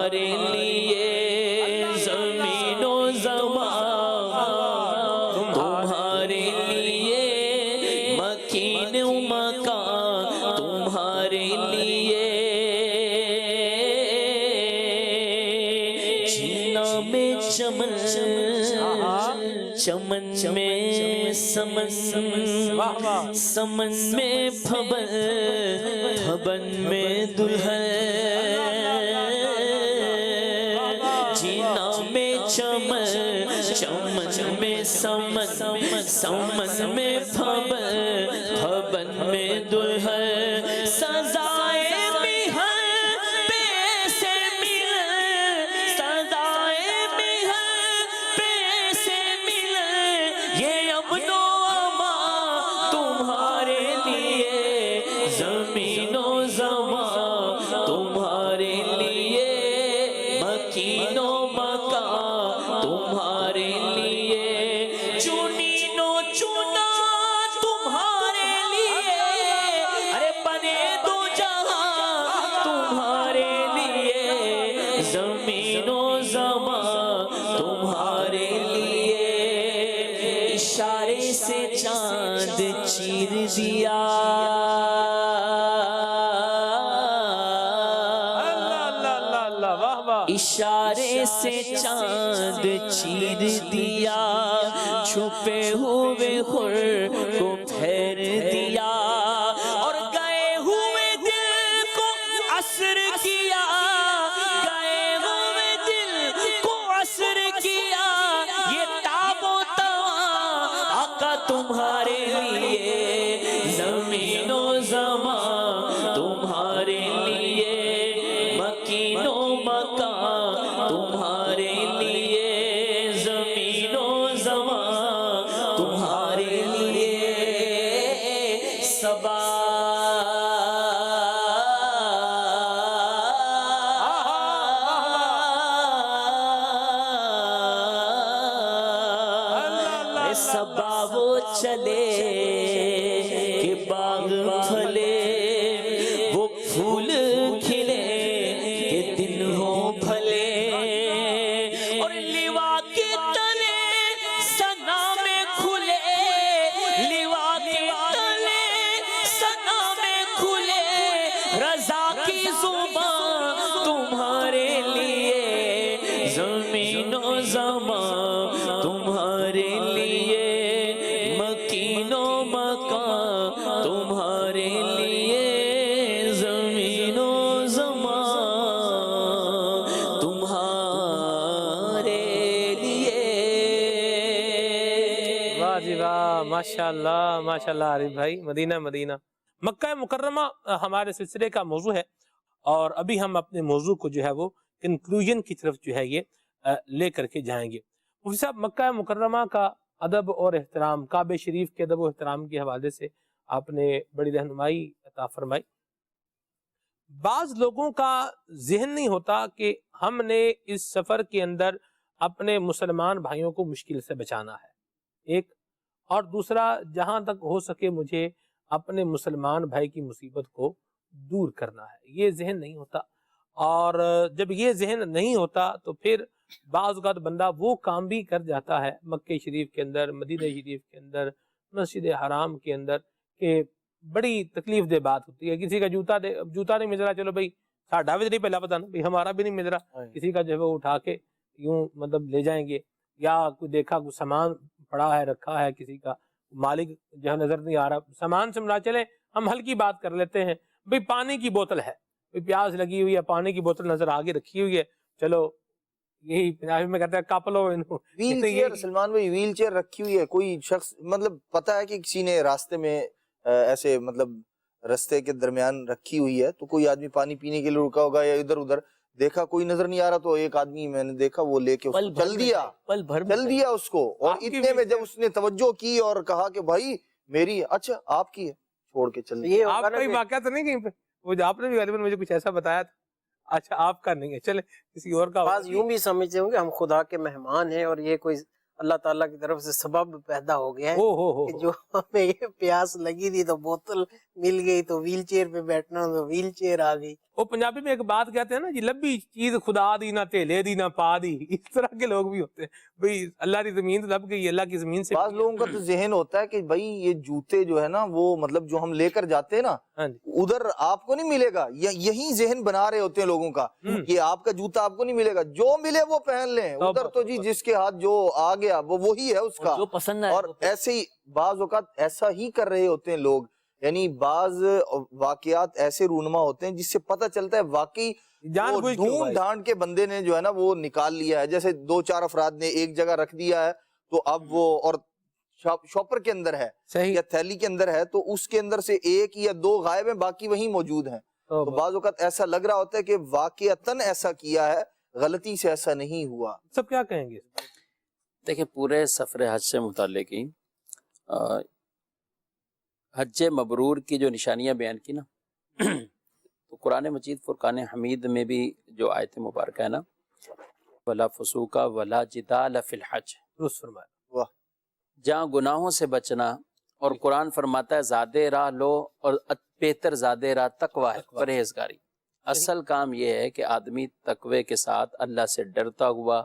تمہارے لیے زمین و زمان، تمہارے لیے مکین و مکان، تمہارے لیے جینا میں چمن، چمن میں سمن، سمن میں پھبن، پھبن میں دلہن، جینا میں چمن، چمن میں سمن، سمن میں پھبن، پھبن میں دلہن، سزائے مہر پیسے ملن، سزائے مہر پیسے ملن، یہ امن و امان تمہارے لیے، زمین و زمان تمہارے لیے، مکین و مکان تمہارے لیے، چنین و چنا تمہارے لیے، ارے بنے دو جہاں تمہارے لیے، زمین و زمان تمہارے لیے، اشارے سے چاند چیر دیا، اشارے سے چاند چیر دیا، چھپے ہوئے خور کو پھیر دیا، اور گئے ہوئے دل کو عصر کیا، گئے ہوئے دل کو عصر کیا، یہ تاب و تواں آقا تمہارے لیے، زمین و زمان تمہارے لیے، مکین و مکان تمہارے لیے، زمین و زمان تمہارے لیے، سبا سبا وہ چلے کہ باغ پھلے، وہ پھول کھلے کہ دن ہو بھلے، اور لیوا کے تلے سنا میں کھلے، لیوا کے تلے سنا میں کھلے، رضا کی زبان تمہارے لیے، زمین و زمان تمہارے لیے، مکین و مکان تمہارے لیے، زمین و زمان تمہارے لیے۔ واہ جی واہ، ماشاءاللہ ماشاءاللہ عارف بھائی، مدینہ مدینہ مکہ مکرمہ ہمارے سلسلے کا موضوع ہے، اور ابھی ہم اپنے موضوع کو جو ہے وہ کنکلوژن کی طرف جو ہے یہ لے کر کے جائیں گے۔ مفتی صاحب، مکہ مکرمہ کا ادب اور احترام، کعبہ شریف کے ادب و احترام کے حوالے سے آپ نے بڑی رہنمائی عطا فرمائی۔ بعض لوگوں کا ذہن نہیں ہوتا کہ ہم نے اس سفر کے اندر اپنے مسلمان بھائیوں کو مشکل سے بچانا ہے، ایک، اور دوسرا جہاں تک ہو سکے مجھے اپنے مسلمان بھائی کی مصیبت کو دور کرنا ہے، یہ ذہن نہیں ہوتا۔ اور جب یہ ذہن نہیں ہوتا تو پھر بعض اوقات بندہ وہ کام بھی کر جاتا ہے مکہ شریف کے اندر، مدینہ شریف کے اندر، مسجد حرام کے اندر، کہ بڑی تکلیف دہ بات ہوتی ہے۔ کسی کا جوتا نہیں مل رہا، چلو بھائی ساڈا بھی نہیں پہلا پتا نا بھائی، ہمارا بھی نہیں مل رہا، کسی کا جو ہے وہ اٹھا کے یوں مطلب لے جائیں گے، یا کوئی دیکھا کوئی سامان پڑا ہے رکھا ہے، کسی کا مالک جو ہے نظر نہیں آ رہا، سامان سے ملا، چلے ہم ہلکی بات کر لیتے ہیں، بھئی پانی کی بوتل ہے، پیاس لگی ہوئی ہے، پانی کی بوتل نظر آگے رکھی ہوئی ہے، چلو یہی پنجابی میں کہتے ہیں کپ لو انہوں۔ ویل چیئر، سلمان بھائی ویل چیئر رکھی ہوئی ہے، کوئی شخص مطلب پتا ہے کہ کسی نے راستے میں ایسے مطلب راستے کے درمیان رکھی ہوئی ہے، تو کوئی آدمی پانی پینے کے لیے رکا ہوگا یا ادھر ادھر دیکھا کوئی نظر نہیں آ رہا، تو ایک آدمی میں نے دیکھا وہ لے کے چل دیا اس کو، اور اتنے میں جب اس نے توجہ کی اور کہا کہ بھائی میری، اچھا آپ کی ہے، چھوڑ کے چل دیا۔ آپ کا واقعہ تو نہیں کہیں پہ؟ وہ آپ نے بھی غالباً مجھے کچھ ایسا بتایا تھا۔ اچھا آپ کا نہیں ہے، چلے کسی اور کا۔ بعض یوں بھی سمجھتے ہوں کہ ہم خدا کے مہمان ہیں اور یہ کوئی اللہ تعالیٰ کی طرف سے سبب پیدا ہو گیا ہے کہ جو ہمیں یہ پیاس لگی تھی تو بوتل مل گئی، تو ویل چیئر پہ بیٹھنا تو ویل چیئر آ گئی۔ وہ پنجابی میں ایک بات کہتے ہیں نا جی، لبی چیز خدا دی نہ تیلے دی نہ پا دی، اس طرح کے لوگ بھی ہوتے ہیں بھئی اللہ کی زمین تو لب گئی، اللہ کی زمین سے بعض لوگوں کا تو ذہن ہوتا ہے کہ بھائی یہ جوتے جو ہے نا وہ مطلب جو ہم لے کر جاتے ہیں نا ادھر آپ کو نہیں ملے گا، یہی ذہن بنا رہے ہوتے ہیں لوگوں کا کہ آپ کا جوتا آپ کو نہیں ملے گا، جو ملے وہ پہن لیں، ادھر تو جی جس کے ہاتھ جو آ گیا وہ وہی ہے اس کا، جو پسند ہے، اور ایسے ہی بعض اوقات ایسا ہی کر رہے ہوتے ہیں لوگ، یعنی بعض واقعات ایسے رونما ہوتے ہیں جس سے پتہ چلتا ہے واقعی ڈھونڈ ڈھانڈ کے بندے نے جو ہے نا وہ نکال لیا ہے، جیسے 2-4 افراد نے ایک جگہ رکھ دیا ہے تو اب وہ اور شاپر کے اندر ہے یا تھیلی کے اندر ہے تو اس کے اندر سے 1 یا 2 غائب ہیں، باقی وہیں موجود ہیں، تو بعض اوقات ایسا لگ رہا ہوتا ہے کہ واقعتاً ایسا کیا ہے، غلطی سے ایسا نہیں ہوا۔ سب کیا کہیں گے؟ دیکھیں پورے سفر حج سے متعلق ہی حج مبرور کی جو نشانیاں بیان کی نا تو قرآن مجید فرقان حمید میں بھی جو آیت مبارکہ ہے نا وَلَا فُسُوقَ وَلَا جِدَالَ فِي الْحَجِّ، درست فرمایا، جہاں گناہوں سے بچنا، اور قرآن فرماتا ہے زیادہ راہ لو اور بہتر زیادہ راہ تقوی ہے، پرہیزگاری۔ اصل کام یہ ہے کہ آدمی تقوی کے ساتھ اللہ سے ڈرتا ہوا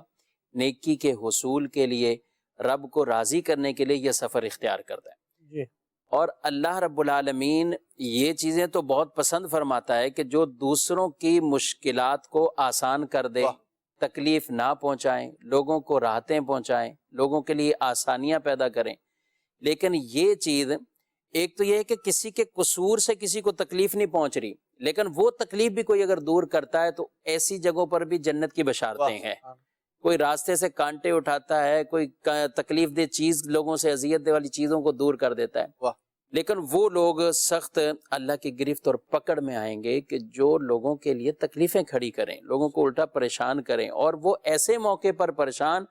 نیکی کے حصول کے لیے، رب کو راضی کرنے کے لیے یہ سفر اختیار کرتا ہے، اور اللہ رب العالمین یہ چیزیں تو بہت پسند فرماتا ہے کہ جو دوسروں کی مشکلات کو آسان کر دے، تکلیف نہ پہنچائیں، لوگوں کو راحتیں پہنچائیں، لوگوں کے لیے آسانیاں پیدا کریں۔ لیکن یہ چیز ایک تو یہ ہے کہ کسی کے قصور سے کسی کو تکلیف نہیں پہنچ رہی، لیکن وہ تکلیف بھی کوئی اگر دور کرتا ہے تو ایسی جگہوں پر بھی جنت کی بشارتیں ہیں۔ کوئی راستے سے کانٹے اٹھاتا ہے، کوئی تکلیف دہ چیز، لوگوں سے اذیت دے والی چیزوں کو دور کر دیتا ہے، لیکن وہ لوگ سخت اللہ کی گرفت اور پکڑ میں آئیں گے کہ جو لوگوں کے لیے تکلیفیں کھڑی کریں، لوگوں کو الٹا پریشان کریں، اور وہ ایسے موقع پر پریشان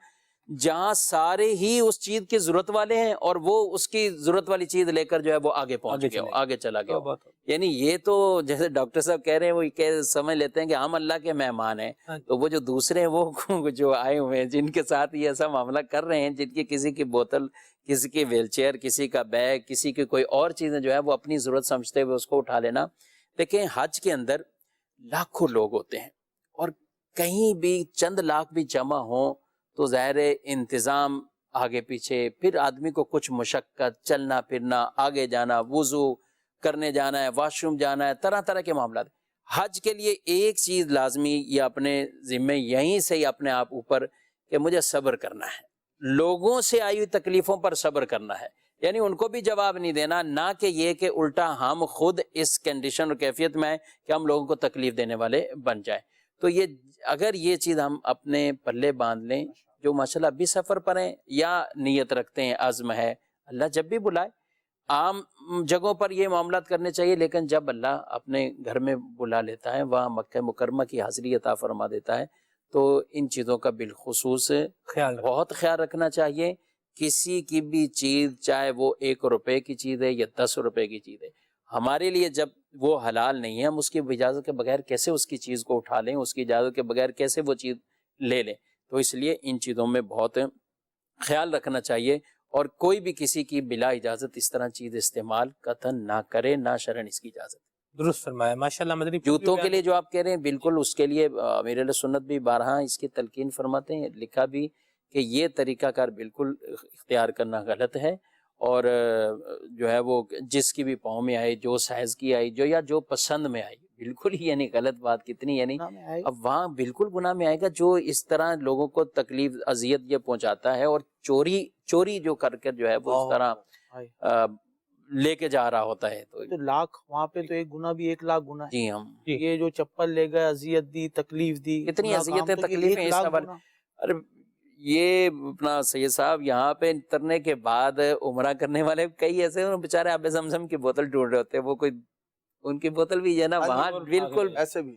جہاں سارے ہی اس چیز کی ضرورت والے ہیں اور وہ اس کی ضرورت والی چیز لے کر جو ہے وہ آگے پہنچ گیا، آگے چلا گیا۔ یعنی یہ تو جیسے ڈاکٹر صاحب کہہ رہے ہیں وہ سمجھ لیتے ہیں کہ ہم اللہ کے مہمان ہیں، تو وہ جو دوسرے ہیں وہ جو آئے ہوئے ہیں جن کے ساتھ یہ ایسا معاملہ کر رہے ہیں، جن کی کسی کی بوتل، کسی کی ویل چیئر، کسی کا بیگ، کسی کی کوئی اور چیزیں جو ہے وہ اپنی ضرورت سمجھتے ہوئے اس کو اٹھا لینا۔ دیکھیں حج کے اندر لاکھوں لوگ ہوتے ہیں، اور کہیں بھی چند لاکھ بھی جمع ہوں تو ظاہر انتظام آگے پیچھے، پھر آدمی کو کچھ مشقت، چلنا پھرنا، آگے جانا، وضو کرنے جانا ہے، واش روم جانا ہے، طرح طرح کے معاملات۔ حج کے لیے ایک چیز لازمی یہ اپنے ذمہ یہیں سے ہی اپنے آپ اوپر کہ مجھے صبر کرنا ہے، لوگوں سے آئی ہوئی تکلیفوں پر صبر کرنا ہے، یعنی ان کو بھی جواب نہیں دینا، نہ کہ یہ کہ الٹا ہم خود اس کنڈیشن اور کیفیت میں ہیں کہ ہم لوگوں کو تکلیف دینے والے بن جائیں۔ تو یہ اگر یہ چیز ہم اپنے پلے باندھ لیں، جو ماشاءاللہ ابھی سفر پر ہیں یا نیت رکھتے ہیں، عزم ہے، اللہ جب بھی بلائے، عام جگہوں پر یہ معاملات کرنے چاہیے، لیکن جب اللہ اپنے گھر میں بلا لیتا ہے، وہاں مکہ مکرمہ کی حاضری عطا فرما دیتا ہے، تو ان چیزوں کا بالخصوص بہت خیال رکھنا چاہیے۔ کسی کی بھی چیز، چاہے وہ 1 روپے کی چیز ہے یا 10 روپے کی چیز ہے، ہمارے لیے جب وہ حلال نہیں ہے، ہم اس کی اجازت کے بغیر کیسے اس کی چیز کو اٹھا لیں، اس کی اجازت کے بغیر کیسے وہ چیز لے لیں؟ تو اس لیے ان چیزوں میں بہت خیال رکھنا چاہیے، اور کوئی بھی کسی کی بلا اجازت اس طرح چیز استعمال قطعاً نہ کرے، نہ شرعاً اس کی اجازت۔ درست فرمایا، ماشاءاللہ مدنی۔ جوتوں کے لیے جو آپ کہہ رہے ہیں، بالکل اس کے لیے امیر اہل سنت بھی بارہا اس کی تلقین فرماتے ہیں، لکھا بھی کہ یہ طریقہ کار بالکل اختیار کرنا غلط ہے، اور جو ہے وہ جس کی بھی پاؤں میں آئے، جو سائز کی آئی، جو یا جو پسند میں آئی، بالکل ہی یعنی غلط بات کتنی، یعنی اب وہاں بالکل گناہ میں آئے گا جو اس طرح لوگوں کو تکلیف اذیت یہ پہنچاتا ہے، اور چوری جو کر کے جو ہے وہ اس طرح لے کے جا رہا ہوتا ہے۔ تو لاکھ وہاں پہ تو ایک گناہ بھی 1 لاکھ گناہ ہے۔ جی ہم یہ جو چپل لے گئے، اذیت دی، تکلیف دی، کتنی اذیتیں تکلیفیں اس حوالے۔ ارے یہ اپنا سید صاحب یہاں پہ اترنے کے بعد عمرہ کرنے والے کئی ایسے بیچارے آب زمزم کی بوتل ڈھونڈ رہے ہوتے ہیں، وہ کوئی ان کی بوتل بھی ہے نا وہاں بالکل ایسے بھی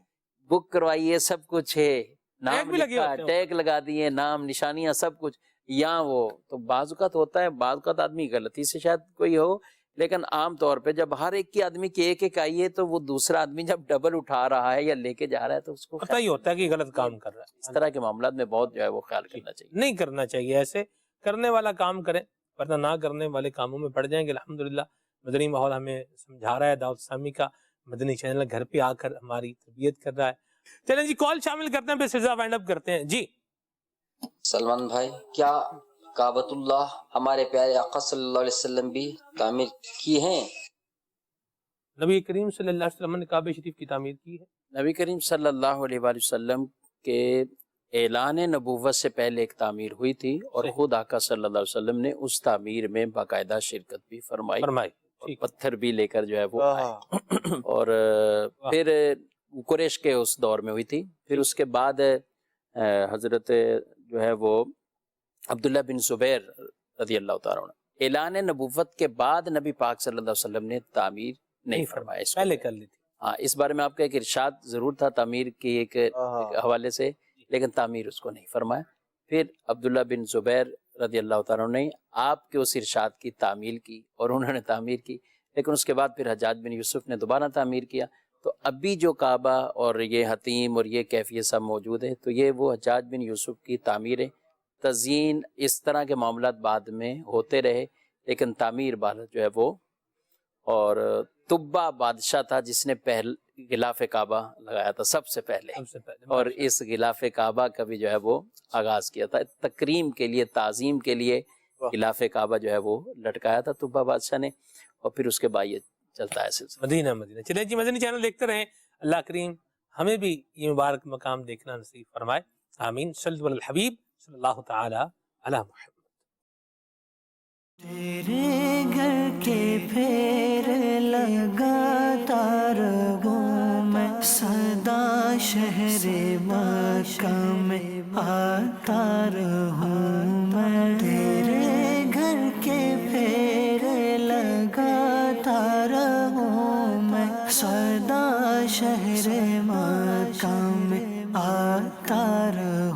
بک کروائیے، سب کچھ ہے، نام لکھا، ٹیگ لگا دیے، نام نشانیاں سب کچھ، یہاں وہ تو بعض اوقات ہوتا ہے، بعض اوقات آدمی غلطی سے شاید کوئی ہو، لیکن عام طور پہ جب ہر ایک کی آدمی کی ایک آئی ہے تو وہ دوسرا آدمی جب ڈبل اٹھا رہا ہے یا لے کے جا رہا ہے تو اس کو پتہ ہی ہوتا ہے کہ غلط کام کر رہا ہے۔ اس طرح کے معاملات میں بہت جو ہے وہ خیال کرنا چاہیے، نہیں کرنا چاہیے، ایسے کرنے والا کام کریں، ورنہ نہ کرنے والے کاموں میں پڑ جائیں گے۔ الحمدللہ مدنی ماحول ہمیں سمجھا رہا ہے، دعوت اسلامی کا مدنی چینل گھر پہ آ کر ہماری تربیت کر رہا ہے. چلیں جی کال شامل کرتے ہیں پھر سلسلہ وائنڈ اپ کرتے ہیں. جی سلمان بھائی، کیا کعبۃ اللہ ہمارے پیارے آقا صلی اللہ علیہ وسلم بھی تعمیر کی ہیں؟ نبی کریم صلی اللہ علیہ وسلم نے کعبہ شریف کی تعمیر کی ہے. نبی کریم صلی اللہ علیہ وآلہ وسلم کے اعلان نبوت سے پہلے ایک تعمیر ہوئی تھی اور خود آقا صلی اللہ علیہ وسلم نے اس تعمیر میں باقاعدہ شرکت بھی فرمائی اور پتھر بھی لے کر جو ہے وہ آئے. اور پھر قریش کے اس دور میں ہوئی تھی. پھر اس کے بعد حضرت جو ہے وہ عبداللہ بن زبیر رضی اللہ تعالیٰ عنہ اعلان نبوت کے بعد نبی پاک صلی اللہ علیہ وسلم نے تعمیر نہیں فرمایا. پہلے کر لی تھی. ہاں اس بارے میں آپ کا ایک ارشاد ضرور تھا تعمیر کی ایک حوالے سے، لیکن تعمیر اس کو نہیں فرمایا. پھر عبداللہ بن زبیر رضی اللہ تعالیٰ نے آپ کے اس ارشاد کی تعمیل کی اور انہوں نے تعمیر کی، لیکن اس کے بعد پھر حجاج بن یوسف نے دوبارہ تعمیر کیا. تو ابھی جو کعبہ اور یہ حتیم اور یہ کیفیت سب موجود ہے تو یہ وہ حجاج بن یوسف کی تعمیر ہے. تزئین اس طرح کے معاملات بعد میں ہوتے رہے، لیکن تعمیر بعد جو ہے وہ. اور طبہ بادشاہ تھا جس نے غلاف کعبہ لگایا تھا سب سے پہلے، اور اس غلاف کعبہ کا بھی جو ہے وہ آغاز کیا تھا. تکریم کے لیے، تعظیم کے لیے غلاف کعبہ جو ہے وہ لٹکایا تھا طبہ بادشاہ نے، اور پھر اس کے بعد یہ چلتا ہے سلسلہ. مدینہ مدینہ. چلیں جی مدنی چینل دیکھتے رہیں. اللہ کریم ہمیں بھی یہ مبارک مقام دیکھنا نصیب فرمائے. آمین. صلی اللہ علی الحبیب صلی اللہ تعالی علی محمد. تیرے گھر کے پھیر لگاتا رہوں میں، سدا شہر مکہ میں آتا رہوں میں. تیرے گھر کے پھیر لگاتا رہوں میں، سدا شہر مکہ میں آتا رہوں.